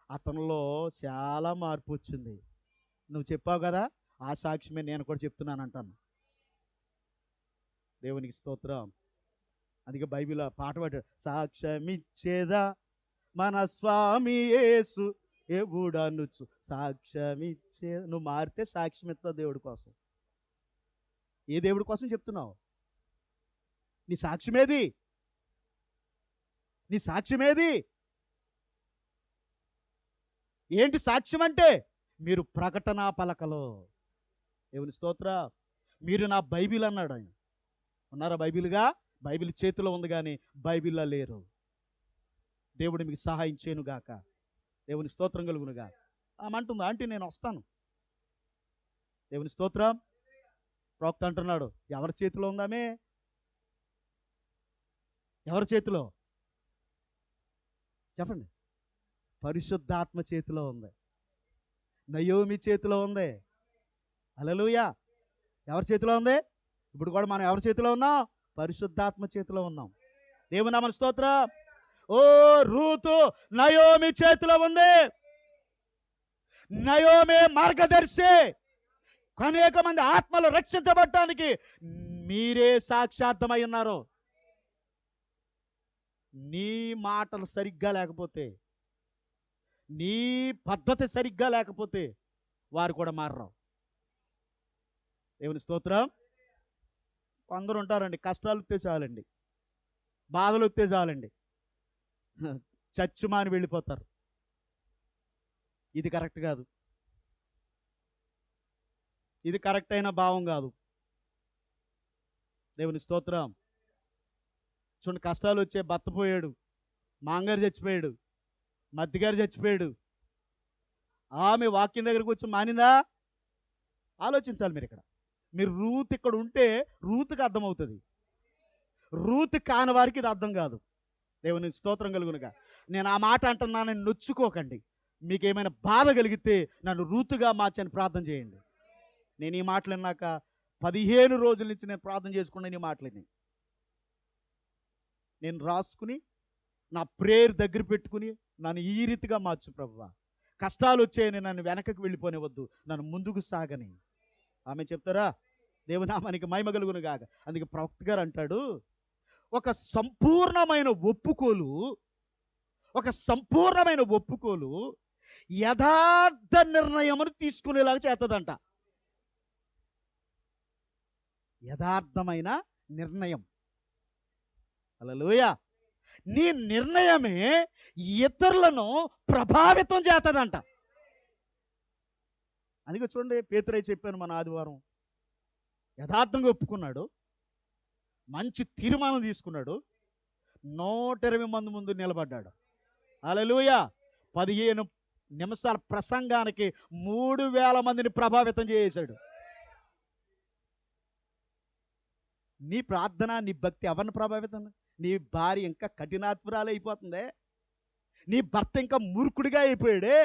అతనిలో చాలా మార్పు వచ్చింది. నువ్వు చెప్పావు కదా, ఆ సాక్ష్యమే నేను కూడా చెప్తున్నాను అంటాను. దేవునికి స్తోత్రం. అందుకే బైబిల్ పాట పాడాడు, సాక్ష్యమిచ్చేదా మన స్వామి యేసు ఎవుడనుచు సాక్ష్యమిచ్చే. నువ్వు మారితే సాక్ష్యం ఇస్తావు దేవుడి కోసం. ఏ దేవుడి కోసం చెప్తున్నావు? నీ సాక్ష్యమేది? నీ సాక్ష్యమేది? ఏంటి సాక్ష్యం అంటే? మీరు ప్రకటనా పలకలో. దేవుని స్తోత్ర. మీరు నా బైబిల్ అన్నాడు ఆయన. ఉన్నారా బైబిల్గా? బైబిల్ చేతిలో ఉంది కానీ బైబిల్లో లేరు. దేవుడు మీకు సహాయం చేయనుగాక. దేవుని స్తోత్రం కలుగునుగా. ఆమంటుంది, ఆంటీ నేను వస్తాను. దేవుని స్తోత్రం. ప్రవక్త అంటున్నాడు, ఎవరి చేతిలో ఉందామే? ఎవరి చేతిలో చెప్పండి? పరిశుద్ధాత్మ చేతిలో ఉంది. నయోమి చేతిలో ఉంది. హల్లెలూయా. ఎవరి చేతిలో ఉంది? ఇప్పుడు కూడా మనం ఎవరి చేతిలో ఉన్నాం? పరిశుద్ధాత్మ చేతిలో ఉన్నాం. దేవుని నామమున స్తోత్రం. ఓ రూతు నయోమి చేతిలో ఉంది. నయోమి మార్గదర్శి. అనేక మంది ఆత్మలు రక్షించబడటానికి మీరే సాక్షార్థమై ఉన్నారు. నీ మాటలు సరిగ్గా లేకపోతే, నీ పద్ధతి సరిగ్గా లేకపోతే వారు కూడా మారరు. దేవుని స్తోత్రం. కొందరు ఉంటారండి, కష్టాలు వస్తే చాలండి, బాధలు వస్తే చాలండి, చచ్చు మాని వెళ్ళిపోతారు. ఇది కరెక్ట్ కాదు. ఇది కరెక్ట్ అయిన భావం కాదు. దేవుని స్తోత్రం. చూడండి, కష్టాలు వచ్చే భర్త పోయాడు, మాంగారు చచ్చిపోయాడు, మద్దిగారు చచ్చిపోయాడు. ఆమె వాక్యం దగ్గరకు వచ్చి మానిందా? ఆలోచించాలి మీరు. ఇక్కడ మీరు రూత్ ఇక్కడ ఉంటే రూత్కి అర్థమవుతుంది. రూత్ కాని వారికి ఇది అర్థం కాదు. దేవుని స్తోత్రం కలుగునుగా. నేను ఆ మాట అంటున్నానని నొచ్చుకోకండి. మీకు ఏమైనా బాధ కలిగితే నన్ను రూతుగా మార్చని ప్రార్థన చేయండి. నేను ఈ మాటలు విన్నాక 15 రోజుల నుంచి నేను ప్రార్థన చేసుకున్న నీ మాటలని నేను రాసుకుని నా ప్రేయర్ దగ్గర పెట్టుకుని నన్ను ఈ రీతిగా మార్చు ప్రభువా. కష్టాలు వచ్చాయని నన్ను వెనకకు వెళ్ళిపోనివద్దు, నన్ను ముందుకు సాగని. ఆమె చెప్తారా? దేవునామానికి మహిమ కలుగును గాక. అందుకే ప్రవక్త గారు అంటాడు, ఒక సంపూర్ణమైన ఒప్పుకోలు యథార్థ నిర్ణయమును తీసుకునేలాగా చేస్తుందంట. యథార్థమైన నిర్ణయం. హల్లెలూయా. నీ నిర్ణయమే ఇతరులను ప్రభావితం చేస్తుందంట. అందుకే చూడండి, పేతురై చెప్పాను మన ఆదివారం, యథార్థంగా ఒప్పుకున్నాడు, మంచి తీర్మానం తీసుకున్నాడు, 120 మంది ముందు నిలబడ్డాడు. హల్లెలూయా. 15 నిమిషాల ప్రసంగానికి 3000 మందిని ప్రభావితం చేశాడు. నీ ప్రార్థన, నీ భక్తి ఎవరిని ప్రభావితం? నీ భార్య ఇంకా కఠినాత్మురాలు అయిపోతుంది, నీ భర్త ఇంకా మూర్ఖుడిగా అయిపోయాడే,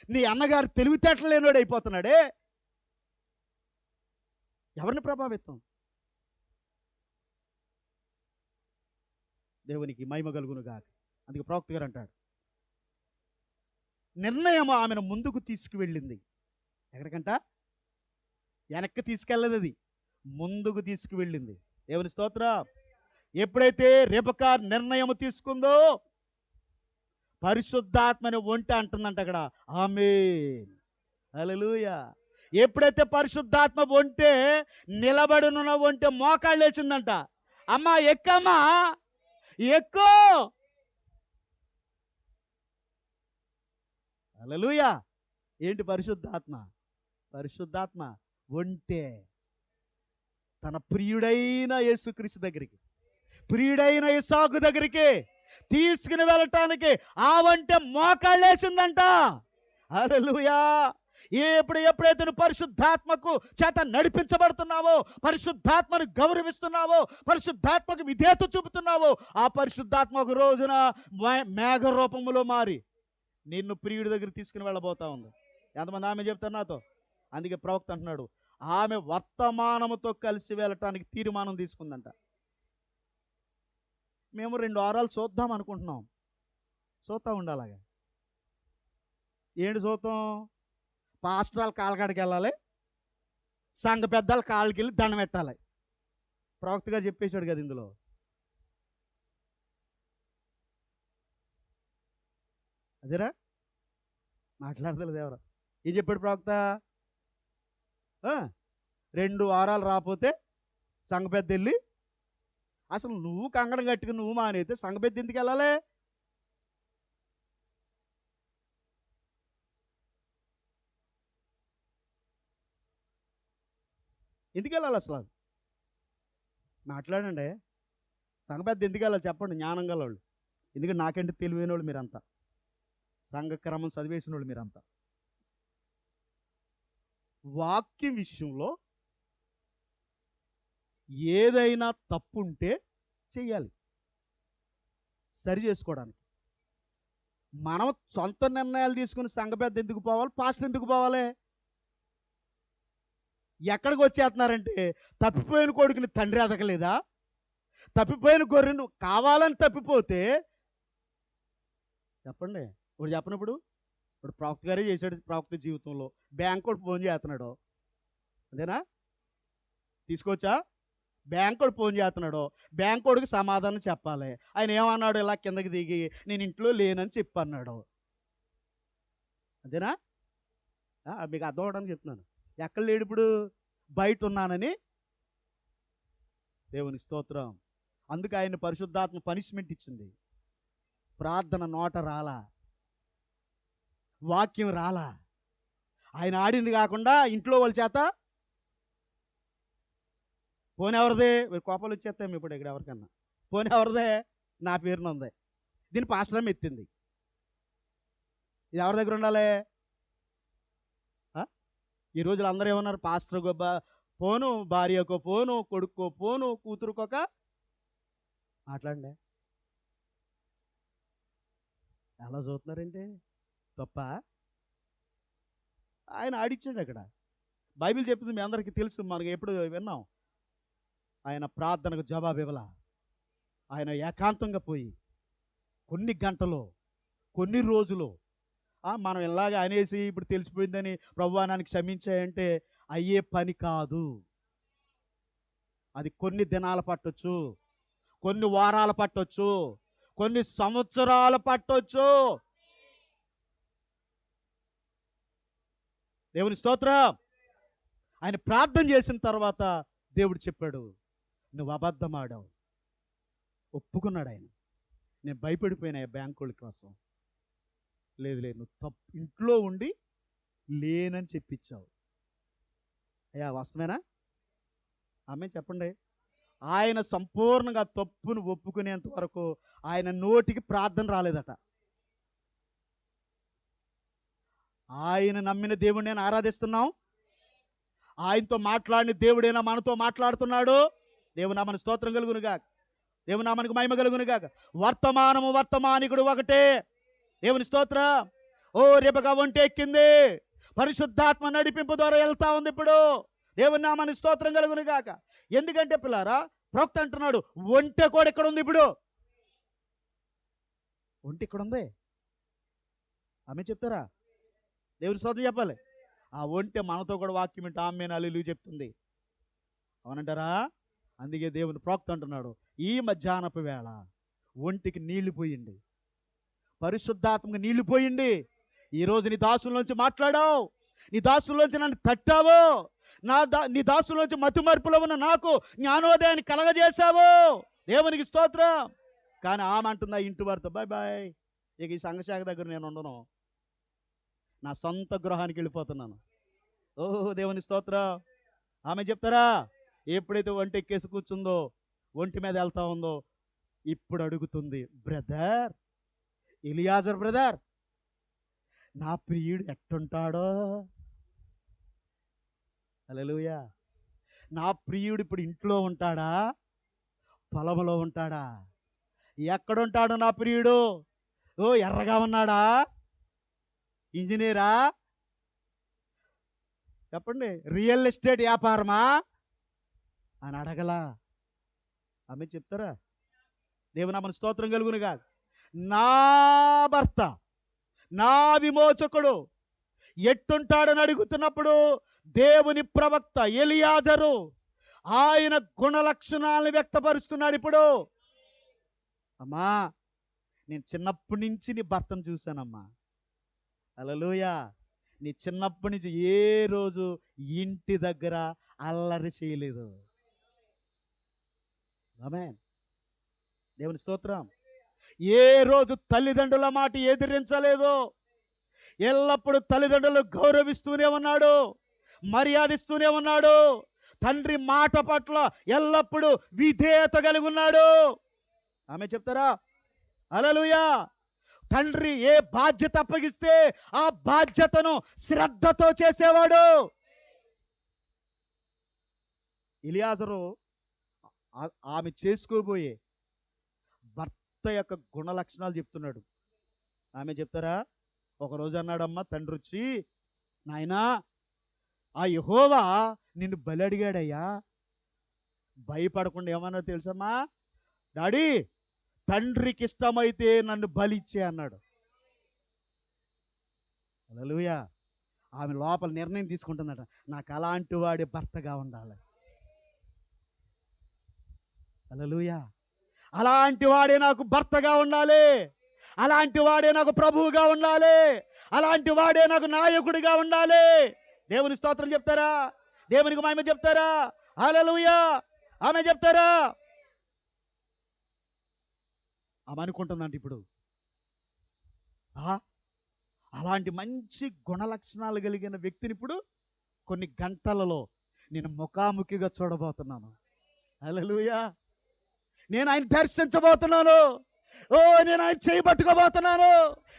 నీ అన్నగారు తెలివితేటలు లేనివాడు అయిపోతున్నాడే. ఎవరిని ప్రభావితం? దేవునికి మహిమ కలుగును గాక. అందుకే ప్రవక్త గారు అంటాడు, నిర్ణయం ఆమెను ముందుకు తీసుకువెళ్ళింది. ఎక్కడికంట? వెనక్కి తీసుకెళ్ళదు, అది ముందుకు తీసుకువెళ్ళింది. దేవుని స్తోత్రం. ఎప్పుడైతే రెబెకా నిర్ణయం తీసుకుందో, పరిశుద్ధాత్మని ఒంటె అంటుందంట అక్కడ. ఆమేన్, హల్లెలూయా. ఎప్పుడైతే పరిశుద్ధాత్మ ఒంటె నిలబడిన ఒంటె మోకాళ్ళు వేసిందంట. అమ్మా ఎక్కమ్మా, ఎక్కు. హల్లెలూయా. ఏంటి పరిశుద్ధాత్మ? పరిశుద్ధాత్మ ఒంటె తన ప్రియుడైన యేసుక్రీస్తు దగ్గరికి, ప్రియుడైన ఇస్సాకు దగ్గరికి తీసుకుని వెళ్ళటానికి ఆ వంటె మోకాళ్ళేసిందంట. హల్లెలూయా. ఎప్పుడైతే నువ్వు పరిశుద్ధాత్మకు చేత నడిపించబడుతున్నావో, పరిశుద్ధాత్మను గౌరవిస్తున్నావో, పరిశుద్ధాత్మకు విధేయత చూపుతున్నావో, ఆ పరిశుద్ధాత్మ ఒక రోజున మేఘ రూపములో మారి నిన్ను ప్రియుడి దగ్గర తీసుకుని వెళ్ళబోతా ఉంది. ఎంతమంది ఆమె చెప్తారు నాతో? అందుకే ప్రవక్త అంటున్నాడు, ఆమె వర్తమానముతో కలిసి వెళ్ళటానికి తీర్మానం తీసుకుందంట. మేము 2 వారాలు చూద్దాం అనుకుంటున్నాం. చూస్తూ ఉండాలాగా. ఏంటి చూద్దాం? పాస్టరాల కాళ్ళకాడికి వెళ్ళాలి, సంఘ పెద్దల కాళ్ళకి వెళ్ళి దండం పెట్టాలి. ప్రవక్తగా చెప్పేశాడు కదా ఇందులో. అదేరా మాట్లాడతలేదు ఎవరు? ఏం చెప్పాడు ప్రవక్త? 2 వారాలు రాకపోతే సంఘ పెద్ద వెళ్ళి, అసలు నువ్వు కంగడం కట్టుకుని నువ్వు మానైతే సంఘ పెద్ద ఎందుకు వెళ్ళాలి? ఎందుకు వెళ్ళాలి అసలు? మాట్లాడండి. సంఘ పెద్ద ఎందుకు వెళ్ళాలి చెప్పండి, జ్ఞానం గల వాళ్ళు. ఎందుకంటే నాకంటే తెలివైన వాళ్ళు మీరంతా, సంఘ క్రమం చదివేసిన వాళ్ళు మీరంతా. వాక్యం విషయంలో ఏదైనా తప్పుంటే చెయ్యాలి, సరి చేసుకోవడానికి. మనం సొంత నిర్ణయాలు తీసుకుని సంఘ పెద్ద ఎందుకు పోవాలి, పాస్టర్ ఎందుకు పోవాలి? ఎక్కడికి వచ్చేస్తున్నారంటే, తప్పిపోయిన కొడుకుని తండ్రి ఎదగలేదా? తప్పిపోయిన గొర్రెను కావాలని తప్పిపోతే చెప్పండి. ఇప్పుడు చెప్పనప్పుడు ఇప్పుడు ప్రవక్త గారే చేశాడు ప్రవక్త జీవితంలో. బ్యాంక్ కూడా ఫోన్ చేస్తున్నాడు, అదేనా? తీసుకోవచ్చా? బ్యాంక్ కూడా ఫోన్ చేస్తున్నాడు, బ్యాంక్ వాడికి సమాధానం చెప్పాలి. ఆయన ఏమన్నాడు? ఇలా కిందకి దిగి నేను ఇంట్లో లేనని చెప్పన్నాడు, అదేనా? మీకు అర్థం అవడానికి చెప్తున్నాను. ఎక్కడ లేడు ఇప్పుడు? బయట ఉన్నానని. దేవుని స్తోత్రం. అందుకు ఆయన పరిశుద్ధాత్మ పనిష్మెంట్ ఇచ్చింది. ప్రార్థన నోట రాలా, వాక్యం రాలా. ఆయన ఆడింది కాకుండా ఇంట్లో వాళ్ళ చేత ఫోన్ ఎవరిదే? కోపాలు వచ్చేస్తాం ఇప్పుడు ఇక్కడ ఎవరికన్నా. ఫోన్ ఎవరిదే? నా పేరున ఉంది, దీన్ని పాస్టర్ ఎత్తింది. ఇది ఎవరి దగ్గర ఉండాలి? ఈ రోజులు అందరూ ఏమన్నారు? పాస్టర్ ఫోను, భార్యకో ఫోను, కొడుకో ఫోను, కూతురుకోక. మాట్లాడండి. ఎలా చూస్తున్నారంటే తప్ప? ఆయన ఆడిచ్చాడు అక్కడ. బైబిల్ చెప్పింది మీ అందరికీ తెలుసు, మనకి ఎప్పుడు విన్నాం. ఆయన ప్రార్థనకు జవాబు ఇవ్వాల. ఆయన ఏకాంతంగా పోయి కొన్ని గంటలు, కొన్ని రోజులు మనం ఇలాగ అనేసి ఇప్పుడు తెలిసిపోయిందని ప్రభువా నన్ను క్షమించాయంటే అయ్యే పని కాదు. అది కొన్ని దినాలు పట్టొచ్చు, కొన్ని వారాలు పట్టొచ్చు, కొన్ని సంవత్సరాలు పట్టొచ్చు. దేవుని స్తోత్రం. ఆయన ప్రార్థన చేసిన తర్వాత దేవుడు చెప్పాడు, నువ్వు అబద్ధం ఆడావు. ఒప్పుకున్నాడు ఆయన. నేను భయపడిపోయినా బ్యాంకుల కోసం. లేదు లేదు, నువ్వు తప్పు ఇంట్లో ఉండి లేనని చెప్పించావు. అయ్యా వాస్తవేనా? ఆమె చెప్పండి. ఆయన సంపూర్ణంగా తప్పును ఒప్పుకునేంత వరకు ఆయన నోటికి ప్రార్థన రాలేదట. ఆయన నమ్మిన దేవుడిని నేను ఆరాధిస్తున్నాం. ఆయనతో మాట్లాడిన దేవుడైనా మనతో మాట్లాడుతున్నాడు. దేవుని నామమునకు స్తోత్రం కలుగునుగాక. దేవుని నామమునకు మహిమ కలుగునుగాక. వర్తమానము వర్తమానికుడు ఒకటే. దేవుని స్తోత్రం. ఓ రేపగా ఒంటి ఎక్కింది, పరిశుద్ధాత్మ నడిపింపు ద్వారా వెళ్తా ఉంది ఇప్పుడు. దేవుని నామమునకు స్తోత్రం కలుగునుగాక. ఎందుకంటే పిల్లారా, ప్రవక్త అంటున్నాడు ఒంటె కూడా ఇక్కడ ఉంది. ఇప్పుడు ఒంటి ఇక్కడ ఉంది. ఆమె చెప్తారా? దేవుని స్తోత్రం చెప్పాలి. ఆ ఒంటె మనతో కూడా వాక్యం ఏంటి ఆమేన్ హల్లెలూయా చెప్తుంది. అవునంటారా? అందుకే దేవుని ప్రవక్త అంటున్నాడు, ఈ మధ్యాహ్నపు వేళ ఒంటికి నీళ్లు పోయింది, పరిశుద్ధాత్మక నీళ్లు పోయింది. ఈరోజు నీ దాసుల్లోంచి మాట్లాడావు, నీ దాసుల్లోంచి నన్ను తట్టావు, నీ దాసుల్లోంచి మతిమరుపులో ఉన్న నాకు జ్ఞానోదయాన్ని కలగజేశావు. దేవునికి స్తోత్రం. కానీ ఆమె అంటుందా ఇంటి వారితో, బాయ్ బాయ్, ఇక ఈ సంఘశాఖ దగ్గర నేను ఉండను, నా సొంత గృహానికి వెళ్ళిపోతున్నాను. ఓహో దేవుని స్తోత్రం. ఆమె చెప్తారా? ఎప్పుడైతే ఒంటి ఎక్కేసి కూర్చుందో, ఒంటి మీద వెళ్తా ఉందో, ఇప్పుడు అడుగుతుంది, బ్రదర్ ఎలియాజర్ బ్రదర్, నా ప్రియుడు ఎట్టుంటాడో. హల్లెలూయా. నా ప్రియుడు ఇప్పుడు ఇంట్లో ఉంటాడా, పొలంలో ఉంటాడా, ఎక్కడుంటాడు నా ప్రియుడు? ఓ ఎర్రగా ఉన్నాడా, ఇంజనీరా, చెప్పండి, రియల్ ఎస్టేట్ వ్యాపారమా అని అడగలా. ఆమె చెప్తారా? దేవుని మన స్తోత్రం కలుగునుగా. నా భర్త, నా విమోచకుడు ఎట్టుంటాడని అడుగుతున్నప్పుడు దేవుని ప్రవక్త ఎలియాజరు ఆయన గుణలక్షణాలను వ్యక్తపరుస్తున్నాడు. ఇప్పుడు అమ్మా, నేను చిన్నప్పటి నుంచి నీ భర్తను చూశానమ్మా. హల్లెలూయా. నీ చిన్నప్పటి నుంచి ఏ రోజు ఇంటి దగ్గర అల్లరి చేయలేదు. ఆమేన్. దేవుని స్తోత్రం. ఏ రోజు తల్లిదండ్రుల మాట ఎదిరించలేదు. ఎల్లప్పుడూ తల్లిదండ్రులు గౌరవిస్తూనే ఉన్నాడు, మర్యాదిస్తూనే ఉన్నాడు. తండ్రి మాట పట్ల ఎల్లప్పుడూ విధేయత కలిగి ఉన్నాడు. ఆమె చెప్తారా? హల్లెలూయా. తండ్రి ఏ బాధ్యత అప్పగిస్తే ఆ బాధ్యతను శ్రద్ధతో చేసేవాడు. ఎలియాజరు ఆమె చేసుకోబోయే భర్త యొక్క గుణ లక్షణాలు చెప్తున్నాడు. ఆమె చెప్తారా? ఒకరోజు అన్నాడమ్మా తండ్రి వచ్చి, నాయనా ఆ యెహోవా నిన్ను బలి అడిగాడయ్యా. భయపడకుండా ఏమన్నా తెలుసమ్మా, డాడీ తండ్రికి ఇష్టమైతే నన్ను బలిచ్చే అన్నాడు. హల్లెలూయా. ఆమె లోపల నిర్ణయం తీసుకుంటుందట, నాకు అలాంటి వాడి భర్తగా ఉండాలి. హల్లెలూయా. అలాంటి వాడే నాకు భర్తగా ఉండాలి, అలాంటి వాడే నాకు ప్రభువుగా ఉండాలి, అలాంటి వాడే నాకు నాయకుడిగా ఉండాలి. దేవుని స్తోత్రం చెప్తారా? దేవునికి మహిమ చెప్తారా? హల్లెలూయా. ఆమె చెప్తారా? ఆమె అనుకుంటుందంటే ఇప్పుడు అలాంటి మంచి గుణ లక్షణాలు కలిగిన వ్యక్తిని ఇప్పుడు కొన్ని గంటలలో నేను ముఖాముఖిగా చూడబోతున్నాను. హల్లెలూయా. నేను ఆయన దర్శించబోతున్నాను. ఓ నేను ఆయన చేయబట్టుకోబోతున్నాను,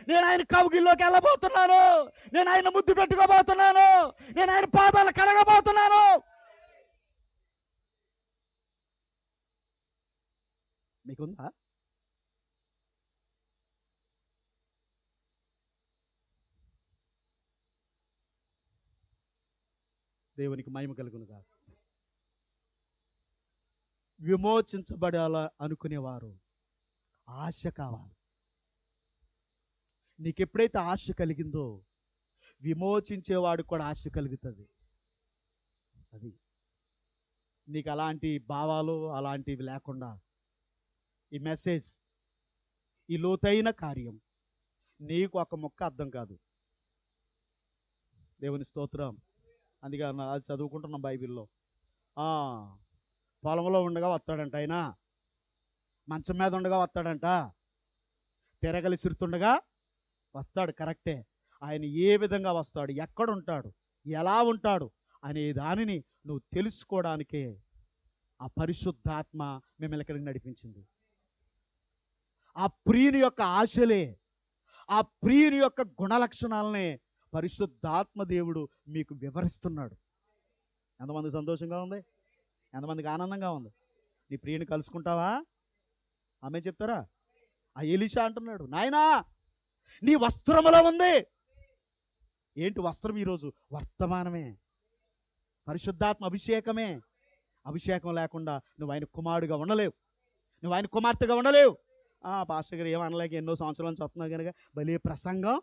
నేను ఆయన కౌగిల్లోకి వెళ్ళబోతున్నాను, నేను ఆయన ముద్దు పెట్టుకోబోతున్నాను, నేను ఆయన పాదాలు కడగబోతున్నాను. మీకుందా? దేవునికి మహిమ కలుగును గాక. విమోచించబడాలా అనుకునేవారు ఆశ కావాలి. నీకు ఎప్పుడైతే ఆశ కలిగిందో విమోచించేవాడు కూడా ఆశ కలుగుతుంది. అది నీకు అలాంటి భావాలు అలాంటివి లేకుండా ఈ మెసేజ్, ఈ లోతైన కార్యం నీకు ఒక ముక్క అర్థం కాదు. దేవుని స్తోత్రం. అందుకే అది చదువుకుంటున్నాం బైబిల్లో. పొలంలో ఉండగా వస్తాడంట ఆయన, మంచం మీద ఉండగా వస్తాడంట, తిరగలి సిరుతుండగా వస్తాడు. కరెక్టే. ఆయన ఏ విధంగా వస్తాడు, ఎక్కడ ఉంటాడు, ఎలా ఉంటాడు అనే దానిని నువ్వు తెలుసుకోవడానికే ఆ పరిశుద్ధాత్మ మిమ్మల్ని ఇక్కడికి నడిపించింది. ఆ ప్రియుని యొక్క ఆశలే, ఆ ప్రియుని యొక్క గుణలక్షణాలనే పరిశుద్ధాత్మ దేవుడు మీకు వివరిస్తున్నాడు. ఎంతమంది సంతోషంగా ఉంది? ఎంతమందికి ఆనందంగా ఉంది? నీ ప్రియుని కలుసుకుంటావా? ఆమె చెప్తారా? ఆ ఎలీషా అంటున్నాడు, నాయనా నీ వస్త్రములో ఉంది. ఏంటి వస్త్రం? ఈరోజు వర్తమానమే, పరిశుద్ధాత్మ అభిషేకమే. అభిషేకం లేకుండా నువ్వు ఆయన కుమారుడుగా ఉండలేవు, నువ్వు ఆయన కుమార్తెగా ఉండలేవు. పాస్టర్ గారు ఏమనలేక ఎన్నో సంవత్సరాల నుంచి వస్తున్నావు కనుక భలే ప్రసంగం,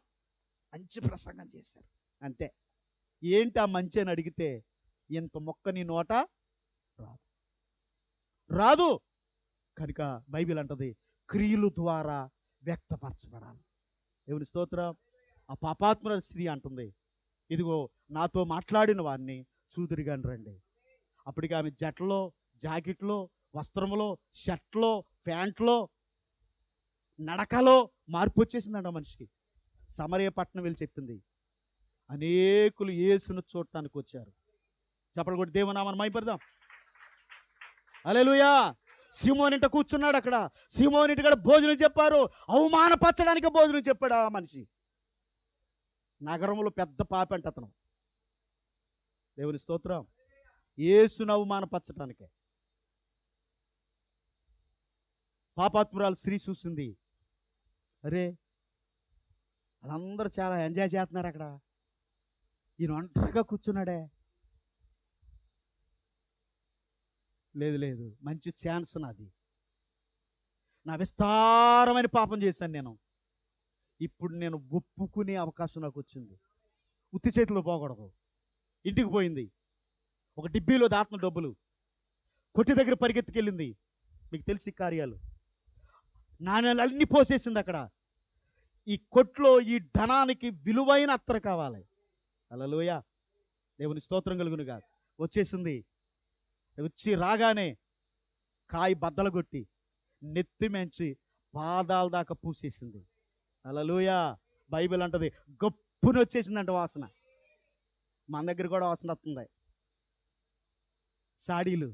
మంచి ప్రసంగం చేశారు అంతే. ఏంటి ఆ మంచి అని అడిగితే ఇంత మొక్క నీ నోట రాదు, రాదు. కనుక బైబిల్ అంటది క్రియలు ద్వారా వ్యక్తపరచబడాలి. దేవుని స్తోత్రం. ఆ పాపాత్ముల స్త్రీ అంటుంది, ఇదిగో నాతో మాట్లాడిన వారిని చూదురుగాని రండి. అప్పటికి ఆమె జట్లో, జాకెట్లో, వస్త్రములో, షర్ట్లో, ప్యాంట్లో, నడకలో మార్పు వచ్చేసిందంట మనిషికి. సమరయ పట్టణం వెళ్ళి చెప్పింది. అనేకులు యేసును చూడటానికి వచ్చారు. చెప్పండి కూడా దేవునామని మైపడదాం. హల్లెలూయా. సీమోనింట కూర్చున్నాడు అక్కడ. సీమోనింటి కూడా భోజనం చెప్పారు. అవమానపరచడానికి భోజనం చెప్పాడు ఆ మనిషి. నగరంలో పెద్ద పాపి అంట అతను. దేవుని స్తోత్రం. యేసును అవమానపరచడానికే. పాపాత్మురాలు స్త్రీ చూసింది, అరే వాళ్ళందరూ చాలా ఎంజాయ్ చేస్తున్నారు అక్కడ, ఈయన ఒంటరిగా కూర్చున్నాడే. లేదు లేదు, మంచి ఛాన్స్ నాది. నా విస్తారమైన పాపం చేశాను నేను. ఇప్పుడు నేను ఒప్పుకునే అవకాశం నాకు వచ్చింది. ఉత్తి చేతిలో పోకూడదు. ఇంటికి పోయింది. ఒక డిబ్బీలో దాచిన డబ్బులు కొట్టి దగ్గర పరిగెత్తుకెళ్ళింది. మీకు తెలిసి కార్యాలు నాణ్యాలు అన్నీ పోసేసింది అక్కడ. ఈ కొట్లో ఈ ధనానికి విలువైన అత్తరు కావాలి. హల్లెలూయా. దేవుని స్తోత్రం కలుగునుగా. వచ్చేసింది. వచ్చి రాగానే కాయ బద్దలు కొట్టి నెత్తి మెంచి పాదాల దాకా పూసేసింది. హల్లెలూయా. బైబిల్ అంటది గొప్పున వచ్చేసిందంట వాసన. మన దగ్గర కూడా వాసన వస్తుంది. సాడీలు,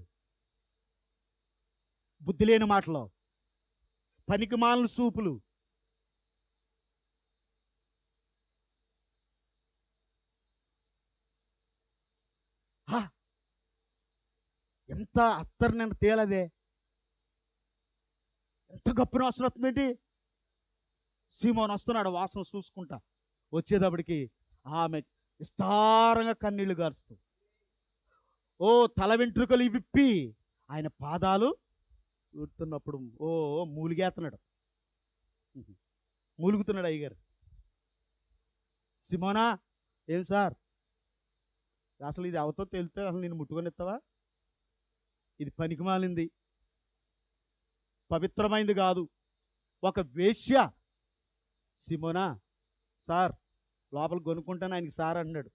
బుద్ధి లేని మాటలు, పనికి మాలిన సూపులు. ఎంత అత్తరు నేను తేలదే, ఎంత గొప్పన వాసన వస్తుందేంటి? సీమోను వస్తున్నాడు వాసన చూసుకుంటా. వచ్చేటప్పటికి ఆమె విస్తారంగా కన్నీళ్లు గారుస్తూ, ఓ తల వెంట్రుకలు విప్పి ఆయన పాదాలు ఊడుతున్నప్పుడు మూలిగేస్తున్నాడు, మూలుగుతున్నాడు అయ్యగారు. సిమోనా, ఏం సార్ అసలు ఇది అవతో తెలితే అసలు నేను ముట్టుకొని ఇస్తావా? ఇది పనికిమాలింది, పవిత్రమైంది కాదు, ఒక వేశ్య. సిమోనా, సార్ లోపల కొనుక్కుంటాను ఆయనకి సార్ అన్నాడు.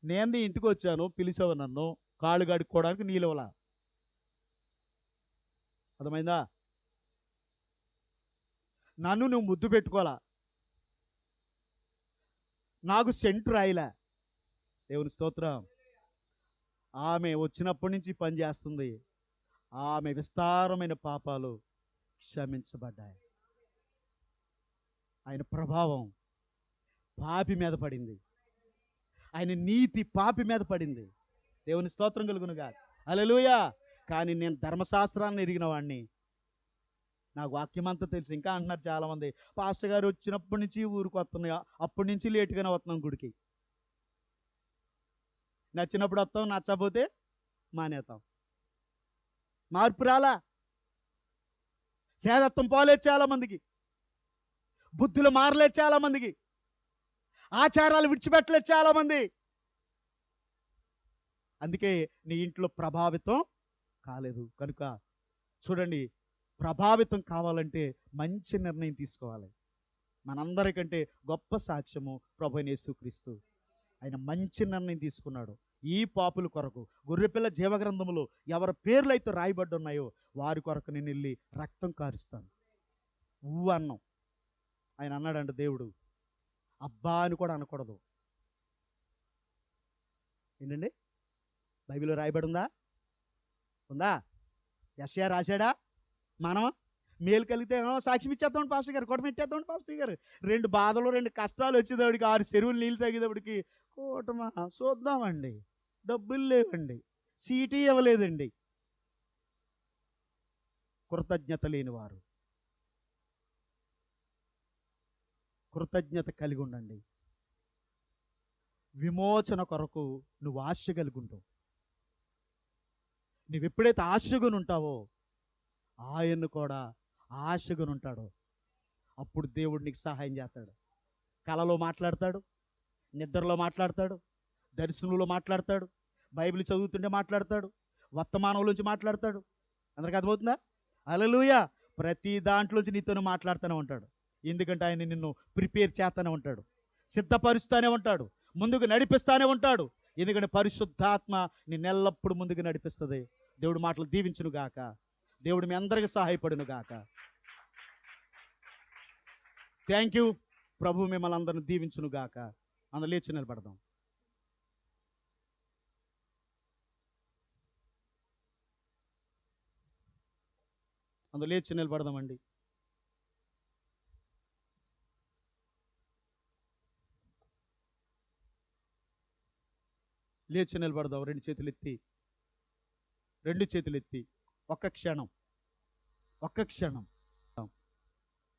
నేను నీ ఇంటికి వచ్చాను, పిలిచావు నన్ను, కాళ్ళు కడుక్కోవడానికి నీళ్ళవలా. అర్థమైందా? నన్ను నువ్వు ముద్దు పెట్టుకోవాలా, నాకు సెంటు రాయిలా. దేవుని స్తోత్రం. ఆమె వచ్చినప్పటి నుంచి పని చేస్తుంది. ఆమె విస్తారమైన పాపాలు క్షమించబడ్డాయి. ఆయన ప్రభావం పాపి మీద పడింది, ఆయన నీతి పాపి మీద పడింది. దేవుని స్తోత్రం కలుగునుగా. హల్లెలూయా. కానీ నేను ధర్మశాస్త్రాన్ని ఎరిగిన వాడిని, నాకు వాక్యం అంతా తెలుసు. ఇంకా అంటున్నారు చాలామంది, పాస్టర్ గారు వచ్చినప్పటి నుంచి ఊరికి వస్తున్నాయి, అప్పటి నుంచి లేటుగానే వస్తున్నాం గుడికి. నచ్చినప్పుడు వస్తాం, నచ్చకపోతే మానేస్తాం. మార్పు రాలా. సేదత్వం పోలేదు చాలామందికి, బుద్ధులు మారలేదు చాలామందికి, ఆచారాలు విడిచిపెట్టలేదు చాలామంది. అందుకే నీ ఇంట్లో ప్రభావితం కాలేదు. కనుక చూడండి, ప్రభావితం కావాలంటే మంచి నిర్ణయం తీసుకోవాలి. మనందరికంటే గొప్ప సాక్ష్యము ప్రభువైన యేసుక్రీస్తు. ఆయన మంచి నిర్ణయం తీసుకున్నాడు. ఈ పాపుల కొరకు గొర్రెపిల్ల జీవగ్రంథములో ఎవరి పేర్లు అయితే రాయబడి ఉన్నాయో వారి కొరకు నేను వెళ్ళి రక్తం కారుస్తాను అన్నాం. ఆయన అన్నాడంట దేవుడు, అబ్బా అని కూడా అనకూడదు. ఏంటండి, బైబిల్లో రాయబడి ఉందా? యెషయా రాశాడా? మనం మేలు కలిగితే సాక్ష్యం ఇచ్చేద్దామండి పాస్టర్ గారు, కూటమి ఇచ్చేద్దామండి పాస్టర్ గారు. 2 బాధలు 2 కష్టాలు వచ్చేటప్పటికి 6 చెరువులు నీళ్ళు తాగేటప్పటికి కూటమా చూద్దామండి, డబ్బులు లేవండి, సీటీ ఇవ్వలేదండి. కృతజ్ఞత లేనివారు కృతజ్ఞత కలిగి ఉండండి. విమోచన కొరకు నువ్వు ఆశ కలిగి ఉంటావు. నువ్వు ఎప్పుడైతే ఆశగా ఉంటావో ఆయన కూడా ఆశగా ఉంటాడు. అప్పుడు దేవుడు నీకు సహాయం చేస్తాడు. కలలో మాట్లాడతాడు, నిద్రలో మాట్లాడతాడు, దర్శనంలో మాట్లాడతాడు, బైబిల్ చదువుతుంటే మాట్లాడతాడు, వర్తమానంలోంచి మాట్లాడతాడు. అందరికి అర్థమవుతుందా? హల్లెలూయా. ప్రతి దాంట్లోంచి నీతోనే మాట్లాడుతూనే ఉంటాడు. ఎందుకంటే ఆయన నిన్ను ప్రిపేర్ చేస్తూనే ఉంటాడు, సిద్ధపరుస్తూనే ఉంటాడు, ముందుకు నడిపిస్తూనే ఉంటాడు. ఎందుకంటే పరిశుద్ధాత్మ నిన్నెల్లప్పుడు ముందుకు నడిపిస్తుంది. దేవుడు మాటలు దీవించును గాక. దేవుడు మీ అందరికీ సహాయపడును గాక. Thank you. ప్రభు మిమ్మల్ని అందరిని దీవించును గాక. అందరూ లేచి నిలబడదాం. అందరూ లేచి నిలబడదామండి. లేచి నిలబడదాం. 2 చేతులు ఎత్తి ఒక్క క్షణం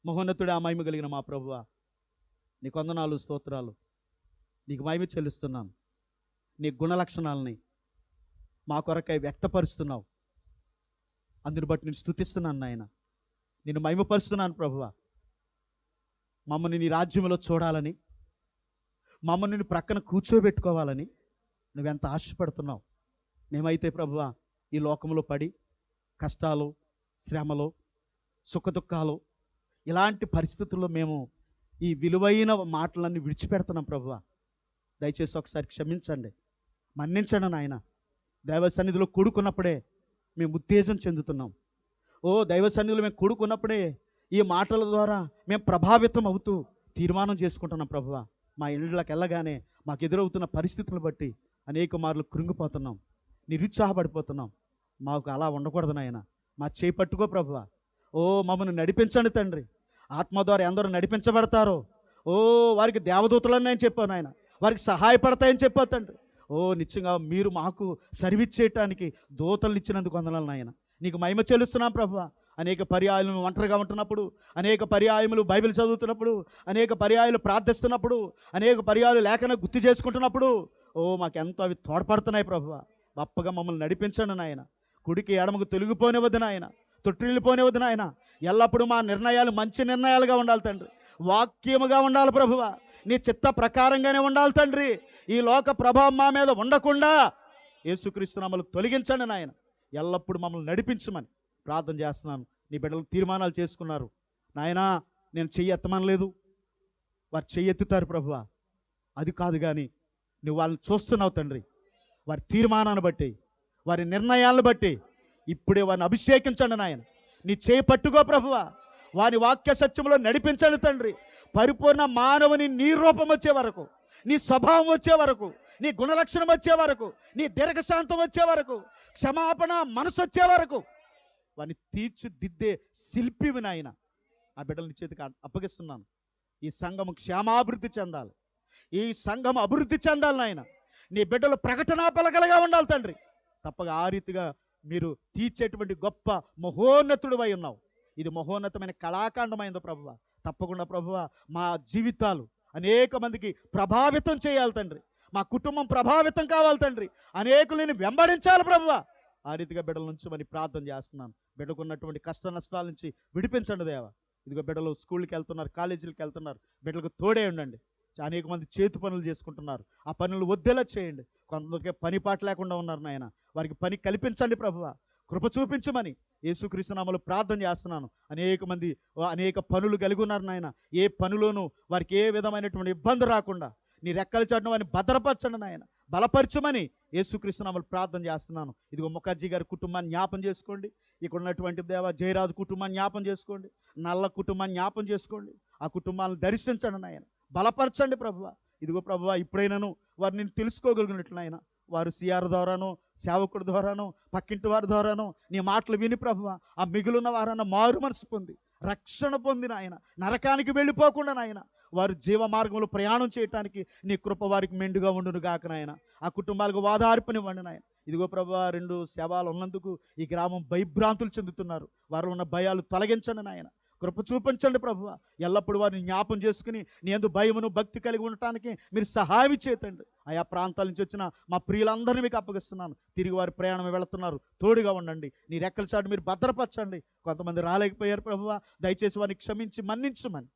మహోన్నతుడా, మహిమ కలిగిన మా ప్రభువా, నీకు వందనాలు, స్తోత్రాలు. నీకు మహిమ చెల్లిస్తున్నాను. నీ గుణలక్షణాలని మా కొరకై వ్యక్తపరుస్తున్నావు. అందుని బట్టి నేను స్తుతిస్తున్నాను నాయన. నేను మహిమపరుస్తున్నాను ప్రభువా. మమ్మల్ని నీ రాజ్యంలో చూడాలని, మమ్మల్ని నీ ప్రక్కన కూర్చోబెట్టుకోవాలని నువ్వెంత ఆశపడుతున్నావు. మేమైతే ప్రభువా ఈ లోకంలో పడి కష్టాలు, శ్రమలు, సుఖదుఖాలు, ఇలాంటి పరిస్థితుల్లో మేము ఈ విలువైన మాటలన్నీ విడిచిపెడుతున్నాం ప్రభువా. దయచేసి ఒకసారి క్షమించండి, మన్నించండి నాయన. దైవ సన్నిధిలో కూడుకున్నప్పుడే మేము ఉత్తేజం చెందుతున్నాం. దైవ సన్నిధిలో మేము కూడుకున్నప్పుడే ఈ మాటల ద్వారా మేము ప్రభావితం అవుతూ తీర్మానం చేసుకుంటున్నాం ప్రభువా. మా ఇళ్ళకి వెళ్ళగానే మాకు ఎదురవుతున్న పరిస్థితులను బట్టి అనేక మార్లు కృంగిపోతున్నాం, నిరుత్సాహపడిపోతున్నాం. మాకు అలా ఉండకూడదు నాయన. మా చేయి పట్టుకో ప్రభువా. మమ్మల్ని నడిపించండి తండ్రి. ఆత్మ ద్వారా ఎందరో నడిపించబడతారో వారికి దేవదూతలని నేను చెప్పాను ఆయన, వారికి సహాయపడతాయని చెప్పాను తండ్రి. నిశ్చయంగా మీరు మాకు సర్వీస్ చేయటానికి దూతలు ఇచ్చినందుకు వందనాలు నాయన. నీకు మహిమ చెల్లిస్తున్నాం ప్రభువా. అనేక పర్యాయాలు ఒంటరిగా ఉంటున్నప్పుడు, అనేక పర్యాయములు బైబిల్ చదువుతున్నప్పుడు, అనేక పర్యాయాలు ప్రార్థిస్తున్నప్పుడు, అనేక పర్యాయాలు లేఖన గుర్తు చేసుకుంటున్నప్పుడు మాకెంతో అవి తోడ్పడుతున్నాయి ప్రభువా. గొప్పగా మమ్మల్ని నడిపించండి నాయన. కుడికి ఎడమకు తొలగిపోనివద్దు నాయన, తొట్టిల్లిపోనివద్దు నాయన. ఎల్లప్పుడూ మా నిర్ణయాలు మంచి నిర్ణయాలుగా ఉండాలి తండ్రి, వాక్యముగా ఉండాలి ప్రభువా. నీ చిత్త ప్రకారంగానే ఉండాలి తండ్రి. ఈ లోక ప్రభావం మా మీద ఉండకుండా యేసుక్రీస్తు నామములో తొలగించండి నాయన. ఎల్లప్పుడూ మమ్మల్ని నడిపించమని ప్రార్థన చేస్తున్నాను. నీ బిడ్డలు తీర్మానాలు చేసుకున్నారు నాయనా. నేను చెయ్యి ఎత్తమనలేదు, వారు చెయ్యి ఎత్తుతారు ప్రభువా. అది కాదు కానీ నువ్వు వాళ్ళని చూస్తున్నావు తండ్రి. వారి తీర్మానాన్ని బట్టి, వారి నిర్ణయాలను బట్టి ఇప్పుడే వారిని అభిషేకించండి నాయన. నీ చేయి పట్టుకో ప్రభువా. వారి వాక్య సత్యంలో నడిపించండి తండ్రి. పరిపూర్ణ మానవుని నీ రూపం వచ్చే వరకు, నీ స్వభావం వచ్చే వరకు, నీ గుణలక్షణం వచ్చే వరకు, నీ దీర్ఘశాంతం వచ్చే వరకు, క్షమాపణ మనసు వచ్చే వరకు వారిని తీర్చిదిద్దే శిల్పివి నాయన. ఆ బిడ్డలని చేతికి అప్పగిస్తున్నాను. ఈ సంఘము క్షేమాభివృద్ధి చెందాలి, ఈ సంఘం అభివృద్ధి చెందాలి నాయన. నీ బిడ్డలు ప్రకటనా పలకలుగా ఉండాలి తండ్రి. తప్పగా ఆ రీతిగా మీరు తీర్చేటువంటి గొప్ప మహోన్నతుడు అయి ఉన్నావు. ఇది మహోన్నతమైన కళాఖండమైందో ప్రభువా. తప్పకుండా ప్రభువా మా జీవితాలు అనేక మందికి ప్రభావితం చేయాలి తండ్రి. మా కుటుంబం ప్రభావితం కావాలి తండ్రి, అనేకులని వెంబడించాలి ప్రభువా. ఆ రీతిగా బిడ్డల నుంచి మరి ప్రార్థన చేస్తున్నాను. బిడ్డకు ఉన్నటువంటి కష్ట నష్టాల నుంచి విడిపించండి దేవా. ఇదిగో బిడ్డలు స్కూల్కి వెళ్తున్నారు, కాలేజీలకు వెళ్తున్నారు, బిడ్డలకు తోడే ఉండండి. అనేక మంది చేతి పనులు చేసుకుంటున్నారు, ఆ పనులు వద్దేలా చేయండి. కొందరికి పని పాట లేకుండా ఉన్నారు నాయన, వారికి పని కల్పించండి ప్రభువా. కృప చూపించమని యేసుక్రీస్తు నామములో ప్రార్థన చేస్తున్నాను. అనేక మంది అనేక పనులు కలిగి ఉన్నారు నాయన, ఏ పనిలోనూ వారికి ఏ విధమైనటువంటి ఇబ్బంది రాకుండా నీ రెక్కల చాటున వారిని భద్రపరచండి నాయన, బలపరచమని యేసుక్రీస్తు నామములో ప్రార్థన చేస్తున్నాను. ఇదిగో ముఖర్జీ గారి కుటుంబాన్ని జ్ఞాపం చేసుకోండి, ఇక్కడ ఉన్నటువంటి దేవ జయరాజు కుటుంబాన్ని జ్ఞాపం చేసుకోండి, నల్ల కుటుంబాన్ని జ్ఞాపం చేసుకోండి. ఆ కుటుంబాలను దర్శించండి నాయన, బలపరచండి ప్రభువా. ఇదిగో ప్రభువా, ఇప్పుడైనాను వారిని తెలుసుకోగలిగినట్లు నాయన, వారు సిఆర్ ద్వారానో, సేవకుడి ద్వారానో, పక్కింటి వారి ద్వారానో నీ మాటలు విని ప్రభువా, ఆ మిగులున్న వారన్న మారు మనసు పొంది రక్షణ పొందిన ఆయన నరకానికి వెళ్ళిపోకుండా నాయన వారు జీవ మార్గంలో ప్రయాణం చేయటానికి నీ కృప వారికి మెండుగా ఉండును గాక నాయన. ఆ కుటుంబాలకు వాదార్పనివ్వండి నాయన. ఇదిగో ప్రభువా, 2 శవాలు ఉన్నందుకు ఈ గ్రామం భయభ్రాంతులు చెందుతున్నారు. వారు ఉన్న భయాలు తొలగించండి నాయన, కృప చూపించండి ప్రభువా. ఎల్లప్పుడూ వారిని జ్ఞాపం చేసుకుని నీ యందు భయమును భక్తి కలిగి ఉండటానికి మీరు సహాయం చేతండి. ఆయా ప్రాంతాల నుంచి వచ్చిన మా ప్రియులందరినీ మీకు అప్పగిస్తున్నాను. తిరిగి వారి ప్రయాణం వెళుతున్నారు, తోడుగా ఉండండి, నీ రెక్కల చాటు మీరు భద్రపరచండి. కొంతమంది రాలేకపోయారు ప్రభువా, దయచేసి వారిని క్షమించి మన్నించమని,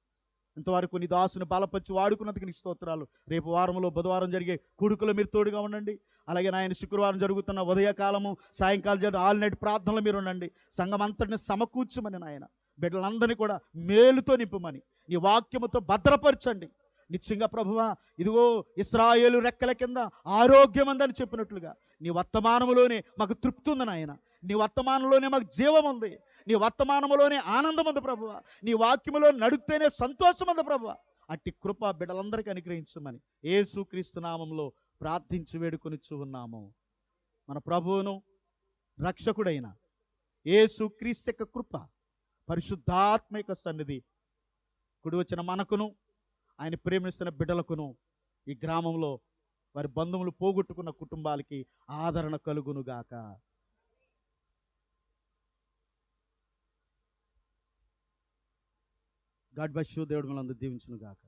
ఇంతవరకు నీ దాసుని బలపరిచి వాడుకున్నందుకు నీ స్తోత్రాలు. రేపు వారంలో బుధవారం జరిగే కూడుకలో మీరు తోడుగా ఉండండి. అలాగే నాయన శుక్రవారం జరుగుతున్న ఉదయకాలము, సాయంకాలం జరిగే ఆల్ నైట్ ప్రార్థనలు మీరు ఉండండి. సంఘం అంతటిని సమకూర్చమని నాయన, బిడ్డలందరినీ కూడా మేలుతో నింపమని, నీ వాక్యముతో భద్రపరచండి. నిశ్చయంగా ప్రభువా, ఇదిగో ఇశ్రాయేలు రెక్కల కింద ఆరోగ్యమందని చెప్పినట్లుగా నీ వర్తమానములోనే మాకు తృప్తి ఉంది నాయన, నీ వర్తమానంలోనే మాకు జీవం ఉంది, నీ వర్తమానములోనే ఆనందం ఉంది ప్రభువా, నీ వాక్యములో నడిపితేనే సంతోషం ఉంది ప్రభువా. అట్టి కృప బిడ్డలందరికీ అనుగ్రహించమని యేసుక్రీస్తు నామములో ప్రార్థించి వేడుకొనిచ్చు ఉన్నాము. మన ప్రభువును రక్షకుడైన యేసుక్రీస్తు యొక్క కృప, పరిశుద్ధాత్మ యొక్క సన్నిధి కుడి వచ్చిన మనకును, ఆయన ప్రేమిస్తున్న బిడ్డలకును, ఈ గ్రామంలో వారి బంధువులు పోగొట్టుకున్న కుటుంబాలకి ఆదరణ కలుగునుగాక. God bless you. దేవుడు మిమ్మల్ని దీవించును గాక.